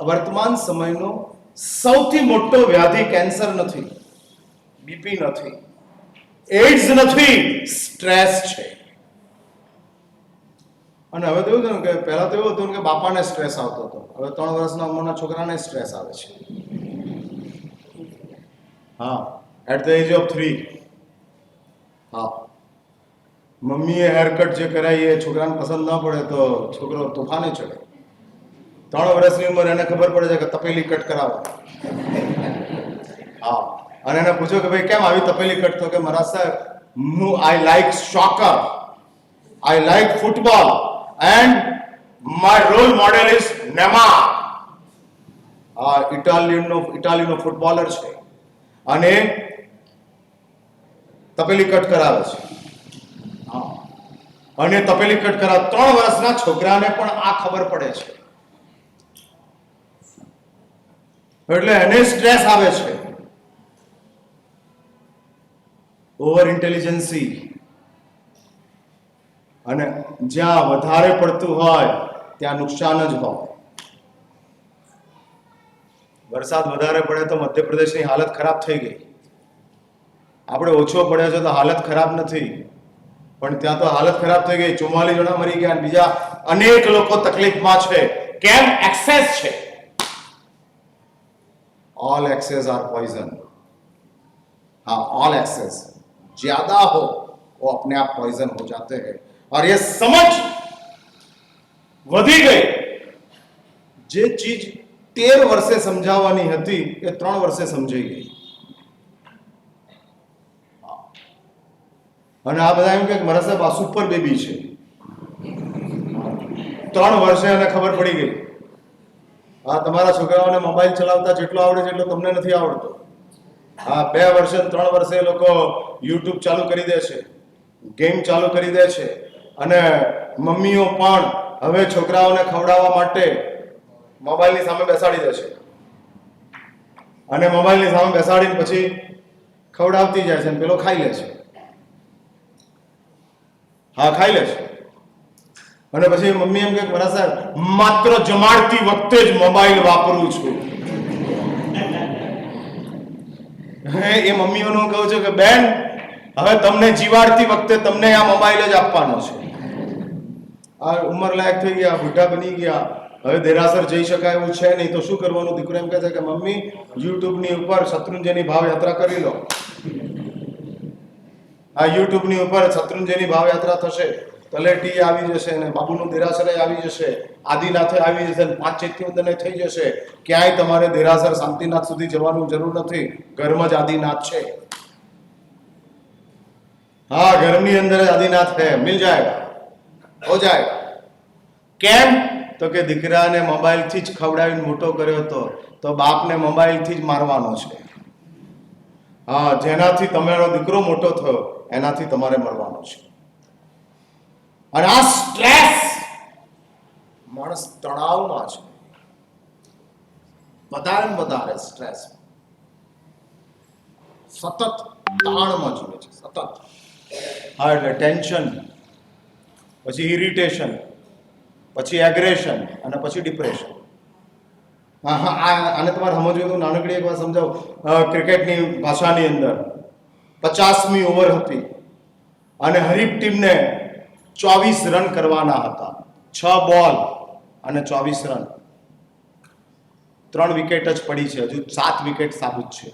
વર્તમાન સમયનો સૌથી મોટો વ્યાધિ કેન્સર નથી, બીપી નથી, એઇડ્સ નથી, સ્ટ્રેસ છે. અને હવે તો એવું છે ને કે પહેલા તો એવું હતું કે બાપાને સ્ટ્રેસ આવતો હતો, હવે 3 વર્ષના ઉંમરના છોકરાને સ્ટ્રેસ આવે છે. हाँ, एट द एज ऑफ 3. હા, મમ્મીએ હેરકટ જે કરાવી એ છોકરાને પસંદ ના પડે તો છોકરો તોફાને ચડે. 3 વર્ષની ઉંમર એને ખબર પડે છે કે તપેલી કટ કરાવો. હા, અને એને પૂછ્યું કે ભાઈ કેમ આવી તપેલી કટ? તો કે મારા સાહેબ, હું I like soccer, I like football and my role model is Neymar. આ ઇટાલીનો ફૂટબોલર છે અને તપેલી કટ કરાવે છે. હા, અને તપેલી કટ કરાવે 3 વર્ષના છોકરાને પણ આ ખબર પડે છે. એટલે એને સ્ટ્રેસ આવે છે. Over intelligence. અને જ્યાં વધારે પડતું હોય ત્યાં નુકસાન જ હોય. વરસાદ વધારે પડે તો મધ્યપ્રદેશની હાલત ખરાબ થઈ ગઈ. આપણે ઓછો પડ્યો છે તો હાલત ખરાબ નથી, પણ ત્યાં તો હાલત ખરાબ થઈ ગઈ. 44 જણા મરી ગયા અને બીજા અનેક લોકો તકલીફમાં છે. કેમ? એક્સેસ છે. All excess are poison. हाँ, ऑल एक्सेस ज्यादा हो वो अपने आप पॉइजन हो जाते हैं. और ये समझ वधी गई. જે ચીજ 13 વર્ષે સમજાવવાની હતી એ 3 વર્ષે સમજાઈ ગઈ. અને આ બધા એમ કે મારા સાહેબ આ સુપર બેબી છે. 3 વર્ષે એને ખબર પડી ગઈ. હા, તમારા છોકરાઓને મોબાઈલ ચલાવતા જેટલો આવડે છે એટલો તમને નથી આવડતો. હા, 2 વર્ષે 3 વર્ષે એ લોકો યુટ્યુબ ચાલુ કરી દે છે, ગેમ ચાલુ કરી દે છે. અને મમ્મીઓ પણ હવે છોકરાઓને ખવડાવવા માટે મોબાઈલની સામે બેસાડી દે છે. અને મોબાઈલની સામે બેસાડીને પછી ખવડાવતી જાય છે અને પેલો ખાઈ લે છે. હા, ખાઈ લે છે. અને પછી મમ્મી એમ કે મારા સાહેબ માત્ર જમાડતી વખતે જ મોબાઈલ વાપરું છું. એ મમ્મીઓનું કહું છું કે બેન, હવે તમને જીવાડતી વખતે તમને આ મોબાઈલ જ આપવાનો છે. આ ઉંમર લાયક થઈ ગયા, બુઢા બની ગયા, હવે દેરાસર જઈ શકાય એવું છે નહીં, તો શું કરવાનું? દીકરો એમ કહે છે કે મમ્મી, યુટ્યુબની ઉપર શત્રુંજયની ભાવયાત્રા કરી લો. આ યુટ્યુબની ઉપર શત્રુંજયની ભાવયાત્રા થશે. તલેટી આવી જશે અને બાબુનું દેરાસરે આવી જશે, આદિનાથે આવી જશે, 5 ચૈત્યવંદને થઈ જશે. ક્યાંય તમારે દેરાસર શાંતિનાથ સુધી જવાનું જરૂર નથી. ઘરમાં જ આદિનાથ છે. हाँ, ઘરની અંદર આદિનાથ है, मिल जाएगा, हो जाएगा. કેમ? તો કે દીકરાને મોબાઈલથી જ ખવડાવીને મોટો કર્યો હતો, તો બાપને મોબાઈલથી જ મારવાનો છે. હા, જેનાથી તમારો દીકરો મોટો થયો એનાથી તમારે મરવાનો છે. અને આ સ્ટ્રેસ, માણસ તણાવમાં છે, વધારે સ્ટ્રેસ, સતત તાણમાં જીવે છે, સતત. હા, એટલે ટેન્શન, પછી ઇરિટેશન, પછી એગ્રેશન અને પછી ડિપ્રેશન. હા હા, આને તમારે સમજવું તો નાનકડી એક વાત સમજાવું. ક્રિકેટની ભાષાની અંદર 50મી ઓવર હતી અને હરીફ ટીમને 24 રન કરવાના હતા. 6 બોલ અને 24 રન. 3 વિકેટ જ પડી છે, હજુ 7 વિકેટ સાબિત છે.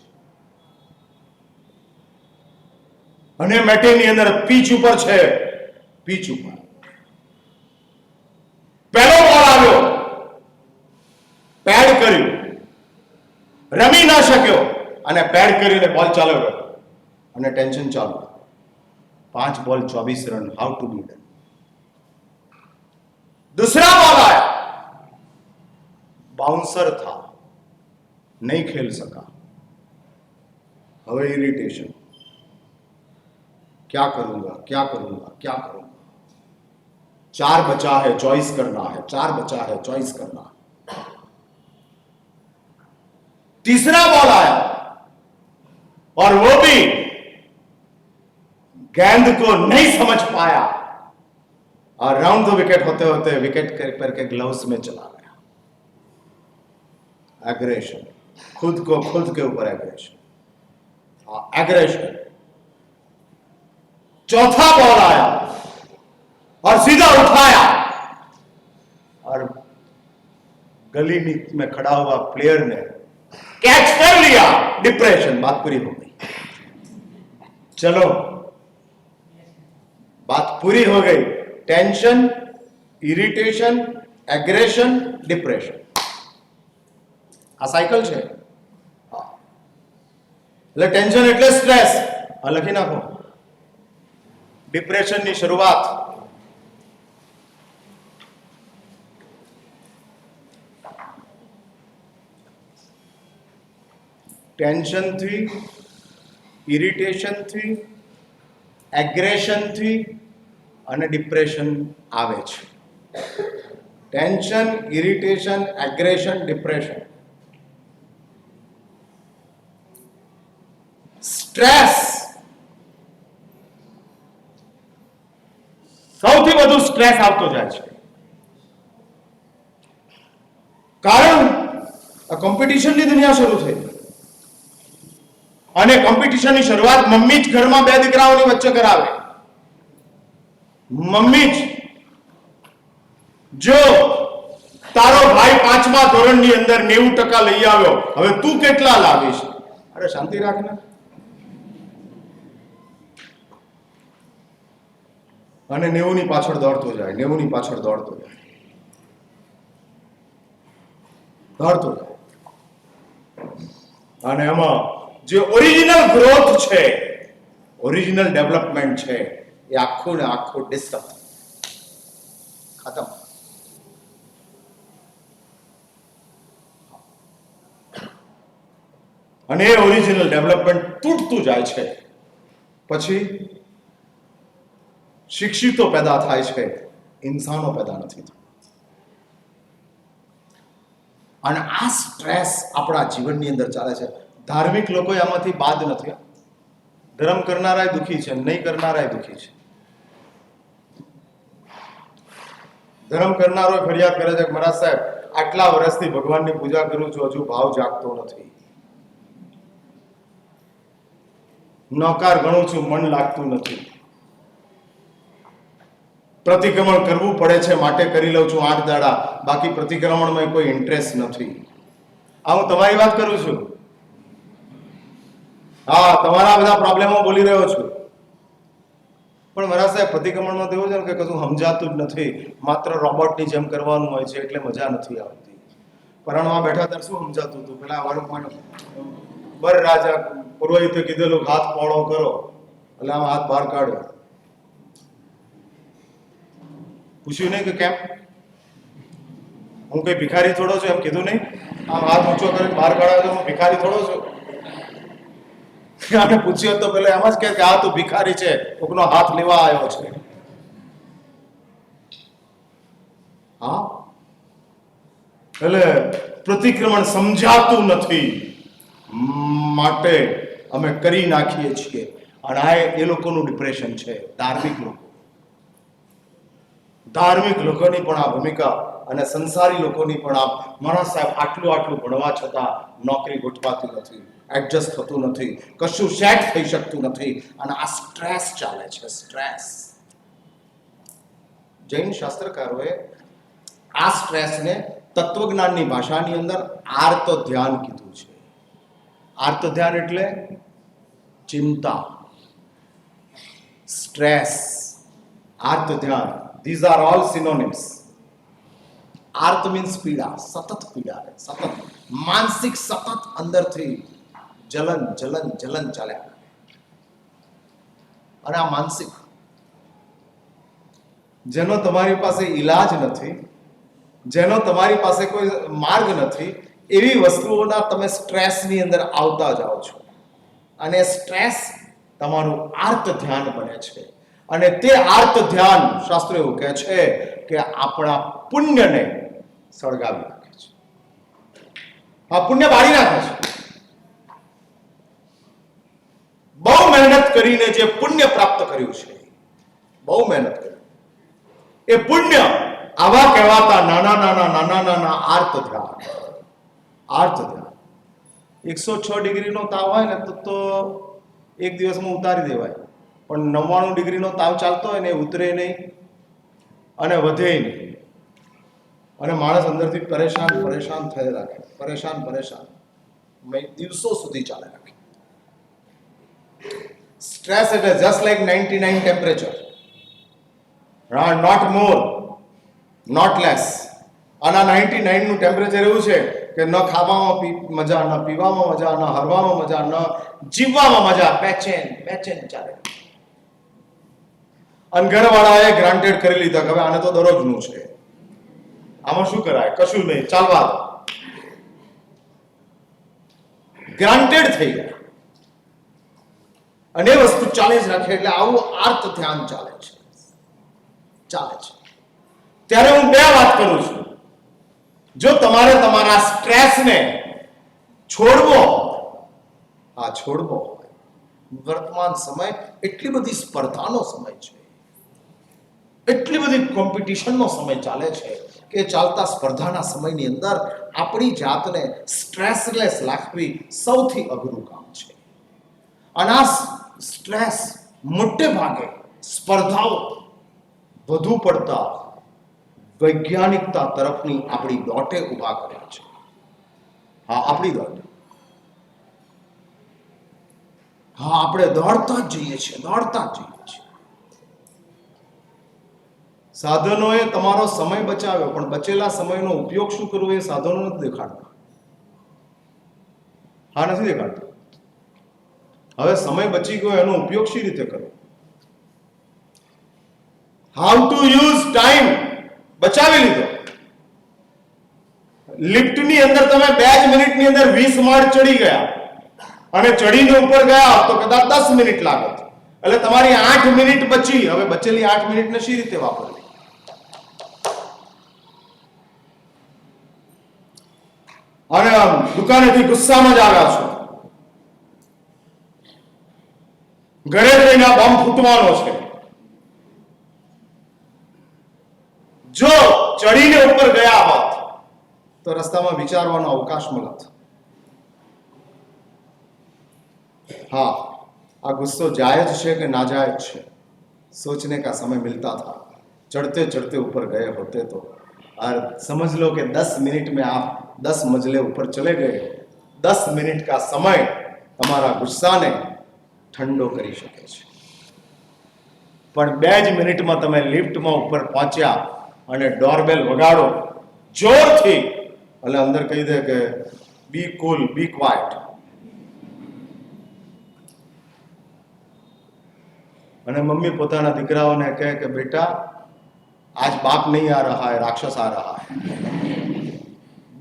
અને મેટીની અંદર પીચ ઉપર છે, પીચ ઉપર પહેલો બોલ આવ્યો, પેડ કર્યું, રમી ના શક્યો અને પેડ કરીને બોલ ચાલુ કર્યો અને ટેન્શન ચાલુ. 5 ball 24 run, how to be done. दूसरा बॉल आया, बाउंसर था, नहीं खेल सका. હવે इरिटेशन, क्या करूंगा, क्या करूंगा, क्या करूंगा. 4 बचा है, चॉइस करना है, 4 बचा है, चॉइस करना है. तीसरा बॉल आया और वो भी गेंद को नहीं समझ पाया और राउंड द विकेट होते होते विकेट कीपर के ग्लव्स में चला गया. एग्रेशन, खुद के ऊपर एग्रेशन. एग्रेशन. चौथा बॉल आया और सीधा उठाया और गली में खड़ा हुआ प्लेयर ने कैच कर लिया, डिप्रेशन, बात पूरी हो गई। चलो, बात पूरी हो गई। टेंशन, इरिटेशन, एग्रेशन, ડિપ્રેશન, આ સાયકલ છે। એટલે ટેન્શન એટલે સ્ટ્રેસ, આ લખી નાખો। ડિપ્રેશનની શરૂઆત ટેન્શનથી, ઇરિટેશનથી, એગ્રેશનથી અને ડિપ્રેશન આવે છે। Tension, irritation, aggression, depression. Stress, સૌથી વધુ સ્ટ્રેસ આવતો જાય છે, કારણ આ કોમ્પિટિશનની દુનિયા શરૂ થઈ અને કોમ્પિટિશનની શરૂઆત મમ્મી જ ઘરમાં બે દીકરાઓની વચ્ચે કરાવે। મમ્મી જ, જો તારો ભાઈ 5મા ધોરણની અંદર 90% લઈ આવ્યો, હવે તું કેટલા લાવીશ? અરે શાંતિ રાખને। અને 90 ની પાછળ દોડતો જાય, 90 ની પાછળ દોડતો જાય। અને એમાં જે ઓરિજિનલ ગ્રોથ છે, ઓરિજિનલ ડેવલપમેન્ટ છે, એ આખું ને આખું ડિસ્ટર્બ, ખતમ। અને એ ઓરિજિનલ ડેવલપમેન્ટ તૂટતું જાય છે। પછી શિક્ષિતો પેદા થાય છે, ઇન્સાનો પેદા નથી થતા। અને આ સ્ટ્રેસ આપણા જીવનની અંદર ચાલે છે। ધાર્મિક લોકો આમાંથી બાદ નથી। ધર્મ કરનારાય દુખી છે, નહીં કરનારાય દુખી છે। ધર્મ કરનારો ફરિયાદ કરે છે કે મહારાજ સાહેબ, આટલા વર્ષથી ભગવાનની પૂજા કરું છું, હજુ ભાવ જાગતો નથી। નોકાર ગણું છું, મન લાગતું નથી। પ્રતિક્રમણ કરવું પડે છે માટે કરી લઉં છું 8 દાડા, બાકી પ્રતિક્રમણમાં કોઈ ઇન્ટરેસ્ટ નથી। આ હું તમારી વાત કરું છું। હા, તમારા બધા પ્રોબ્લેમો બોલી રહ્યો છું। પણ મારા સાહેબ, પ્રતિક્રમણમાં તો એવું છે ને કે કશું સમજાતું જ નથી, માત્ર રોબોટની જેમ કરવાનું હોય છે, એટલે મજા નથી આવતી। પરણમાં બેઠા ત્યારે શું સમજાતું હતું? પેલા વાળું બર રાજા પુરોહિતે કીધેલું હાથ પોળો કરો, એટલે આમ હાથ બહાર કાઢ્યો। પૂછ્યું નહીં કે કેમ? હું કઈ ભિખારી થોડો છું? એમ કીધું નહીં? આમ હાથ ઊંચો કરીને બહાર કાઢ્યો, હું ભિખારી થોડો છું? આને પૂછ્યો તો પેલા એમ જ કે આ તું ભિખારી છે, કોકનો હાથ લેવા આવ્યો છે। હા, એટલે પ્રતિક્રમણ સમજાતું નથી માટે અમે કરી નાખીએ છીએ। અને આ એ લોકોનું ડિપ્રેશન છે, ધાર્મિક લોકોની પણ આ ભૂમિકા અને સંસારી લોકોની પણ આ, મારા સાહેબ આટલું ભણવા છતાં નોકરી ગોઠવાતી નથી, એડજસ્ટ થતું નથી, કશું સેટ થઈ શકતું નથી, અને આ સ્ટ્રેસ ચાલે છે। સ્ટ્રેસ, જૈન શાસ્ત્રકારોએ આ સ્ટ્રેસને તત્વજ્ઞાનની ભાષાની અંદર આર્ત ધ્યાન કીધું છે। આર્ત ધ્યાન એટલે ચિંતા, સ્ટ્રેસ, આર્ત ધ્યાન, these are all synonyms। આર્ત means પીડા, સતત પીડા, સતત માનસિક, સતત અંદરથી જલન ચાલ્યા। અને આ માનસિક, જેનો તમારી પાસે ઈલાજ નથી, જેનો તમારી પાસે કોઈ માર્ગ નથી, એવી વસ્તુઓના તમે સ્ટ્રેસની અંદર આવતા જાઓ છો, અને સ્ટ્રેસ તમારું આર્ત ધ્યાન બને છે। અને તે આર્ત ધ્યાન, શાસ્ત્રો એવું કહે છે કે આપણા પુણ્યને સળગાવી નાખે છે, આ પુણ્ય બાળી નાખે છે। બહુ મહેનત કરીને જે પુણ્ય પ્રાપ્ત કર્યું છે, બહુ મહેનત કરી, એ પુણ્ય આવા કહેવાતા નાના આર્ત ધ્યાન, 106 ડિગ્રીનો તાવ હોય ને તો એક દિવસમાં ઉતારી દેવાય, પણ 99 ડિગ્રીનો તાવ ચાલતો હોય ને એ ઉતરે નહીં અને વધે નહીં, અને માણસ અંદરથી પરેશાન થઈ રાખે, પરેશાન। દિવસો સુધી ચાલે રાખે. સ્ટ્રેસ એટલે just like 99 temperature, not more not less. અને 99 નું ટેમ્પરેચર એવું છે કે ન ખાવામાં મજા, ન પીવામાં મજા, ન હરવામાં મજા, ન જીવવામાં મજા, બેચેન ચાલે. અને ઘરવાળાએ ગ્રાન્ટેડ કરી લીધા કે હવે આને તો દરરોજનું છે, આમાં શું કરાય, કશું નહીં, ચાલવા દો. ગ્રાન્ટેડ થઈ ગયા અને એ વસ્તુ ચાલે જ રાખે. એટલે આવું આર્ત ધ્યાન ચાલે છે. ત્યારે હું બે વાત કરું છું. જો તમારે તમારા સ્ટ્રેસને છોડવો હોય, વર્તમાન સમય એટલી બધી સ્પર્ધાનો સમય છે, એટલી બધી કોમ્પિટિશનનો સમય ચાલે છે કે ચાલતા સ્પર્ધાના સમયની અંદર આપણી જાતને સ્ટ્રેસલેસ રાખવી સૌથી અઘરું કામ છે. અને આ સ્ટ્રેસ મોટે ભાગે સ્પર્ધાઓ વધુ પડતા વૈજ્ઞાનિકતા તરફની આપણી દોટે ઊભા કર્યા છે. આપણી દોટે. આપણે દોડતા જ જઈએ છીએ. સાધનોએ તમારો સમય બચાવ્યો, પણ બચેલા સમયનો ઉપયોગ શું કરવો એ સાધનો નથી દેખાડતા. નથી દેખાડતા. હવે સમય બચી ગયો, એનો ઉપયોગ શી રીતે કરવો? હાઉ ટુ યુઝ ટાઈમ બચાવી લીધો. લિફ્ટની અંદર તમે 2 જ મિનિટની અંદર 20 માળ ચડી ગયા અને ચડીને ઉપર ગયા તો કદાચ 10 મિનિટ લાગત. એટલે તમારી 8 મિનિટ બચી. હવે બચેલી 8 મિનિટને શી રીતે વાપરવી? અને દુકાનેથી ગુસ્સામાં જ આવ્યા છો, ઘરે જઈને બોમ્બ ફૂટવાનો છે. જો ચડીને ઉપર ગયા હોત તો રસ્તામાં વિચારવાનો અવકાશ મળત. આ ગુસ્સો જાયજ છે કે નાજાયજ છે, सोचने का समय मिलता था. चढ़ते चढ़ते ऊपर गए होते तो और समझ लो कि 10 मिनट में आप 10 मंजिले ऊपर चले गए. 10 मिनट का समय તમારા ગુસ્સાને ઠંડો કરી શકે છે. પણ 2 જ મિનિટમાં તમે લિફ્ટમાં ઉપર પહોંચ્યા અને ડોરબેલ વગાડો જોરથી, એટલે અંદર કહી દે કે બી કુલ, બી ક્વાઇટ. અને મમ્મી પોતાના દીકરાઓને કહે કે બેટા आज बाप नहीं आ रहा है, राक्षस आ रहा है.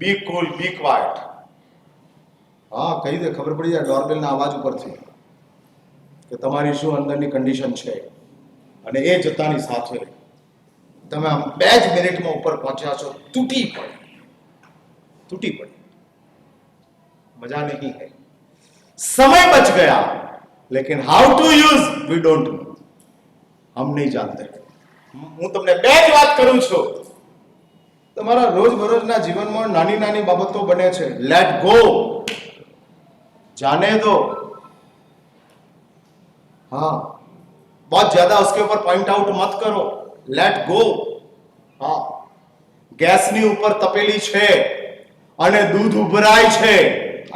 Be cool, be quiet. કહી દે, ખબર પડી જાય ડોરબેલના અવાજ ઉપરથી કે તમારી શું અંદરની કન્ડિશન છે. અને એ જતાની સાથે તમે 2 જ મિનિટમાં ઉપર પહોંચ્યા છો, તૂટી પડી. મજા નહીં है. समय बच गया, लेकिन how to use we don't know. हम नहीं जानते. હું તમને 2 જ વાત કરું છું. તમારા રોજબરોજના જીવનમાં નાની નાની બાબતો બને છે. લેટ ગો, जाने दो. बहुत ज्यादा उसके ऊपर पॉइंट आउट मत करो. Let go. ગેસની ઉપર તપેલી છે અને દૂધ ઉભરાય છે.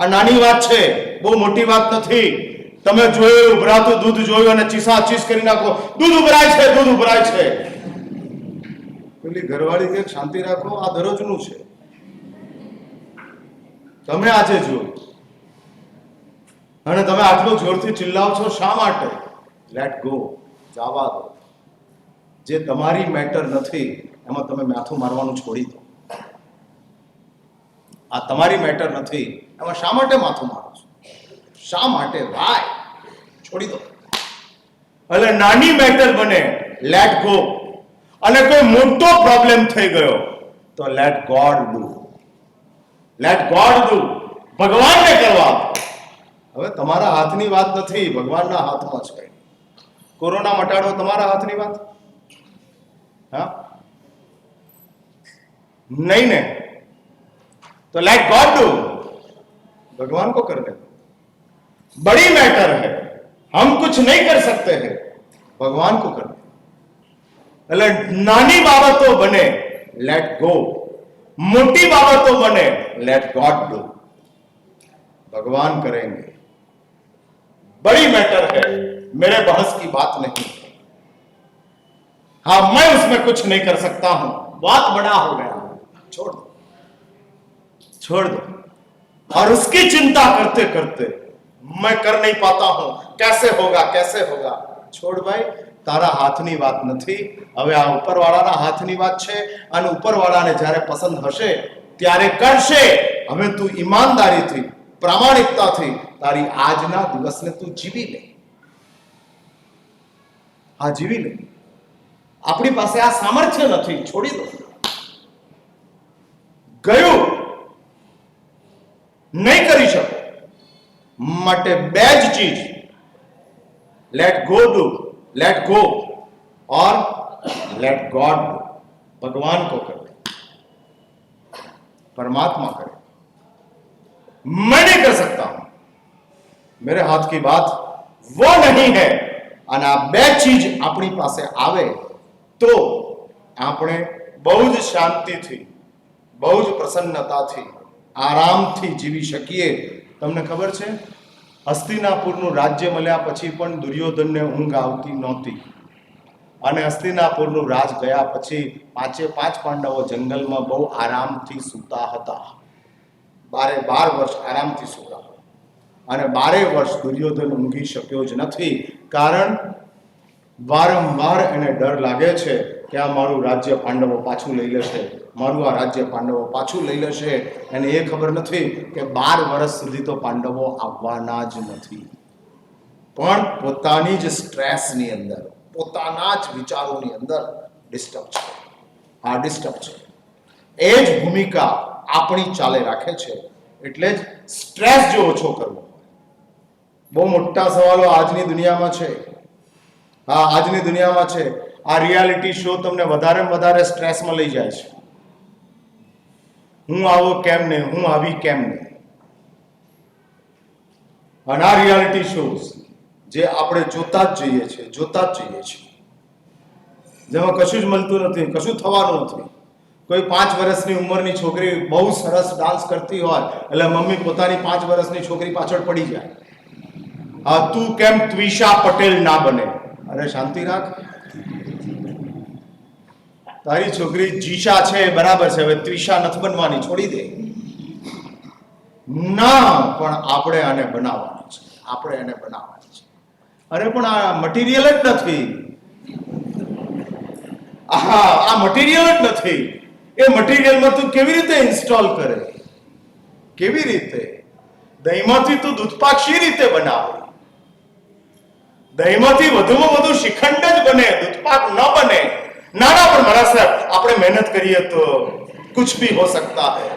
આ નાની વાત છે, બહુ મોટી વાત નથી. તમે જોયું ઉભરાતું દૂધ જોયું અને ચીસ કરી નાખો, દૂધ ઉભરાય છે. પેલી ઘરવાળી કે શાંતિ રાખો, આ દરરોજનું છે. તમે આજે જોયું અને તમે આટલું જોરથી ચિલ્લાવ છો શા માટે? લેટ ગો, જવા દો. જે તમારી મેટર નથી એમાં તમે માથું મારવાનું છોડી દો. આ તમારી મેટર નથી, એમાં શા માટે માથું મારો છો? શા માટે? વાય? છોડી દો. એટલે નાની મેટર બને, લેટ ગો. અને કોઈ મોટો પ્રોબ્લેમ થઈ ગયો તો લેટ ગોડ ડુ. ભગવાનને કરવા. હવે તમારા હાથની વાત નથી, ભગવાનના હાથમાં છે. કોરોના મટાડો તમારા હાથની વાત? नहीं ने तो लेट गॉड डू. भगवान को करने दो. बड़ी मैटर है, हम कुछ नहीं कर सकते हैं, भगवान को करने. એટલે નાની બાબતો બને, લેટ ગો. મોટી બાબતો બને, લેટ ગોડ ડુ. भगवान करेंगे। बड़ी मैटर है, मेरे बहस की बात नहीं है। हाँ, मैं उसमें कुछ नहीं कर सकता हूं, बात बड़ा हो गया, छोड़ दो, छोड़ दो। और उसकी चिंता करते करते मैं कर नहीं पाता हूं, कैसे होगा, कैसे होगा। छोड़ भाई, તારા હાથની વાત નથી, હવે આ ઉપરવાળાના હાથની વાત છે, અને ઉપરવાળાને જ્યારે પસંદ હશે ત્યારે કરશે। હવે તું ઈમાનદારીથી, પ્રામાણિકતાથી તારી આજના દિવસને તું જીવી લે। હા, જીવી લે। આપણી પાસે આ સામર્થ્ય નથી, છોડી દો, ગયું, નહીં કરી શકો। માટે બે જ ચીજ, let go do, let go और लेट गॉड डू। भगवान को करे, परमात्मा करे, मैं नहीं कर सकता हूं, मेरे हाथ की बात वो नहीं है। અને આ બે ચીજ આપણી પાસે આવે તો આપણે બહુ જ શાંતિથી, બહુ જ પ્રસન્નતાથી, આરામથી જીવી શકીએ। તમને ખબર છે, હસ્તિનાપુરનું રાજ્ય મળ્યા પછી પણ દુર્યોધનને ઊંઘ આવતી નહોતી, અને હસ્તિનાપુરનું રાજ ગયા પછી 5 પાંડવો જંગલમાં બહુ આરામથી સૂતા હતા। 12 વર્ષ આરામથી સૂતા, અને 12 વર્ષ દુર્યોધન ઊંઘી શક્યો જ નથી, કારણ વારંવાર એને ડર લાગે છે કે આ મારું રાજ્ય પાંડવો પાછું લઈ લેશે, મારું આ રાજ્ય પાંડવો પાછું લઈ લેશે। એને એ ખબર નથી કે 12 વર્ષ સુધી તો પાંડવો આવવાના જ નથી, પણ પોતાની જ સ્ટ્રેસની અંદર, પોતાના જ વિચારોની અંદર ડિસ્ટર્બ છે। આ ડિસ્ટર્બ છે, એ જ ભૂમિકા આપણી ચાલે રાખે છે। એટલે જ સ્ટ્રેસ જો ઓછો કરવો, બહુ મોટા સવાલો આજની દુનિયામાં છે। હા, આજની દુનિયામાં છે। આ રિયાલિટી શો તમને વધારે સ્ટ્રેસમાં લઈ જાય છે। હું આવો કેમ નહીં, હું આવી કેમ નહીં। અને આ રિયાલિટી શોઝ જે આપણે જોતા જ જઈએ છીએ, જેમાં કશું જ મળતું નથી, કશું થવાનું નથી। કોઈ 5 વર્ષની ઉંમરની છોકરી બહુ સરસ ડાન્સ કરતી હોય એટલે મમ્મી પોતાની 5 વર્ષની છોકરી પાછળ પડી જાય। હા, તું કેમ ત્વિષા પટેલ ના બને? અરે શાંતિ રાખ, તારી છોકરી જીશા છે, બરાબર છે, હવે ત્વિષા નથી બનવાની, છોડી દે। ના, પણ આપણે આને બનાવવાની છે, આપણે એને બનાવવાની છે। અરે પણ આ મટીરિયલ જ નથી, આ મટીરિયલ જ નથી। એ મટીરિયલમાં તું કેવી રીતે ઇન્સ્ટોલ કરે, કેવી રીતે? દહીંમાંથી તું દૂધપાક શી રીતે બનાવે? દહીંમાંથી વધુમાં વધુ શ્રીખંડ જ બને, દૂધપાક ન બને। ના ના, પણ મારા સાહેબ, આપણે મહેનત કરીએ તો कुछ भी हो सकता है,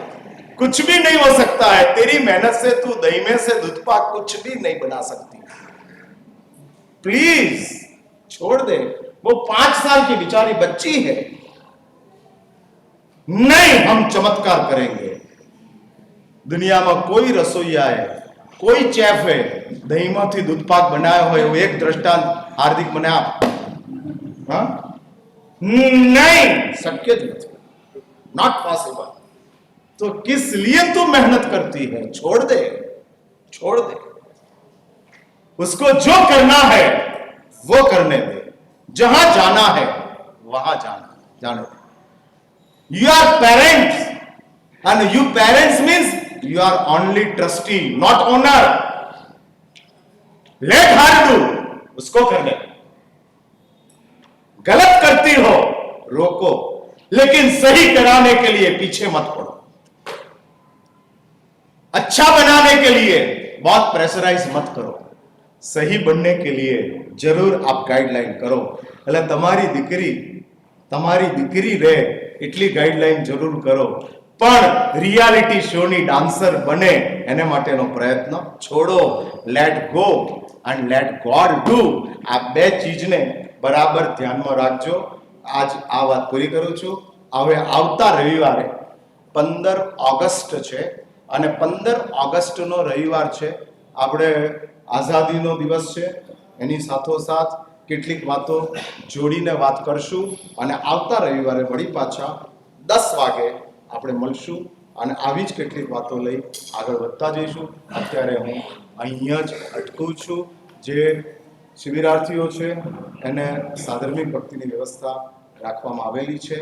कुछ भी नहीं हो सकता है। तेरी मेहनत से तू दही में से दूध पाक कुछ भी नहीं बना सकती। प्लीज छोड़ दे, वो 5 साल की बेचारी बच्ची है। नहीं, हम चमत्कार करेंगे। दुनिया में कोई रसोईया है, कोई चेफ है, दही માંથી दूध पाक बनाया हो એવું એક દ્રષ્ટાંત હાર્दिक મને આપ। हाँ, नहीं, शक्य नहीं, नॉट पॉसिबल। तो किस लिए तू मेहनत करती है? छोड़ दे, छोड़ दे। उसको जो करना है वो करने दे, जहां जाना है वहां जाने दे। You are parents, and you parents means you are only trustee, not owner. Let her do, उसको करने दे। गलत करती हो रोको, लेकिन सही कराने के लिए पीछे मत पड़ो। अच्छा बनाने के लिए बहुत प्रेशराइज मत करो, सही बनने के लिए जरूर आप गाइडलाइन करो। એટલે તમારી દીકરી રહે એટલી ગાઈડલાઈન જરૂર કરો, પણ રિયાલિટી શોની ડાન્સર બને એને માટેનો પ્રયત્ન છોડો। Let go and let God do. આ બે ચીજને બરાબર ધ્યાનમાં રાખજો। આજ આ વાત પૂરી કરું છું। હવે આવતા રવિવારે 15 ઓગસ્ટ છે, અને 15 ઓગસ્ટનો રવિવાર છે, આપણે આઝાદીનો દિવસ છે। એની સાથોસાથ કેટલીક વાતો જોડીને વાત કરશું, અને આવતા રવિવારે વળી પાછા 10 વાગે આપણે મળશું। અને આવી જ કેટલીક વાતો લઈ આગળ વધતા જઈશું. અત્યારે હું અહીંયા જ અટકું છું. જે શિબિરાર્થીઓ છે એને સાધર્મિક ભક્તિની વ્યવસ્થા રાખવામાં આવેલી છે.